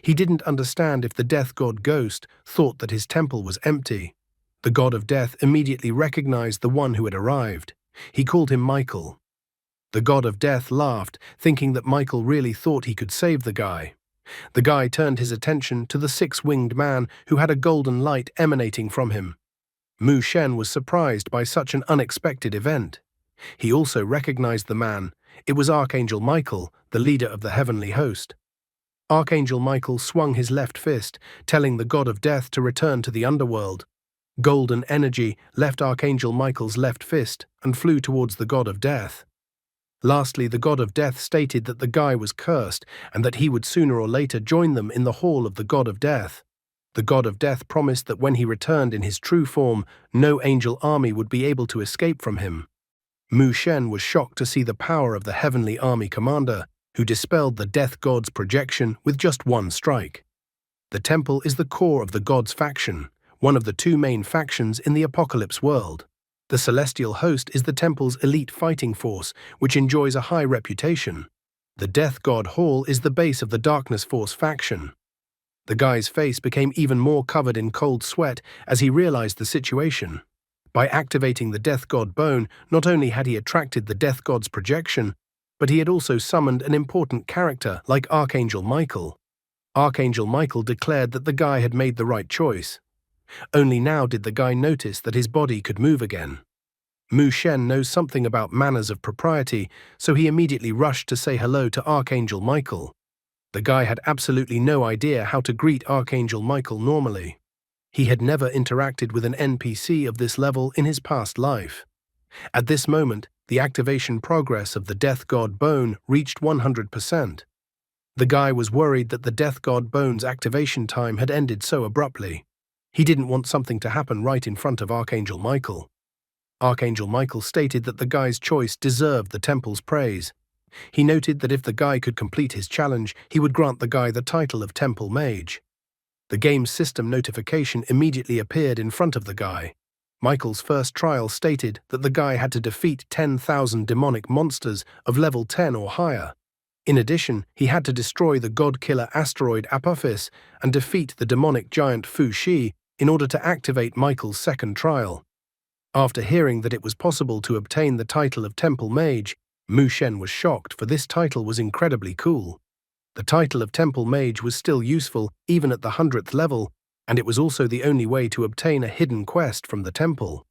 He didn't understand if the death god ghost thought that his temple was empty. The god of death immediately recognized the one who had arrived. He called him Michael. The god of death laughed, thinking that Michael really thought he could save the guy. The guy turned his attention to the 6-winged man who had a golden light emanating from him. Mu Shen was surprised by such an unexpected event. He also recognized the man. It was Archangel Michael, the leader of the heavenly host. Archangel Michael swung his left fist, telling the god of death to return to the underworld. Golden energy left Archangel Michael's left fist and flew towards the god of death. Lastly, the god of death stated that the guy was cursed and that he would sooner or later join them in the hall of the god of death. The god of death promised that when he returned in his true form, no angel army would be able to escape from him. Mu Shen was shocked to see the power of the heavenly army commander, who dispelled the death god's projection with just one strike. The temple is the core of the god's faction, one of the 2 main factions in the apocalypse world. The celestial host is the temple's elite fighting force, which enjoys a high reputation. The death god hall is the base of the darkness force faction. The guy's face became even more covered in cold sweat as he realized the situation. By activating the death god bone, not only had he attracted the death god's projection, but he had also summoned an important character like Archangel Michael. Archangel Michael declared that the guy had made the right choice. Only now did the guy notice that his body could move again. Mu Shen knows something about manners of propriety, so he immediately rushed to say hello to Archangel Michael. The guy had absolutely no idea how to greet Archangel Michael normally. He had never interacted with an NPC of this level in his past life. At this moment, the activation progress of the Death God Bone reached 100%. The guy was worried that the Death God Bone's activation time had ended so abruptly. He didn't want something to happen right in front of Archangel Michael. Archangel Michael stated that the guy's choice deserved the temple's praise. He noted that if the guy could complete his challenge, he would grant the guy the title of Temple Mage. The game's system notification immediately appeared in front of the guy. Michael's first trial stated that the guy had to defeat 10,000 demonic monsters of level 10 or higher. In addition, he had to destroy the god-killer asteroid Apophis and defeat the demonic giant Fu Shi in order to activate Michael's second trial. After hearing that it was possible to obtain the title of Temple Mage, Mu Shen was shocked, for this title was incredibly cool. The title of Temple Mage was still useful even at the 100th level, and it was also the only way to obtain a hidden quest from the temple.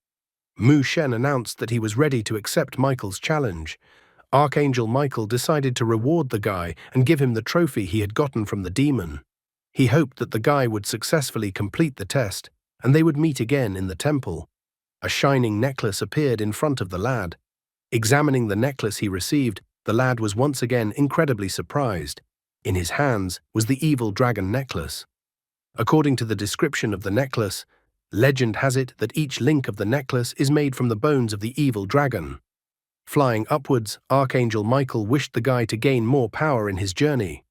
Mu Shen announced that he was ready to accept Michael's challenge. Archangel Michael decided to reward the guy and give him the trophy he had gotten from the demon. He hoped that the guy would successfully complete the test, and they would meet again in the temple. A shining necklace appeared in front of the lad. Examining the necklace he received, the lad was once again incredibly surprised. In his hands was the evil dragon necklace. According to the description of the necklace, legend has it that each link of the necklace is made from the bones of the evil dragon. Flying upwards, Archangel Michael wished the guy to gain more power in his journey.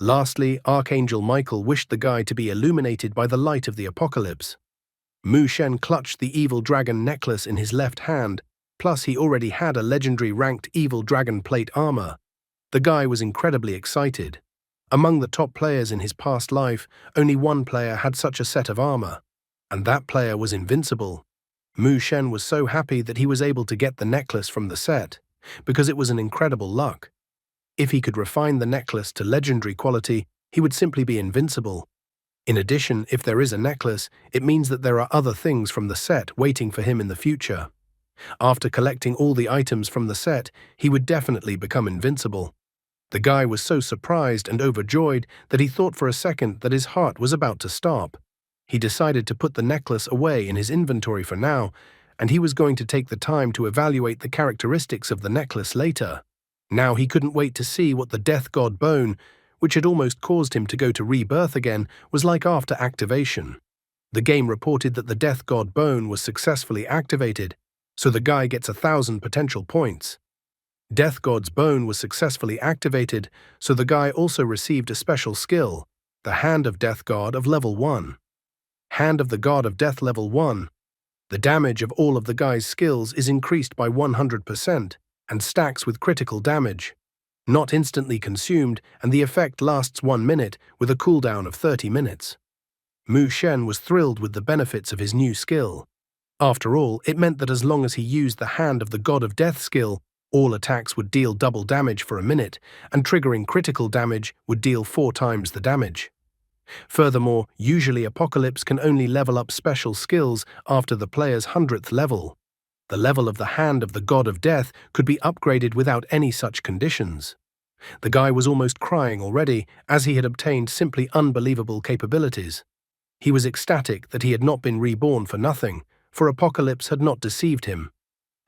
Lastly, Archangel Michael wished the guy to be illuminated by the light of the apocalypse. Mu Shen clutched the evil dragon necklace in his left hand, plus he already had a legendary ranked evil dragon plate armor. The guy was incredibly excited. Among the top players in his past life, only one player had such a set of armor, and that player was invincible. Mu Shen was so happy that he was able to get the necklace from the set, because it was an incredible luck. If he could refine the necklace to legendary quality, he would simply be invincible. In addition, if there is a necklace, it means that there are other things from the set waiting for him in the future. After collecting all the items from the set, he would definitely become invincible. The guy was so surprised and overjoyed that he thought for a second that his heart was about to stop. He decided to put the necklace away in his inventory for now, and he was going to take the time to evaluate the characteristics of the necklace later. Now he couldn't wait to see what the Death God bone, which had almost caused him to go to rebirth again, was like after activation. The game reported that the Death God bone was successfully activated, so the guy gets 1,000 potential points. Death God's bone was successfully activated, so the guy also received a special skill, the Hand of Death God of level 1. Hand of the God of Death level 1. The damage of all of the guy's skills is increased by 100% and stacks with critical damage. Not instantly consumed, and the effect lasts 1 minute with a cooldown of 30 minutes. Mu Shen was thrilled with the benefits of his new skill. After all, it meant that as long as he used the Hand of the God of Death skill, all attacks would deal double damage for a minute, and triggering critical damage would deal 4 times the damage. Furthermore, usually Apocalypse can only level up special skills after the player's 100th level. The level of the Hand of the God of Death could be upgraded without any such conditions. The guy was almost crying already, as he had obtained simply unbelievable capabilities. He was ecstatic that he had not been reborn for nothing, for Apocalypse had not deceived him.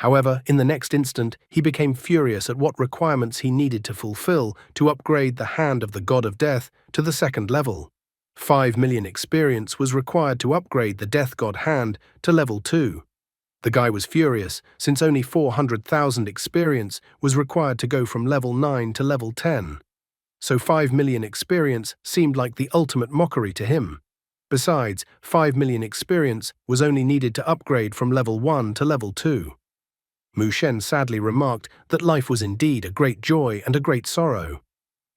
However, in the next instant, he became furious at what requirements he needed to fulfill to upgrade the Hand of the God of Death to the 2nd level. 5 million experience was required to upgrade the Death God Hand to level 2. The guy was furious, since only 400,000 experience was required to go from level 9 to level 10. So 5 million experience seemed like the ultimate mockery to him. Besides, 5 million experience was only needed to upgrade from level 1 to level 2. Mu Shen sadly remarked that life was indeed a great joy and a great sorrow.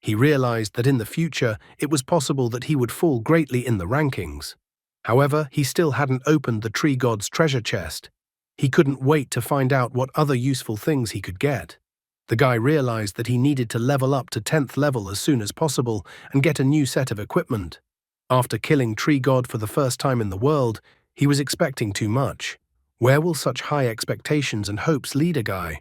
He realized that in the future it was possible that he would fall greatly in the rankings. However, he still hadn't opened the Tree God's treasure chest. He couldn't wait to find out what other useful things he could get. The guy realized that he needed to level up to 10th level as soon as possible and get a new set of equipment. After killing Tree God for the first time in the world, he was expecting too much. Where will such high expectations and hopes lead a guy?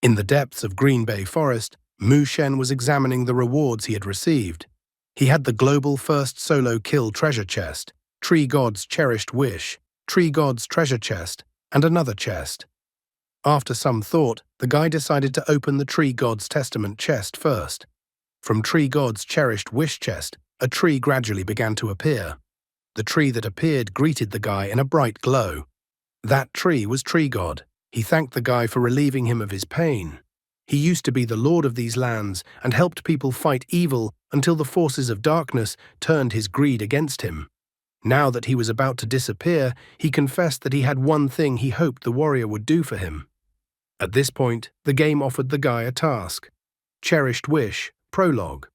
In the depths of Green Bay Forest, Mu Shen was examining the rewards he had received. He had the global first solo kill treasure chest, Tree God's cherished wish, Tree God's treasure chest, and another chest. After some thought, the guy decided to open the Tree God's testament chest first. From Tree God's cherished wish chest, a tree gradually began to appear. The tree that appeared greeted the guy in a bright glow. That tree was Tree God. He thanked the guy for relieving him of his pain. He used to be the lord of these lands and helped people fight evil until the forces of darkness turned his greed against him. Now that he was about to disappear, he confessed that he had one thing he hoped the warrior would do for him. At this point, the game offered the guy a task. Cherished Wish, Prologue.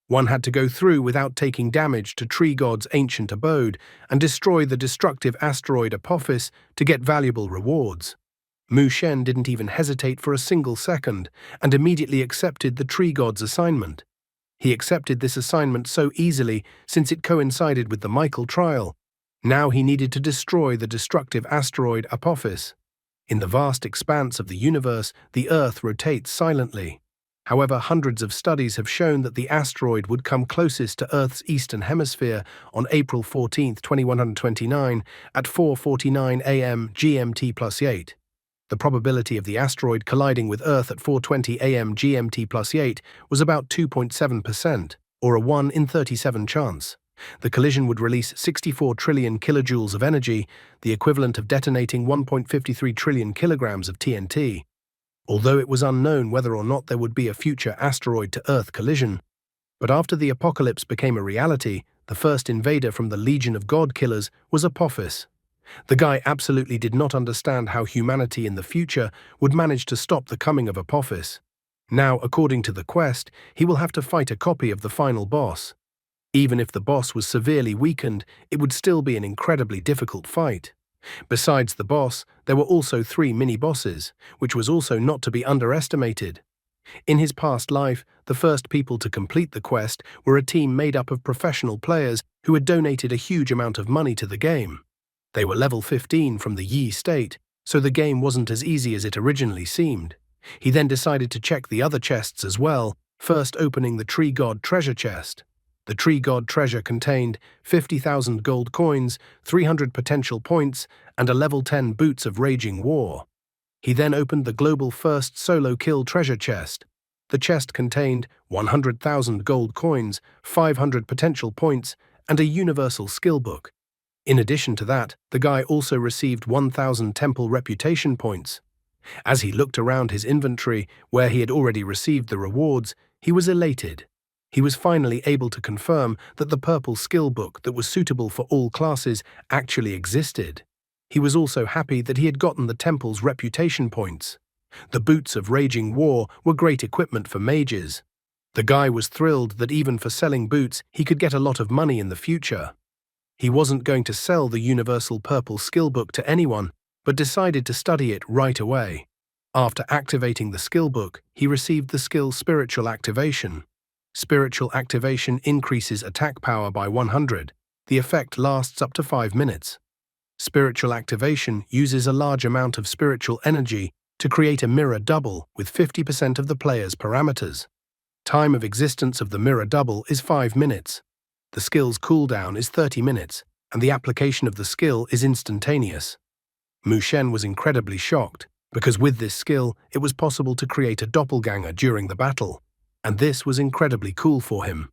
One had to go through without taking damage to Tree God's ancient abode and destroy the destructive asteroid Apophis to get valuable rewards. Mu Shen didn't even hesitate for a single second and immediately accepted the Tree God's assignment. He accepted this assignment so easily since it coincided with the Michael trial. Now he needed to destroy the destructive asteroid Apophis. In the vast expanse of the universe, the Earth rotates silently. However, hundreds of studies have shown that the asteroid would come closest to Earth's eastern hemisphere on April 14, 2129, at 4:49 a.m. GMT+8. The probability of the asteroid colliding with Earth at 4:20 a.m. GMT+8 was about 2.7%, or a 1 in 37 chance. The collision would release 64 trillion kilojoules of energy, the equivalent of detonating 1.53 trillion kilograms of TNT. Although it was unknown whether or not there would be a future asteroid-to-Earth collision, But after the apocalypse became a reality, the first invader from the Legion of God Killers was Apophis. The guy absolutely did not understand how humanity in the future would manage to stop the coming of Apophis. Now, according to the quest, he will have to fight a copy of the final boss. Even if the boss was severely weakened, it would still be an incredibly difficult fight. Besides the boss, there were also 3 mini-bosses, which was also not to be underestimated. In his past life, the first people to complete the quest were a team made up of professional players who had donated a huge amount of money to the game. They were level 15 from the Yi state, so the game wasn't as easy as it originally seemed. He then decided to check the other chests as well, first opening the Tree God treasure chest. The Tree God treasure contained 50,000 gold coins, 300 potential points, and a level 10 Boots of Raging War. He then opened the global first solo kill treasure chest. The chest contained 100,000 gold coins, 500 potential points, and a universal skill book. In addition to that, the guy also received 1,000 temple reputation points. As he looked around his inventory, where he had already received the rewards, he was elated. He was finally able to confirm that the purple skill book that was suitable for all classes actually existed. He was also happy that he had gotten the temple's reputation points. The Boots of Raging War were great equipment for mages. The guy was thrilled that even for selling boots, he could get a lot of money in the future. He wasn't going to sell the universal purple skill book to anyone, but decided to study it right away. After activating the skill book, he received the skill Spiritual Activation. Spiritual Activation increases attack power by 100. The effect lasts up to 5 minutes. Spiritual Activation uses a large amount of spiritual energy to create a mirror double with 50% of the player's parameters. Time of existence of the mirror double is 5 minutes. The skill's cooldown is 30 minutes, and the application of the skill is instantaneous. Mu Shen was incredibly shocked, because with this skill, it was possible to create a doppelganger during the battle, and this was incredibly cool for him.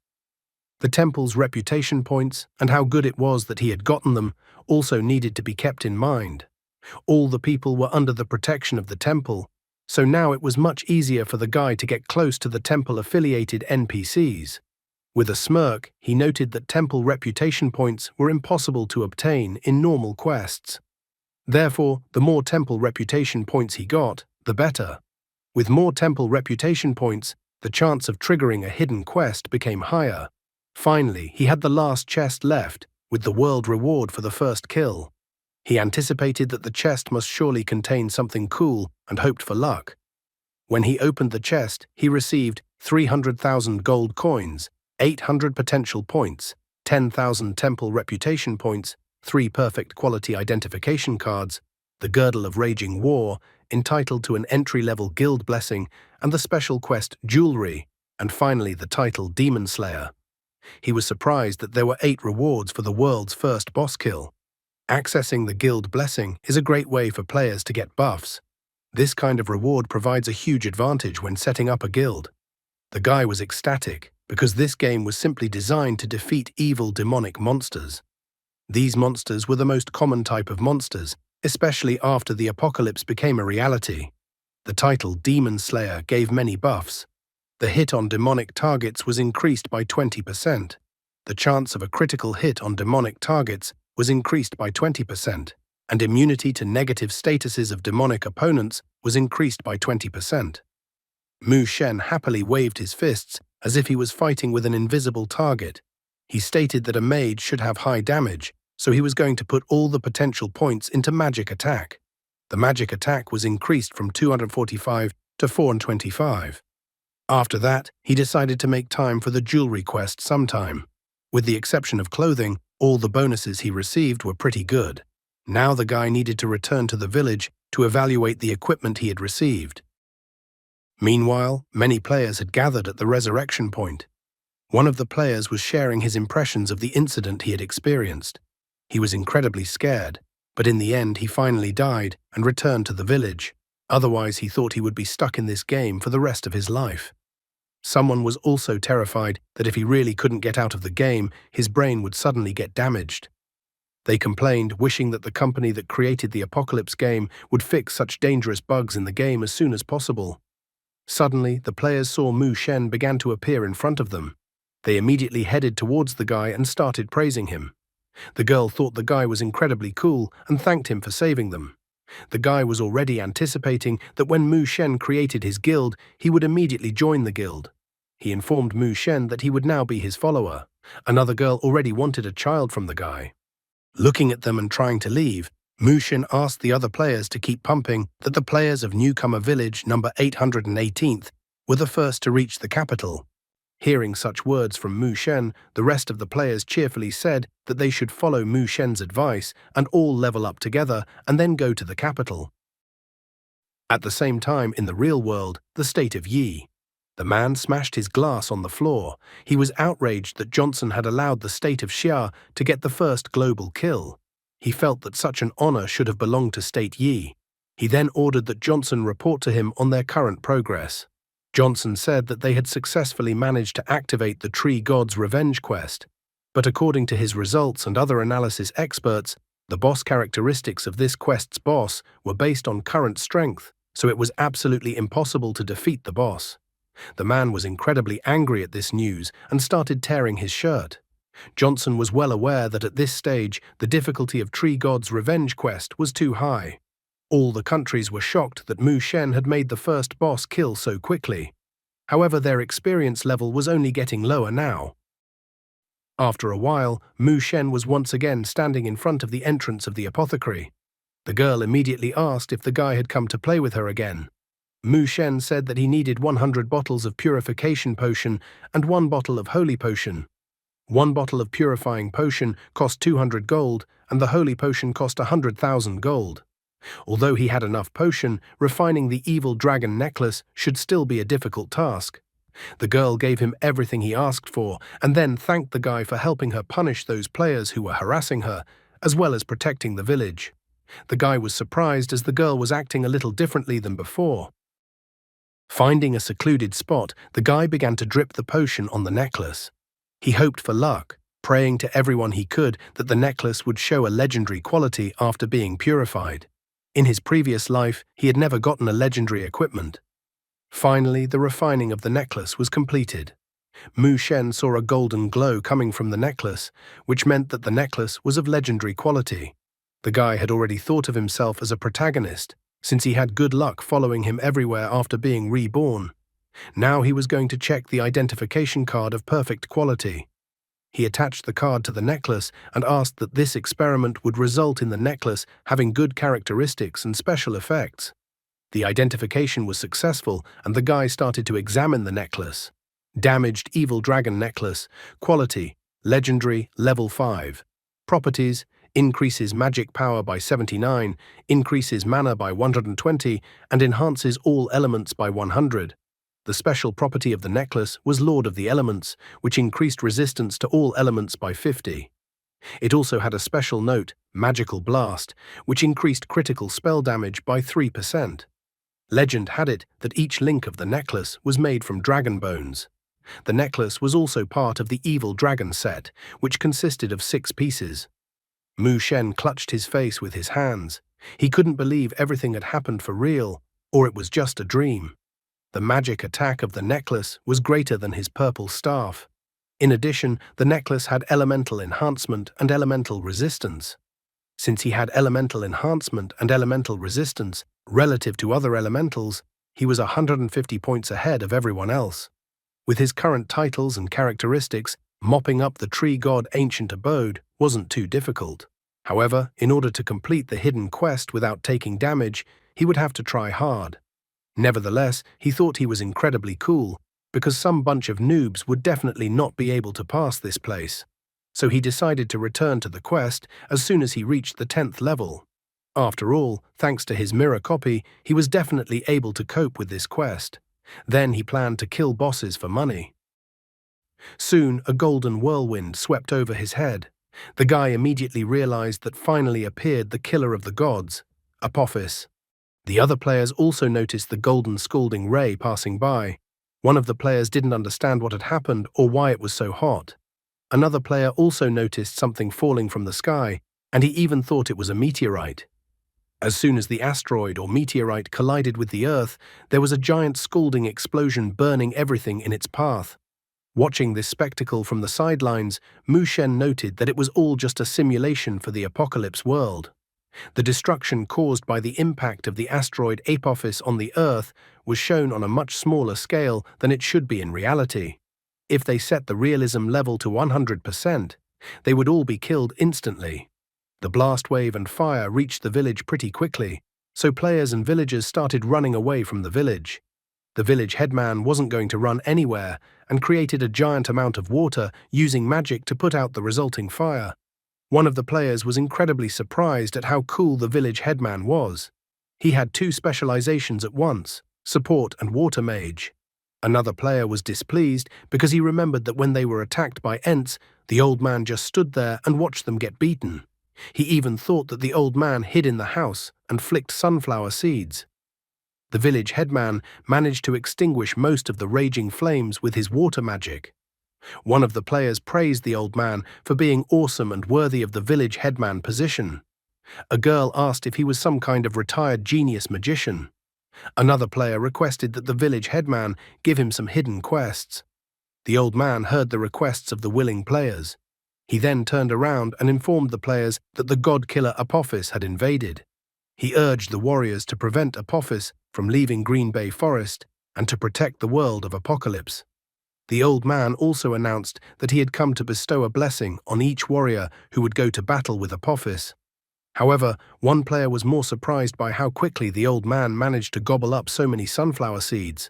The temple's reputation points, and how good it was that he had gotten them, also needed to be kept in mind. All the people were under the protection of the temple, so now it was much easier for the guy to get close to the temple-affiliated NPCs. With a smirk, he noted that temple reputation points were impossible to obtain in normal quests. Therefore, the more temple reputation points he got, the better. With more temple reputation points, the chance of triggering a hidden quest became higher. Finally, he had the last chest left, with the world reward for the first kill. He anticipated that the chest must surely contain something cool and hoped for luck. When he opened the chest, he received 300,000 gold coins, 800 potential points, 10,000 temple reputation points, 3 perfect quality identification cards, the Girdle of Raging War, entitled to an entry-level guild blessing, and the special quest Jewelry, and finally the title Demon Slayer. He was surprised that there were 8 rewards for the world's first boss kill. Accessing the guild blessing is a great way for players to get buffs. This kind of reward provides a huge advantage when setting up a guild. The guy was ecstatic, because this game was simply designed to defeat evil demonic monsters. These monsters were the most common type of monsters, especially after the apocalypse became a reality. The title Demon Slayer gave many buffs. The hit on demonic targets was increased by 20%. The chance of a critical hit on demonic targets was increased by 20%, and immunity to negative statuses of demonic opponents was increased by 20%. Mu Shen happily waved his fists as if he was fighting with an invisible target. He stated that a mage should have high damage, so he was going to put all the potential points into magic attack. The magic attack was increased from 245 to 425. After that, he decided to make time for the jewelry quest sometime. With the exception of clothing, all the bonuses he received were pretty good. Now the guy needed to return to the village to evaluate the equipment he had received. Meanwhile, many players had gathered at the resurrection point. One of the players was sharing his impressions of the incident he had experienced. He was incredibly scared, but in the end he finally died and returned to the village. Otherwise, he thought he would be stuck in this game for the rest of his life. Someone was also terrified that if he really couldn't get out of the game, his brain would suddenly get damaged. They complained, wishing that the company that created the Apocalypse game would fix such dangerous bugs in the game as soon as possible. Suddenly, the players saw Mu Shen began to appear in front of them. They immediately headed towards the guy and started praising him. The girl thought the guy was incredibly cool and thanked him for saving them. The guy was already anticipating that when Mu Shen created his guild, he would immediately join the guild. He informed Mu Shen that he would now be his follower. Another girl already wanted a child from the guy. Looking at them and trying to leave, Mu Shen asked the other players to keep pumping that the players of Newcomer Village number 818th were the first to reach the capital. Hearing such words from Mu Shen, the rest of the players cheerfully said that they should follow Mu Shen's advice and all level up together and then go to the capital. At the same time, in the real world, the state of Yi. The man smashed his glass on the floor. He was outraged that Johnson had allowed the state of Xia to get the first global kill. He felt that such an honor should have belonged to State Yi. He then ordered that Johnson report to him on their current progress. Johnson said that they had successfully managed to activate the Tree God's revenge quest, but according to his results and other analysis experts, the boss characteristics of this quest's boss were based on current strength, so it was absolutely impossible to defeat the boss. The man was incredibly angry at this news and started tearing his shirt. Johnson was well aware that at this stage, the difficulty of Tree God's revenge quest was too high. All the countries were shocked that Mu Shen had made the first boss kill so quickly. However, their experience level was only getting lower now. After a while, Mu Shen was once again standing in front of the entrance of the apothecary. The girl immediately asked if the guy had come to play with her again. Mu Shen said that he needed 100 bottles of purification potion and 1 bottle of holy potion. 1 bottle of purifying potion cost 200 gold and the holy potion cost 100,000 gold. Although he had enough potion, refining the evil dragon necklace should still be a difficult task. The girl gave him everything he asked for and then thanked the guy for helping her punish those players who were harassing her, as well as protecting the village. The guy was surprised as the girl was acting a little differently than before. Finding a secluded spot, the guy began to drip the potion on the necklace. He hoped for luck, praying to everyone he could that the necklace would show a legendary quality after being purified. In his previous life, he had never gotten a legendary equipment. Finally, the refining of the necklace was completed. Mu Shen saw a golden glow coming from the necklace, which meant that the necklace was of legendary quality. The guy had already thought of himself as a protagonist, since he had good luck following him everywhere after being reborn. Now he was going to check the identification card of perfect quality. He attached the card to the necklace and asked that this experiment would result in the necklace having good characteristics and special effects. The identification was successful and the guy started to examine the necklace. Damaged evil dragon necklace. Quality: legendary, level 5. Properties: increases magic power by 79, increases mana by 120, and enhances all elements by 100. The special property of the necklace was Lord of the Elements, which increased resistance to all elements by 50. It also had a special note, Magical Blast, which increased critical spell damage by 3%. Legend had it that each link of the necklace was made from dragon bones. The necklace was also part of the Evil Dragon set, which consisted of 6 pieces. Mu Shen clutched his face with his hands. He couldn't believe everything had happened for real, or it was just a dream. The magic attack of the necklace was greater than his purple staff. In addition, the necklace had elemental enhancement and elemental resistance. Since he had elemental enhancement and elemental resistance relative to other elementals, he was 150 points ahead of everyone else. With his current titles and characteristics, mopping up the Tree God Ancient Abode wasn't too difficult. However, in order to complete the hidden quest without taking damage, he would have to try hard. Nevertheless, he thought he was incredibly cool, because some bunch of noobs would definitely not be able to pass this place. So he decided to return to the quest as soon as he reached the 10th level. After all, thanks to his mirror copy, he was definitely able to cope with this quest. Then he planned to kill bosses for money. Soon, a golden whirlwind swept over his head. The guy immediately realized that finally appeared the killer of the gods, Apophis. The other players also noticed the golden scalding ray passing by. One of the players didn't understand what had happened or why it was so hot. Another player also noticed something falling from the sky, and he even thought it was a meteorite. As soon as the asteroid or meteorite collided with the Earth, there was a giant scalding explosion burning everything in its path. Watching this spectacle from the sidelines, Mu Shen noted that it was all just a simulation for the apocalypse world. The destruction caused by the impact of the asteroid Apophis on the Earth was shown on a much smaller scale than it should be in reality. If they set the realism level to 100%, they would all be killed instantly. The blast wave and fire reached the village pretty quickly, so players and villagers started running away from the village. The village headman wasn't going to run anywhere and created a giant amount of water using magic to put out the resulting fire. One of the players was incredibly surprised at how cool the village headman was. He had two specializations at once, support and water mage. Another player was displeased because he remembered that when they were attacked by Ents, the old man just stood there and watched them get beaten. He even thought that the old man hid in the house and flicked sunflower seeds. The village headman managed to extinguish most of the raging flames with his water magic. One of the players praised the old man for being awesome and worthy of the village headman position. A girl asked if he was some kind of retired genius magician. Another player requested that the village headman give him some hidden quests. The old man heard the requests of the willing players. He then turned around and informed the players that the god-killer Apophis had invaded. He urged the warriors to prevent Apophis from leaving Green Bay Forest and to protect the world of Apocalypse. The old man also announced that he had come to bestow a blessing on each warrior who would go to battle with Apophis. However, one player was more surprised by how quickly the old man managed to gobble up so many sunflower seeds.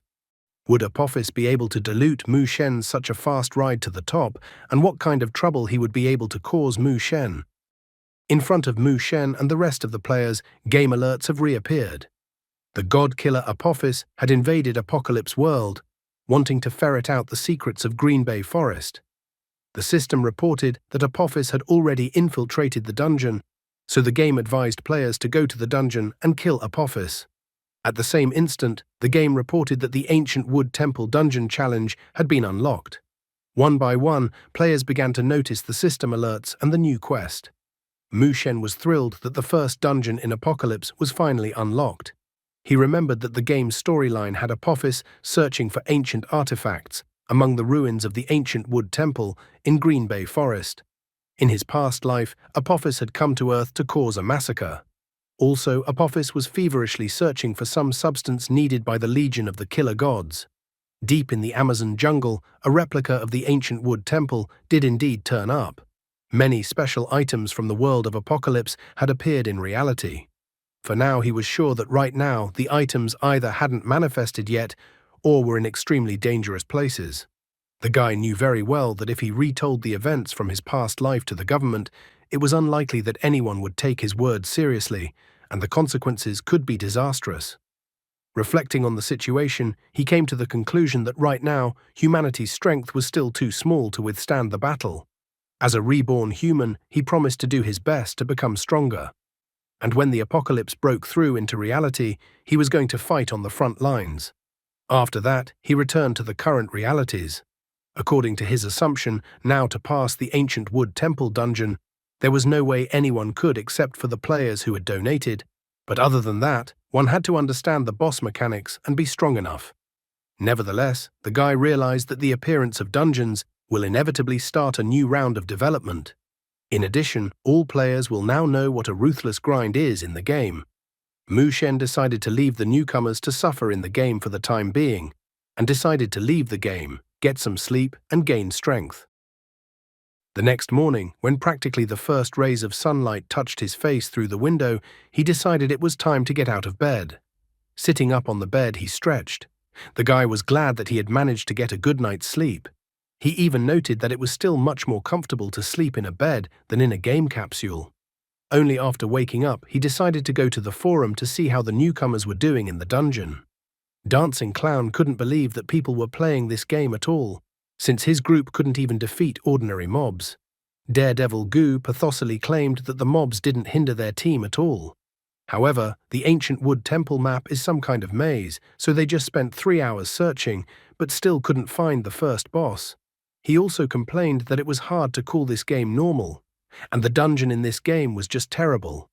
Would Apophis be able to dilute Mu Shen's such a fast ride to the top, and what kind of trouble he would be able to cause Mu Shen? In front of Mu Shen and the rest of the players, game alerts have reappeared. The god-killer Apophis had invaded Apocalypse World, wanting to ferret out the secrets of Green Bay Forest. The system reported that Apophis had already infiltrated the dungeon, so the game advised players to go to the dungeon and kill Apophis. At the same instant, the game reported that the Ancient Wood Temple dungeon challenge had been unlocked. One by one, players began to notice the system alerts and the new quest. Mu Shen was thrilled that the first dungeon in Apocalypse was finally unlocked. He remembered that the game's storyline had Apophis searching for ancient artifacts among the ruins of the Ancient Wood Temple in Green Bay Forest. In his past life, Apophis had come to Earth to cause a massacre. Also, Apophis was feverishly searching for some substance needed by the Legion of the Killer Gods. Deep in the Amazon jungle, a replica of the Ancient Wood Temple did indeed turn up. Many special items from the world of Apocalypse had appeared in reality. For now, he was sure that right now the items either hadn't manifested yet or were in extremely dangerous places. The guy knew very well that if he retold the events from his past life to the government, it was unlikely that anyone would take his words seriously, and the consequences could be disastrous. Reflecting on the situation, he came to the conclusion that right now, humanity's strength was still too small to withstand the battle. As a reborn human, he promised to do his best to become stronger. And when the apocalypse broke through into reality, he was going to fight on the front lines. After that, he returned to the current realities. According to his assumption, now to pass the Ancient Wood Temple dungeon, there was no way anyone could except for the players who had donated, but other than that, one had to understand the boss mechanics and be strong enough. Nevertheless, the guy realized that the appearance of dungeons will inevitably start a new round of development. In addition, all players will now know what a ruthless grind is in the game. Mu Shen decided to leave the newcomers to suffer in the game for the time being, and decided to leave the game, get some sleep, and gain strength. The next morning, when practically the first rays of sunlight touched his face through the window, he decided it was time to get out of bed. Sitting up on the bed, he stretched. The guy was glad that he had managed to get a good night's sleep. He even noted that it was still much more comfortable to sleep in a bed than in a game capsule. Only after waking up, he decided to go to the forum to see how the newcomers were doing in the dungeon. Dancing Clown couldn't believe that people were playing this game at all, since his group couldn't even defeat ordinary mobs. Daredevil Goo pathosically claimed that the mobs didn't hinder their team at all. However, the Ancient Wood Temple map is some kind of maze, so they just spent 3 hours searching, but still couldn't find the first boss. He also complained that it was hard to call this game normal, and the dungeon in this game was just terrible.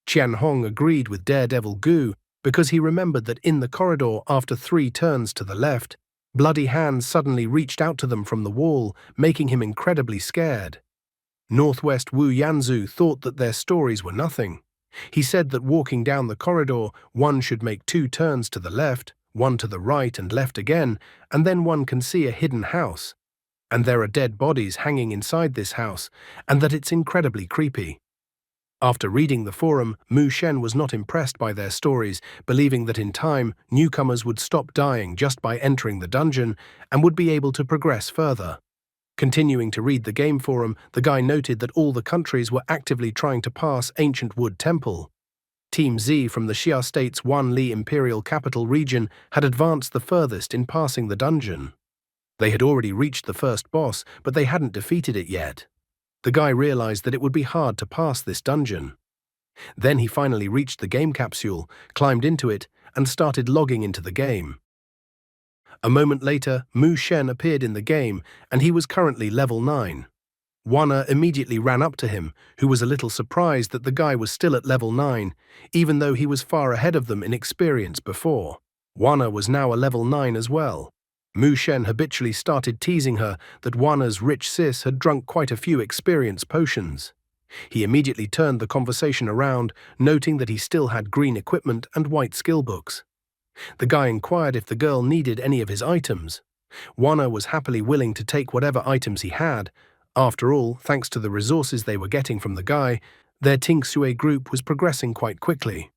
Qian Hong agreed with Daredevil Goo because he remembered that in the corridor after 3 turns to the left, Bloody hands suddenly reached out to them from the wall, making him incredibly scared. Northwest Wu Yanzu thought that their stories were nothing. He said that walking down the corridor, one should make 2 turns to the left, 1 to the right and left again, and then one can see a hidden house. And there are dead bodies hanging inside this house, and that it's incredibly creepy. After reading the forum, Mu Shen was not impressed by their stories, believing that in time, newcomers would stop dying just by entering the dungeon and would be able to progress further. Continuing to read the game forum, the guy noted that all the countries were actively trying to pass Ancient Wood Temple. Team Z from the Xia State's Wanli Imperial Capital region had advanced the furthest in passing the dungeon. They had already reached the first boss, but they hadn't defeated it yet. The guy realized that it would be hard to pass this dungeon. Then he finally reached the game capsule, climbed into it, and started logging into the game. A moment later, Mu Shen appeared in the game, and he was currently level 9. Wana immediately ran up to him, who was a little surprised that the guy was still at level 9, even though he was far ahead of them in experience before. Wana was now a level 9 as well. Mu Shen habitually started teasing her that Wana's rich sis had drunk quite a few experience potions. He immediately turned the conversation around, noting that he still had green equipment and white skill books. The guy inquired if the girl needed any of his items. Wana was happily willing to take whatever items he had. After all, thanks to the resources they were getting from the guy, their Tingsue group was progressing quite quickly.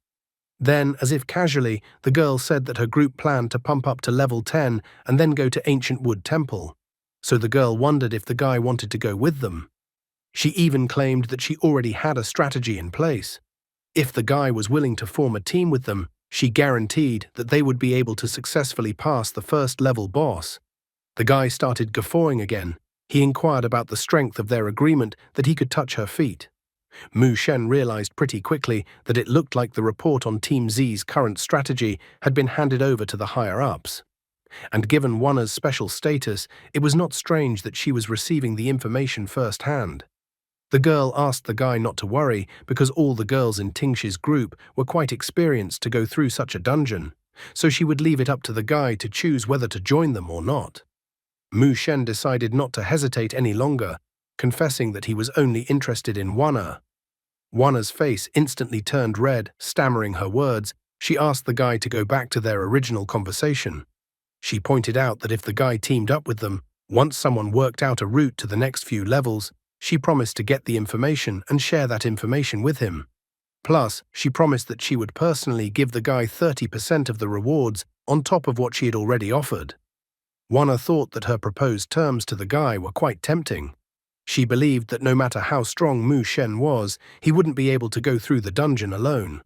Then, as if casually, the girl said that her group planned to pump up to level 10 and then go to Ancient Wood Temple. So the girl wondered if the guy wanted to go with them. She even claimed that she already had a strategy in place. If the guy was willing to form a team with them, she guaranteed that they would be able to successfully pass the first level boss. The guy started guffawing again. He inquired about the strength of their agreement that he could touch her feet. Mu Shen realized pretty quickly that it looked like the report on Team Z's current strategy had been handed over to the higher-ups. And given Wana's special status, it was not strange that she was receiving the information firsthand. The girl asked the guy not to worry because all the girls in Tingshi's group were quite experienced to go through such a dungeon, so she would leave it up to the guy to choose whether to join them or not. Mu Shen decided not to hesitate any longer, confessing that he was only interested in Wana. Wana's face instantly turned red, stammering her words. She asked the guy to go back to their original conversation. She pointed out that if the guy teamed up with them, once someone worked out a route to the next few levels, she promised to get the information and share that information with him. Plus, she promised that she would personally give the guy 30% of the rewards on top of what she had already offered. Wana thought that her proposed terms to the guy were quite tempting. She believed that no matter how strong Mu Shen was, he wouldn't be able to go through the dungeon alone.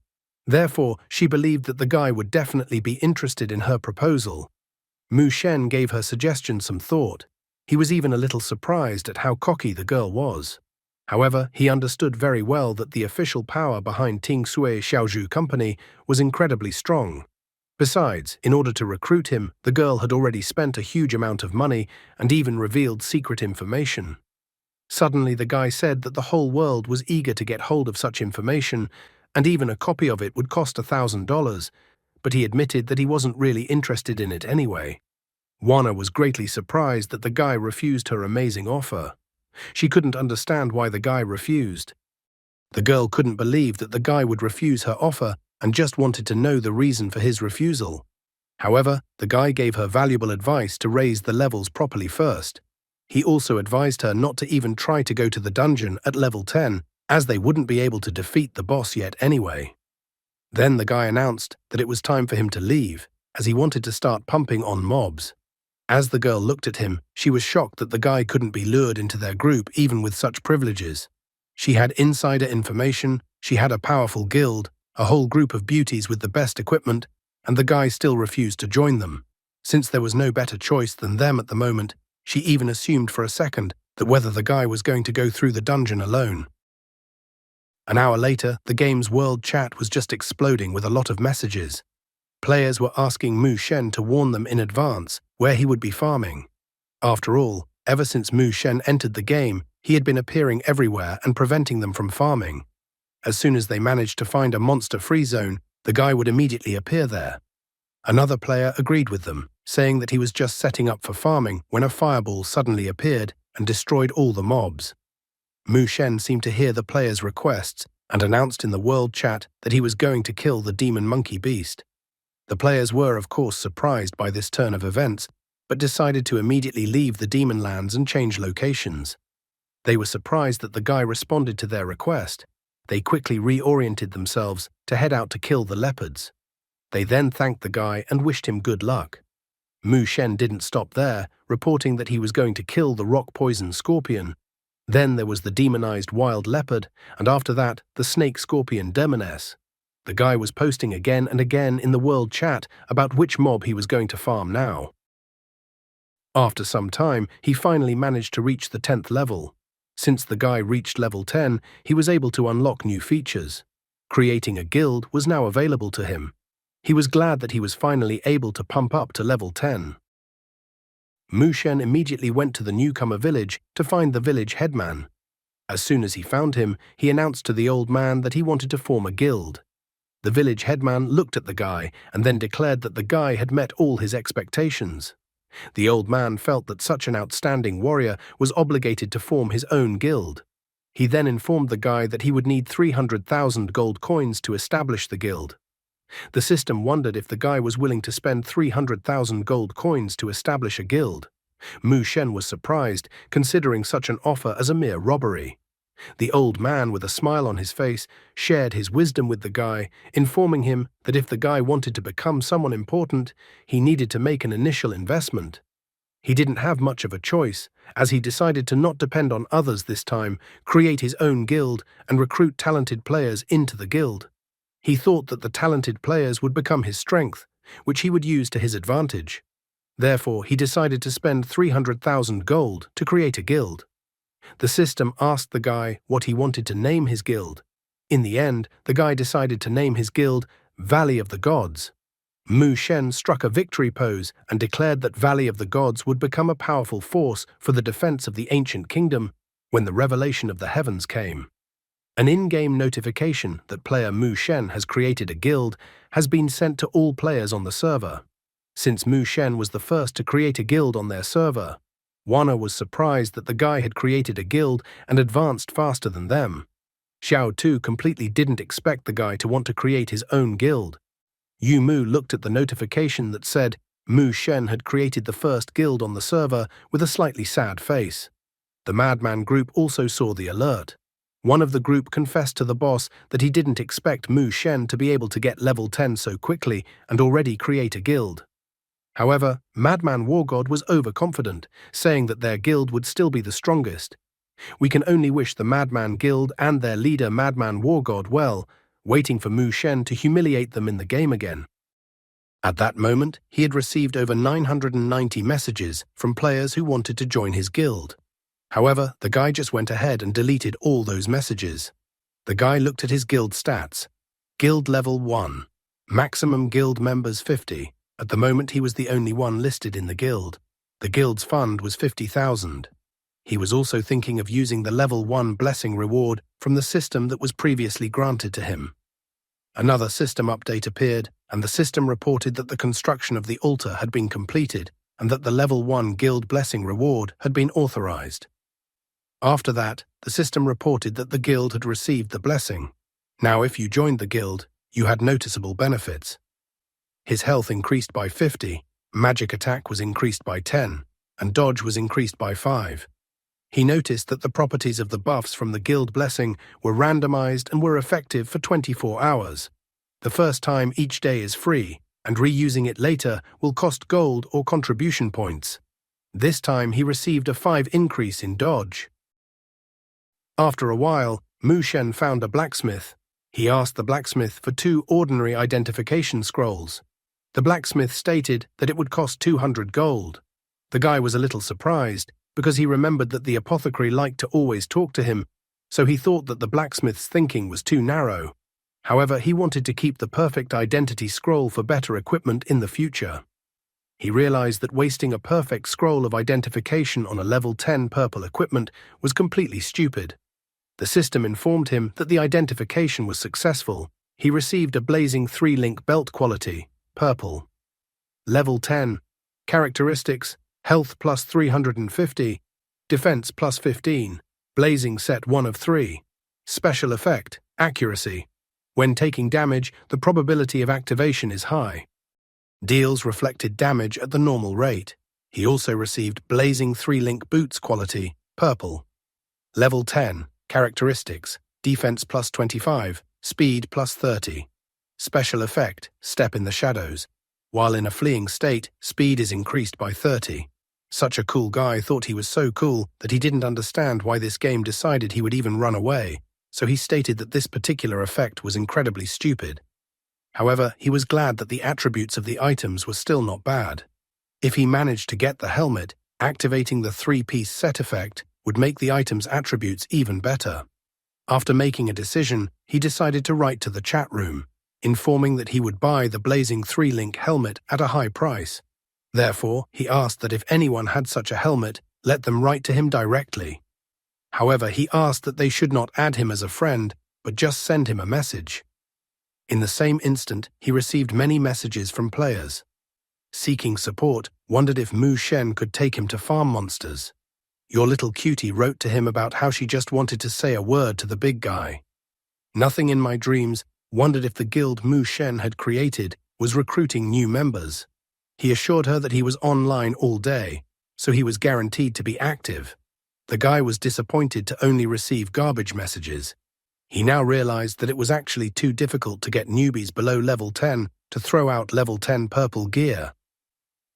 Therefore, she believed that the guy would definitely be interested in her proposal. Mu Shen gave her suggestion some thought. He was even a little surprised at how cocky the girl was. However, he understood very well that the official power behind Tingsue Xiaozhu Company was incredibly strong. Besides, in order to recruit him, the girl had already spent a huge amount of money and even revealed secret information. Suddenly, the guy said that the whole world was eager to get hold of such information, and even a copy of it would cost $1,000, but he admitted that he wasn't really interested in it anyway. Wana was greatly surprised that the guy refused her amazing offer. She couldn't understand why the guy refused. The girl couldn't believe that the guy would refuse her offer and just wanted to know the reason for his refusal. However, the guy gave her valuable advice to raise the levels properly first. He also advised her not to even try to go to the dungeon at level 10, as they wouldn't be able to defeat the boss yet anyway. Then the guy announced that it was time for him to leave, as he wanted to start pumping on mobs. As the girl looked at him, she was shocked that the guy couldn't be lured into their group even with such privileges. She had insider information, she had a powerful guild, a whole group of beauties with the best equipment, and the guy still refused to join them. Since there was no better choice than them at the moment, she even assumed for a second that whether the guy was going to go through the dungeon alone. An hour later, the game's world chat was just exploding with a lot of messages. Players were asking Mu Shen to warn them in advance where he would be farming. After all, ever since Mu Shen entered the game, he had been appearing everywhere and preventing them from farming. As soon as they managed to find a monster-free zone, the guy would immediately appear there. Another player agreed with them, saying that he was just setting up for farming when a fireball suddenly appeared and destroyed all the mobs. Mu Shen seemed to hear the players' requests and announced in the world chat that he was going to kill the demon monkey beast. The players were, of course, surprised by this turn of events, but decided to immediately leave the demon lands and change locations. They were surprised that the guy responded to their request. They quickly reoriented themselves to head out to kill the leopards. They then thanked the guy and wished him good luck. Mu Shen didn't stop there, reporting that he was going to kill the rock-poison scorpion. Then there was the demonized wild leopard, and after that, the snake-scorpion demoness. The guy was posting again and again in the world chat about which mob he was going to farm now. After some time, he finally managed to reach the 10th level. Since the guy reached level 10, he was able to unlock new features. Creating a guild was now available to him. He was glad that he was finally able to pump up to level 10. Mu Shen immediately went to the newcomer village to find the village headman. As soon as he found him, he announced to the old man that he wanted to form a guild. The village headman looked at the guy and then declared that the guy had met all his expectations. The old man felt that such an outstanding warrior was obligated to form his own guild. He then informed the guy that he would need 300,000 gold coins to establish the guild. The system wondered if the guy was willing to spend 300,000 gold coins to establish a guild. Mu Shen was surprised, considering such an offer as a mere robbery. The old man, with a smile on his face, shared his wisdom with the guy, informing him that if the guy wanted to become someone important, he needed to make an initial investment. He didn't have much of a choice, as he decided to not depend on others this time, create his own guild, and recruit talented players into the guild. He thought that the talented players would become his strength, which he would use to his advantage. Therefore, he decided to spend 300,000 gold to create a guild. The system asked the guy what he wanted to name his guild. In the end, the guy decided to name his guild Valley of the Gods. Mu Shen struck a victory pose and declared that Valley of the Gods would become a powerful force for the defense of the ancient kingdom when the revelation of the heavens came. An in-game notification that player Mu Shen has created a guild has been sent to all players on the server. Since Mu Shen was the first to create a guild on their server, Wana was surprised that the guy had created a guild and advanced faster than them. Xiao Tu completely didn't expect the guy to want to create his own guild. Yu Mu looked at the notification that said Mu Shen had created the first guild on the server with a slightly sad face. The Madman group also saw the alert. One of the group confessed to the boss that he didn't expect Mu Shen to be able to get level 10 so quickly and already create a guild. However, Madman Wargod was overconfident, saying that their guild would still be the strongest. We can only wish the Madman Guild and their leader Madman Wargod well, waiting for Mu Shen to humiliate them in the game again. At that moment, he had received over 990 messages from players who wanted to join his guild. However, the guy just went ahead and deleted all those messages. The guy looked at his guild stats. Guild level 1. Maximum guild members 50. At the moment, he was the only one listed in the guild. The guild's fund was 50,000. He was also thinking of using the level 1 blessing reward from the system that was previously granted to him. Another system update appeared, and the system reported that the construction of the altar had been completed and that the level 1 guild blessing reward had been authorized. After that, the system reported that the guild had received the blessing. Now, if you joined the guild, you had noticeable benefits. His health increased by 50, magic attack was increased by 10, and dodge was increased by 5. He noticed that the properties of the buffs from the guild blessing were randomized and were effective for 24 hours. The first time each day is free, and reusing it later will cost gold or contribution points. This time he received a 5 increase in dodge. After a while, Mu Shen found a blacksmith. He asked the blacksmith for 2 ordinary identification scrolls. The blacksmith stated that it would cost 200 gold. The guy was a little surprised, because he remembered that the apothecary liked to always talk to him, so he thought that the blacksmith's thinking was too narrow. However, he wanted to keep the perfect identity scroll for better equipment in the future. He realized that wasting a perfect scroll of identification on a level 10 purple equipment was completely stupid. The system informed him that the identification was successful. He received a blazing 3-link belt quality, purple. Level 10. Characteristics: Health plus 350, Defense plus 15, Blazing set 1 of 3. Special effect: Accuracy. When taking damage, the probability of activation is high. Deals reflected damage at the normal rate. He also received Blazing 3-link boots quality, purple. Level 10. Characteristics: Defense plus 25, Speed plus 30. Special effect: Step in the shadows. While in a fleeing state, speed is increased by 30. Such a cool guy thought he was so cool that he didn't understand why this game decided he would even run away, so he stated that this particular effect was incredibly stupid. However, he was glad that the attributes of the items were still not bad. If he managed to get the helmet, activating the 3-piece set effect would make the item's attributes even better. After making a decision, he decided to write to the chat room, informing that he would buy the Blazing 3-link helmet at a high price. Therefore, he asked that if anyone had such a helmet, let them write to him directly. However, he asked that they should not add him as a friend, but just send him a message. In the same instant, he received many messages from players. Seeking support, wondered if Mu Shen could take him to farm monsters. Your little cutie wrote to him about how she just wanted to say a word to the big guy. Nothing in my dreams, wondered if the guild Mu Shen had created was recruiting new members. He assured her that he was online all day, so he was guaranteed to be active. The guy was disappointed to only receive garbage messages. He now realized that it was actually too difficult to get newbies below level 10 to throw out level 10 purple gear.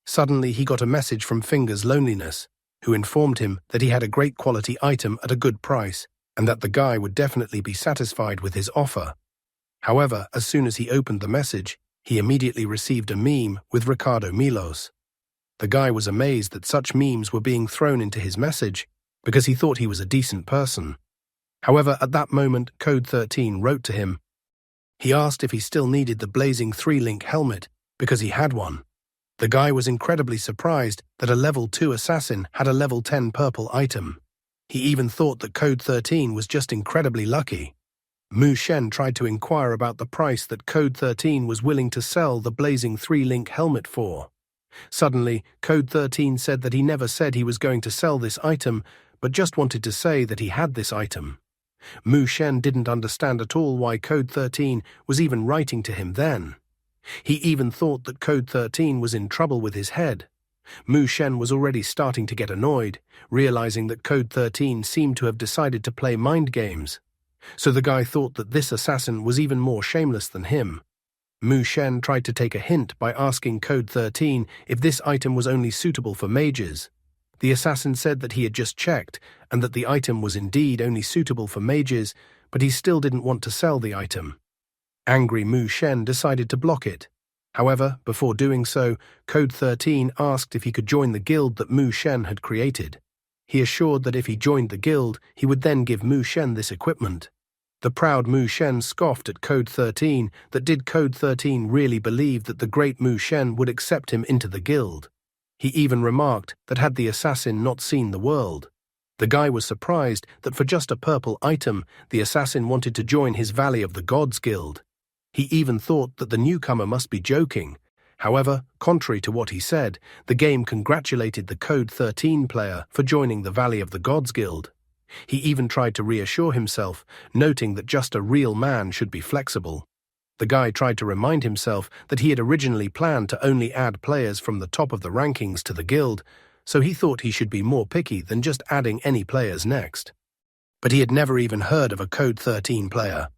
Suddenly he got a message from Finger's Loneliness, who informed him that he had a great quality item at a good price and that the guy would definitely be satisfied with his offer. However, as soon as he opened the message, he immediately received a meme with Ricardo Milos. The guy was amazed that such memes were being thrown into his message because he thought he was a decent person. However, at that moment, Code 13 wrote to him. He asked if he still needed the Blazing 3-link helmet because he had one. The guy was incredibly surprised that a level 2 assassin had a level 10 purple item. He even thought that Code 13 was just incredibly lucky. Mu Shen tried to inquire about the price that Code 13 was willing to sell the Blazing 3-link helmet for. Suddenly, Code 13 said that he never said he was going to sell this item, but just wanted to say that he had this item. Mu Shen didn't understand at all why Code 13 was even writing to him then. He even thought that Code 13 was in trouble with his head. Mu Shen was already starting to get annoyed, realizing that Code 13 seemed to have decided to play mind games. So the guy thought that this assassin was even more shameless than him. Mu Shen tried to take a hint by asking Code 13 if this item was only suitable for mages. The assassin said that he had just checked and that the item was indeed only suitable for mages, but he still didn't want to sell the item. Angry Mu Shen decided to block it. However, before doing so, Code 13 asked if he could join the guild that Mu Shen had created. He assured that if he joined the guild, he would then give Mu Shen this equipment. The proud Mu Shen scoffed at Code 13 that did Code 13 really believe that the great Mu Shen would accept him into the guild. He even remarked that had the assassin not seen the world. The guy was surprised that for just a purple item, the assassin wanted to join his Valley of the Gods guild. He even thought that the newcomer must be joking. However, contrary to what he said, the game congratulated the Code 13 player for joining the Valley of the Gods guild. He even tried to reassure himself, noting that just a real man should be flexible. The guy tried to remind himself that he had originally planned to only add players from the top of the rankings to the guild, so he thought he should be more picky than just adding any players next. But he had never even heard of a Code 13 player.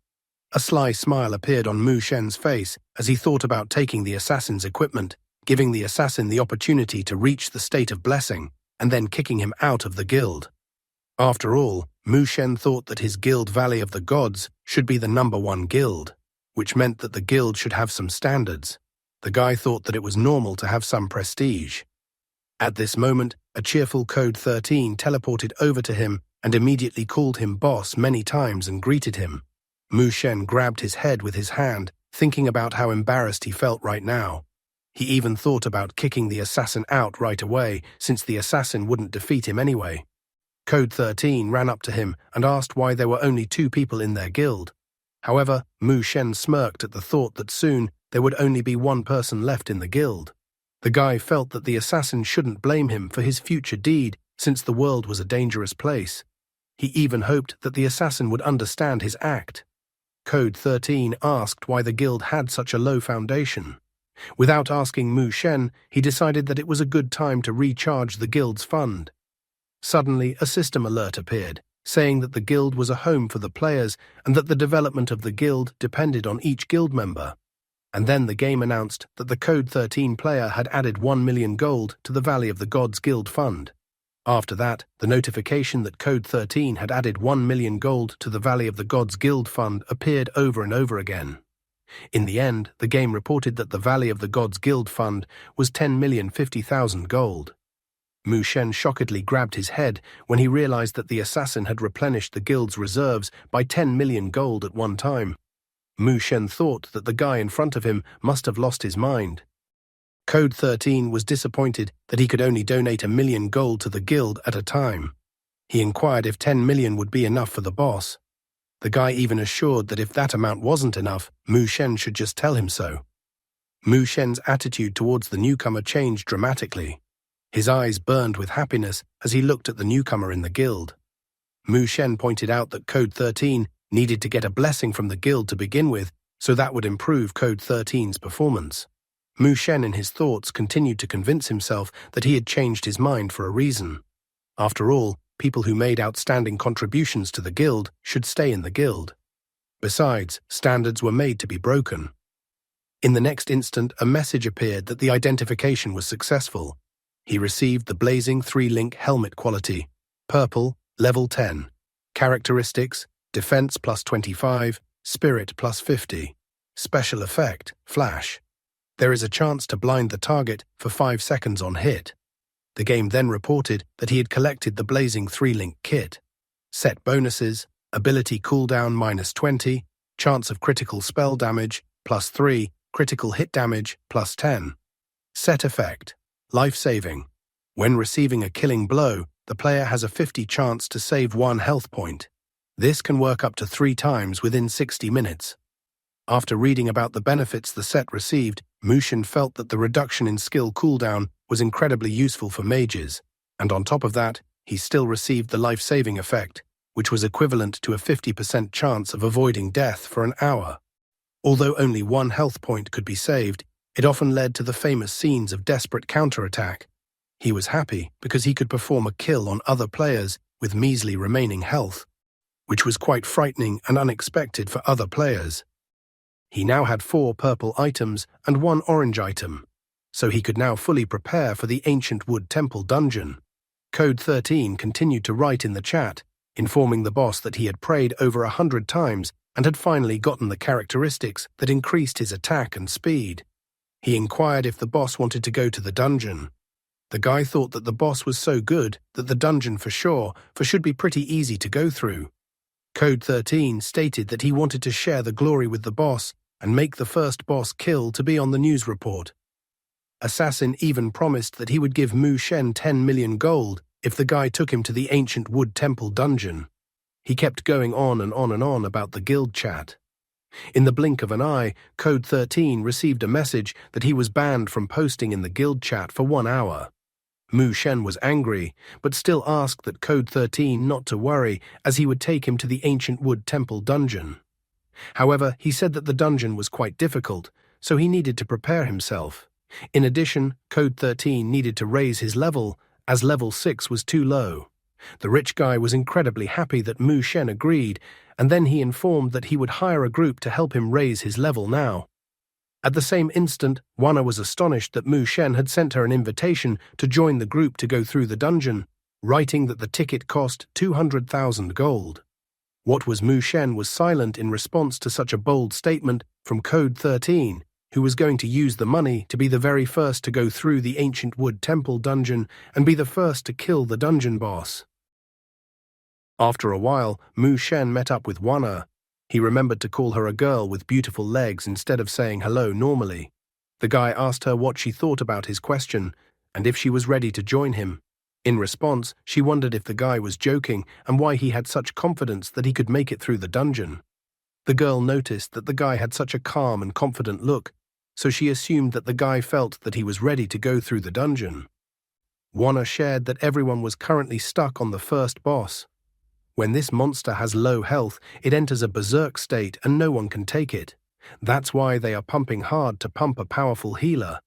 A sly smile appeared on Mu Shen's face as he thought about taking the assassin's equipment, giving the assassin the opportunity to reach the state of blessing, and then kicking him out of the guild. After all, Mu Shen thought that his guild Valley of the Gods should be the #1 guild, which meant that the guild should have some standards. The guy thought that it was normal to have some prestige. At this moment, a cheerful Code 13 teleported over to him and immediately called him boss many times and greeted him. Mu Shen grabbed his head with his hand, thinking about how embarrassed he felt right now. He even thought about kicking the assassin out right away, since the assassin wouldn't defeat him anyway. Code 13 ran up to him and asked why there were only 2 people in their guild. However, Mu Shen smirked at the thought that soon there would only be 1 person left in the guild. The guy felt that the assassin shouldn't blame him for his future deed, since the world was a dangerous place. He even hoped that the assassin would understand his act. Code 13 asked why the guild had such a low foundation. Without asking Mu Shen, he decided that it was a good time to recharge the guild's fund. Suddenly, a system alert appeared, saying that the guild was a home for the players and that the development of the guild depended on each guild member. And then the game announced that the Code 13 player had added 1 million gold to the Valley of the Gods Guild Fund. After that, the notification that Code 13 had added 1 million gold to the Valley of the Gods Guild Fund appeared over and over again. In the end, the game reported that the Valley of the Gods Guild Fund was 10,050,000 gold. Mu Shen shockedly grabbed his head when he realized that the assassin had replenished the guild's reserves by 10 million gold at one time. Mu Shen thought that the guy in front of him must have lost his mind. Code 13 was disappointed that he could only donate 1 million gold to the guild at a time. He inquired if 10 million would be enough for the boss. The guy even assured that if that amount wasn't enough, Mu Shen should just tell him so. Mu Shen's attitude towards the newcomer changed dramatically. His eyes burned with happiness as he looked at the newcomer in the guild. Mu Shen pointed out that Code 13 needed to get a blessing from the guild to begin with, so that would improve Code 13's performance. Mu Shen in his thoughts continued to convince himself that he had changed his mind for a reason. After all, people who made outstanding contributions to the guild should stay in the guild. Besides, standards were made to be broken. In the next instant, a message appeared that the identification was successful. He received the blazing 3-link helmet quality, purple, level 10. Characteristics, defense plus 25, spirit plus 50. Special effect, flash. There is a chance to blind the target for 5 seconds on hit. The game then reported that he had collected the blazing 3-link kit. Set bonuses, ability cooldown minus 20, chance of critical spell damage plus 3, critical hit damage plus 10. Set effect, life-saving. When receiving a killing blow, the player has a 50 chance to save 1 health point. This can work up to 3 times within 60 minutes. After reading about the benefits the set received, Mu Shen felt that the reduction in skill cooldown was incredibly useful for mages, and on top of that, he still received the life-saving effect, which was equivalent to a 50% chance of avoiding death for an hour. Although only 1 health point could be saved, it often led to the famous scenes of desperate counterattack. He was happy because he could perform a kill on other players with measly remaining health, which was quite frightening and unexpected for other players. He now had 4 purple items and 1 orange item, so he could now fully prepare for the Ancient Wood Temple dungeon. Code 13 continued to write in the chat, informing the boss that he had prayed over 100 times and had finally gotten the characteristics that increased his attack and speed. He inquired if the boss wanted to go to the dungeon. The guy thought that the boss was so good that the dungeon for should be pretty easy to go through. Code 13 stated that he wanted to share the glory with the boss and make the first boss kill to be on the news report. Assassin even promised that he would give Mu Shen 10 million gold if the guy took him to the Ancient Wood Temple dungeon. He kept going on and on and on about the guild chat. In the blink of an eye, Code 13 received a message that he was banned from posting in the guild chat for 1 hour. Mu Shen was angry, but still asked that Code 13 not to worry, as he would take him to the Ancient Wood Temple dungeon. However, he said that the dungeon was quite difficult, so he needed to prepare himself. In addition, Code 13 needed to raise his level, as level 6 was too low. The rich guy was incredibly happy that Mu Shen agreed, and then he informed that he would hire a group to help him raise his level now. At the same instant, Wana was astonished that Mu Shen had sent her an invitation to join the group to go through the dungeon, writing that the ticket cost 200,000 gold. What was Mu Shen was silent in response to such a bold statement from Code 13, who was going to use the money to be the very first to go through the Ancient Wood Temple dungeon and be the first to kill the dungeon boss. After a while, Mu Shen met up with Wana. He remembered to call her a girl with beautiful legs instead of saying hello normally. The guy asked her what she thought about his question, and if she was ready to join him. In response, she wondered if the guy was joking and why he had such confidence that he could make it through the dungeon. The girl noticed that the guy had such a calm and confident look, so she assumed that the guy felt that he was ready to go through the dungeon. Wanna shared that everyone was currently stuck on the first boss. When this monster has low health, it enters a berserk state and no one can take it. That's why they are pumping hard to pump a powerful healer.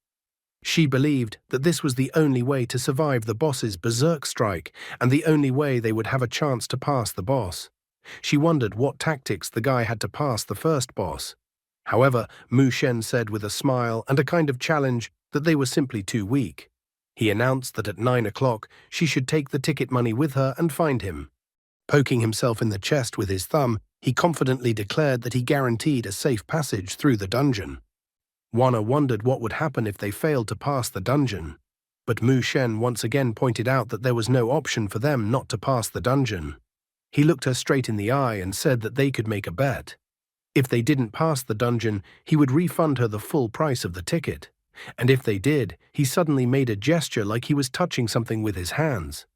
She believed that this was the only way to survive the boss's berserk strike and the only way they would have a chance to pass the boss. She wondered what tactics the guy had to pass the first boss. However, Mu Shen said with a smile and a kind of challenge that they were simply too weak. He announced that at 9 o'clock she should take the ticket money with her and find him. Poking himself in the chest with his thumb, he confidently declared that he guaranteed a safe passage through the dungeon. Wanna wondered what would happen if they failed to pass the dungeon. But Mu Shen once again pointed out that there was no option for them not to pass the dungeon. He looked her straight in the eye and said that they could make a bet. If they didn't pass the dungeon, he would refund her the full price of the ticket. And if they did, he suddenly made a gesture like he was touching something with his hands.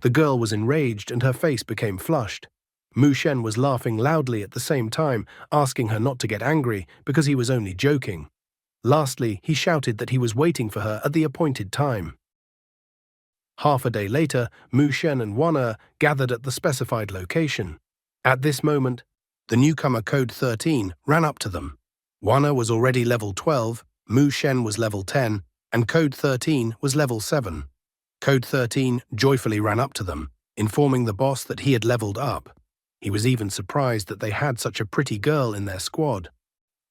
The girl was enraged and her face became flushed. Mu Shen was laughing loudly at the same time, asking her not to get angry because he was only joking. Lastly, he shouted that he was waiting for her at the appointed time. Half a day later, Mu Shen and Wanna gathered at the specified location. At this moment, the newcomer Code 13 ran up to them. Wanna was already level 12, Mu Shen was level 10, and Code 13 was level 7. Code 13 joyfully ran up to them, informing the boss that he had leveled up. He was even surprised that they had such a pretty girl in their squad.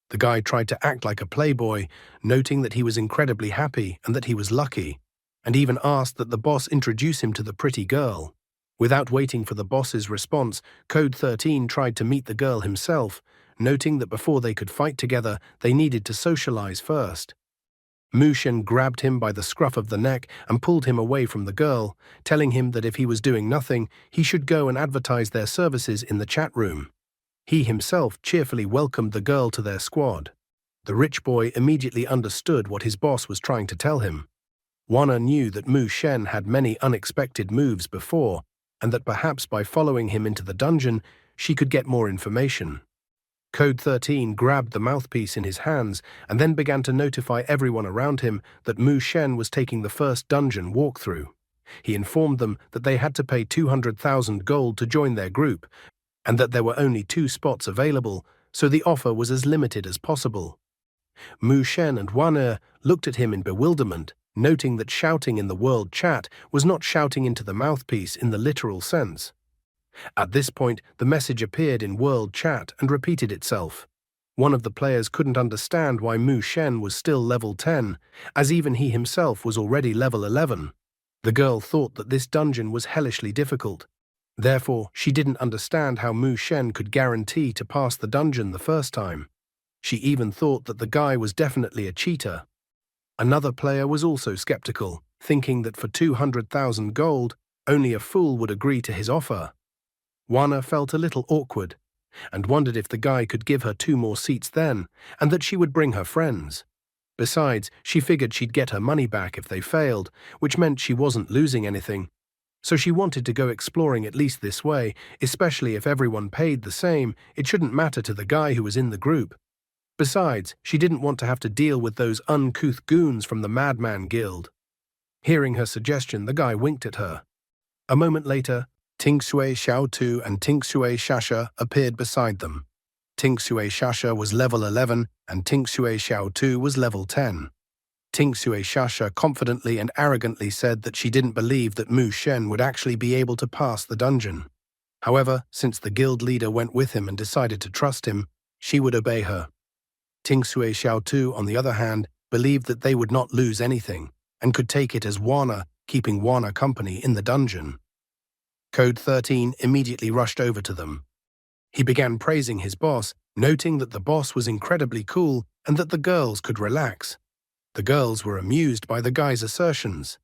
The guy tried to act like a playboy, noting that he was incredibly happy and that he was lucky, and even asked that the boss introduce him to the pretty girl. Without waiting for the boss's response, Code 13 tried to meet the girl himself, noting that before they could fight together, they needed to socialize first. Mu Shen grabbed him by the scruff of the neck and pulled him away from the girl, telling him that if he was doing nothing, he should go and advertise their services in the chat room. He himself cheerfully welcomed the girl to their squad. The rich boy immediately understood what his boss was trying to tell him. Wanna knew that Mu Shen had many unexpected moves before, and that perhaps by following him into the dungeon, she could get more information. Code 13 grabbed the mouthpiece in his hands and then began to notify everyone around him that Mu Shen was taking the first dungeon walkthrough. He informed them that they had to pay 200,000 gold to join their group, and that there were only 2 spots available, so the offer was as limited as possible. Mu Shen and Wan'er looked at him in bewilderment, noting that shouting in the world chat was not shouting into the mouthpiece in the literal sense. At this point, the message appeared in world chat and repeated itself. One of the players couldn't understand why Mu Shen was still level 10, as even he himself was already level 11. The girl thought that this dungeon was hellishly difficult. Therefore, she didn't understand how Mu Shen could guarantee to pass the dungeon the first time. She even thought that the guy was definitely a cheater. Another player was also skeptical, thinking that for 200,000 gold, only a fool would agree to his offer. Wanna felt a little awkward, and wondered if the guy could give her 2 more seats then, and that she would bring her friends. Besides, she figured she'd get her money back if they failed, which meant she wasn't losing anything. So she wanted to go exploring at least this way, especially if everyone paid the same, it shouldn't matter to the guy who was in the group. Besides, she didn't want to have to deal with those uncouth goons from the Madman Guild. Hearing her suggestion, the guy winked at her. A moment later, Tingsue Xiaotu and Tingsue Shasha appeared beside them. Tingsue Shasha was level 11 and Tingsue Xiaotu was level 10. Tingsue Shasha confidently and arrogantly said that she didn't believe that Mu Shen would actually be able to pass the dungeon. However, since the guild leader went with him and decided to trust him, she would obey her. Tingsue Xiaotu, on the other hand, believed that they would not lose anything and could take it as Wanna keeping Wanna company in the dungeon. Code 13 immediately rushed over to them. He began praising his boss, noting that the boss was incredibly cool and that the girls could relax. The girls were amused by the guy's assertions.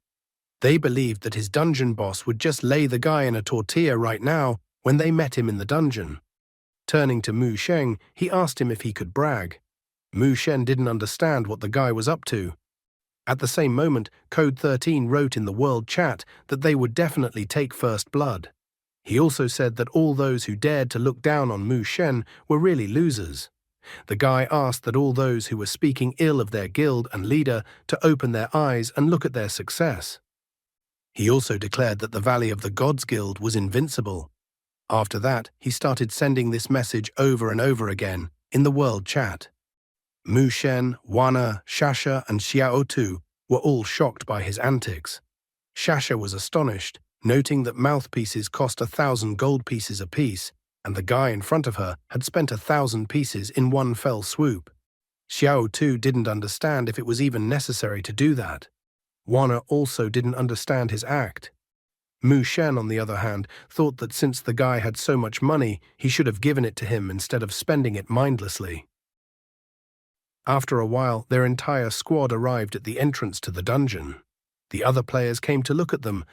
They believed that his dungeon boss would just lay the guy in a tortilla right now when they met him in the dungeon. Turning to Mu Sheng, he asked him if he could brag. Mu Shen didn't understand what the guy was up to. At the same moment, Code 13 wrote in the world chat that they would definitely take first blood. He also said that all those who dared to look down on Mu Shen were really losers. The guy asked that all those who were speaking ill of their guild and leader to open their eyes and look at their success. He also declared that the Valley of the Gods Guild was invincible. After that, he started sending this message over and over again in the world chat. Mu Shen, Wana, Shasha, and Xiao Tu were all shocked by his antics. Shasha was astonished, noting that mouthpieces cost 1,000 gold pieces apiece, and the guy in front of her had spent 1,000 pieces in one fell swoop. Xiao Tu didn't understand if it was even necessary to do that. Wana also didn't understand his act. Mu Shen, on the other hand, thought that since the guy had so much money, he should have given it to him instead of spending it mindlessly. After a while, their entire squad arrived at the entrance to the dungeon. The other players came to look at them.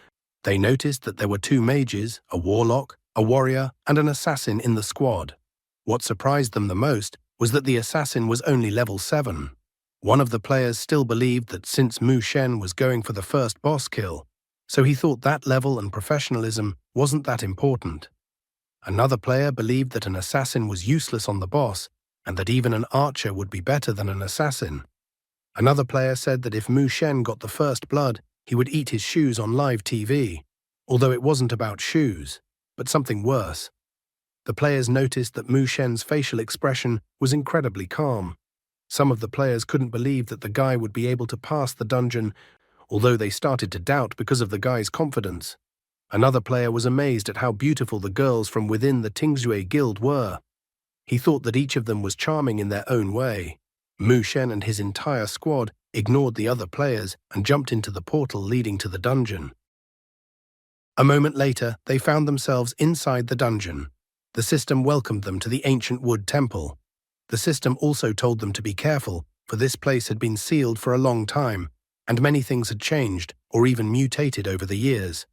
They noticed that there were 2 mages, a warlock, a warrior, and an assassin in the squad. What surprised them the most was that the assassin was only level 7. One of the players still believed that since Mu Shen was going for the first boss kill, so he thought that level and professionalism wasn't that important. Another player believed that an assassin was useless on the boss, and that even an archer would be better than an assassin. Another player said that if Mu Shen got the first blood, he would eat his shoes on live TV, although it wasn't about shoes, but something worse. The players noticed that Mu Shen's facial expression was incredibly calm. Some of the players couldn't believe that the guy would be able to pass the dungeon, although they started to doubt because of the guy's confidence. Another player was amazed at how beautiful the girls from within the Tingzue Guild were. He thought that each of them was charming in their own way. Mu Shen and his entire squad ignored the other players and jumped into the portal leading to the dungeon. A moment later, they found themselves inside the dungeon. The system welcomed them to the ancient wood temple. The system also told them to be careful, for this place had been sealed for a long time, and many things had changed or even mutated over the years.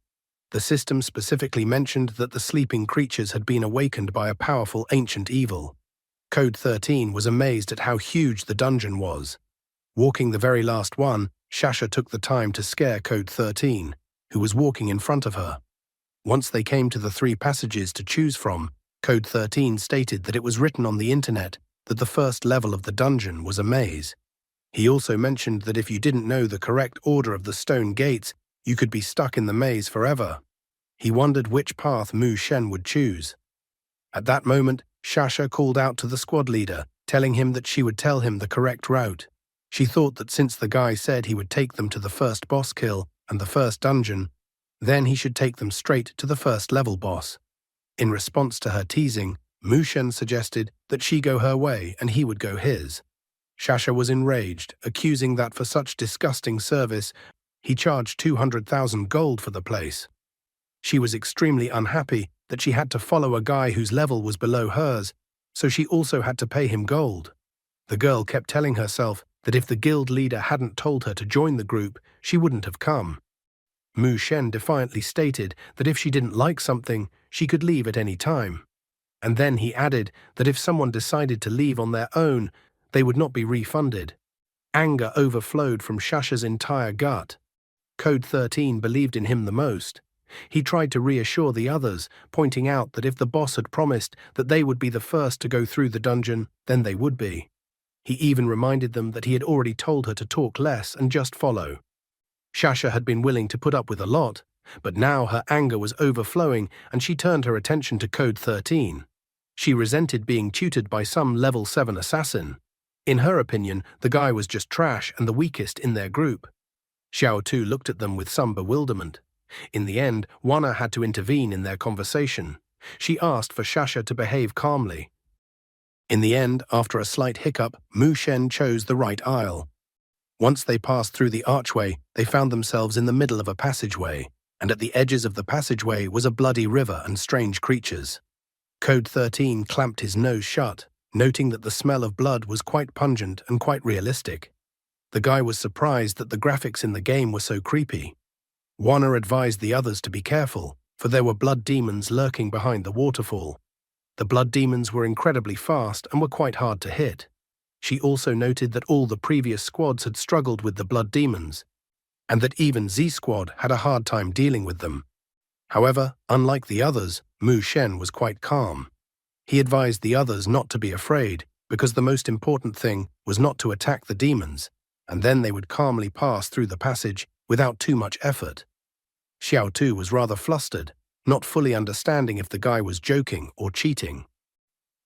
The system specifically mentioned that the sleeping creatures had been awakened by a powerful ancient evil. Code 13 was amazed at how huge the dungeon was. Walking the very last one, Shasha took the time to scare Code 13, who was walking in front of her. Once they came to the 3 passages to choose from, Code 13 stated that it was written on the internet that the first level of the dungeon was a maze. He also mentioned that if you didn't know the correct order of the stone gates, you could be stuck in the maze forever. He wondered which path Mu Shen would choose. At that moment, Shasha called out to the squad leader, telling him that she would tell him the correct route. She thought that since the guy said he would take them to the first boss kill and the first dungeon, then he should take them straight to the first level boss. In response to her teasing, Mu Shen suggested that she go her way and he would go his. Shasha was enraged, accusing that for such disgusting service, he charged 200,000 gold for the place. She was extremely unhappy that she had to follow a guy whose level was below hers, so she also had to pay him gold. The girl kept telling herself that if the guild leader hadn't told her to join the group, she wouldn't have come. Mu Shen defiantly stated that if she didn't like something, she could leave at any time. And then he added that if someone decided to leave on their own, they would not be refunded. Anger overflowed from Shasha's entire gut. Code 13 believed in him the most. He tried to reassure the others, pointing out that if the boss had promised that they would be the first to go through the dungeon, then they would be. He even reminded them that he had already told her to talk less and just follow. Shasha had been willing to put up with a lot, but now her anger was overflowing and she turned her attention to Code 13. She resented being tutored by some level 7 assassin. In her opinion, the guy was just trash and the weakest in their group. Xiao Tu looked at them with some bewilderment. In the end, Wana had to intervene in their conversation. She asked for Shasha to behave calmly. In the end, after a slight hiccup, Mu Shen chose the right aisle. Once they passed through the archway, they found themselves in the middle of a passageway, and at the edges of the passageway was a bloody river and strange creatures. Code 13 clamped his nose shut, noting that the smell of blood was quite pungent and quite realistic. The guy was surprised that the graphics in the game were so creepy. Wana advised the others to be careful, for there were blood demons lurking behind the waterfall. The blood demons were incredibly fast and were quite hard to hit. She also noted that all the previous squads had struggled with the blood demons, and that even Z Squad had a hard time dealing with them. However, unlike the others, Mu Shen was quite calm. He advised the others not to be afraid, because the most important thing was not to attack the demons, and then they would calmly pass through the passage without too much effort. Xiao Tu was rather flustered, not fully understanding if the guy was joking or cheating.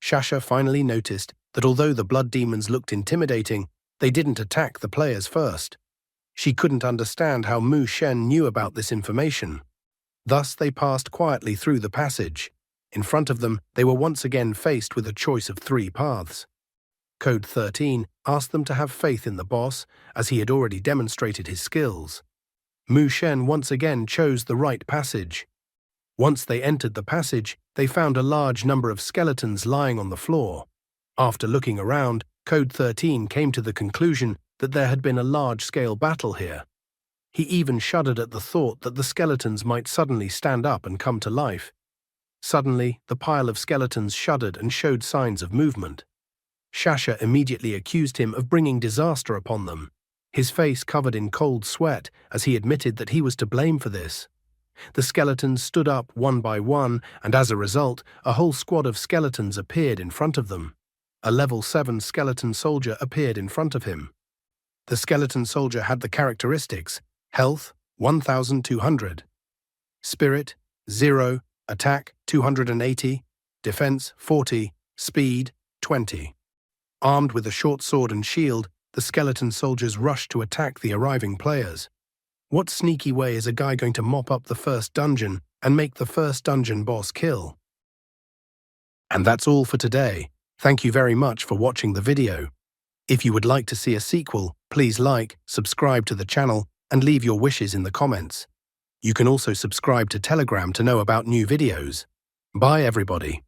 Shasha finally noticed that although the blood demons looked intimidating, they didn't attack the players first. She couldn't understand how Mu Shen knew about this information. Thus they passed quietly through the passage. In front of them, they were once again faced with a choice of 3 paths. Code 13 asked them to have faith in the boss, as he had already demonstrated his skills. Mu Shen once again chose the right passage. Once they entered the passage, they found a large number of skeletons lying on the floor. After looking around, Code 13 came to the conclusion that there had been a large-scale battle here. He even shuddered at the thought that the skeletons might suddenly stand up and come to life. Suddenly, the pile of skeletons shuddered and showed signs of movement. Shasha immediately accused him of bringing disaster upon them, his face covered in cold sweat as he admitted that he was to blame for this. The skeletons stood up one by one, and as a result, a whole squad of skeletons appeared in front of them. A level 7 skeleton soldier appeared in front of him. The skeleton soldier had the characteristics: Health, 1200. Spirit, 0. Attack, 280. Defense, 40. Speed, 20. Armed with a short sword and shield, the skeleton soldiers rushed to attack the arriving players. What sneaky way is a guy going to mop up the first dungeon and make the first dungeon boss kill? And that's all for today. Thank you very much for watching the video. If you would like to see a sequel, please like, subscribe to the channel, and leave your wishes in the comments. You can also subscribe to Telegram to know about new videos. Bye everybody.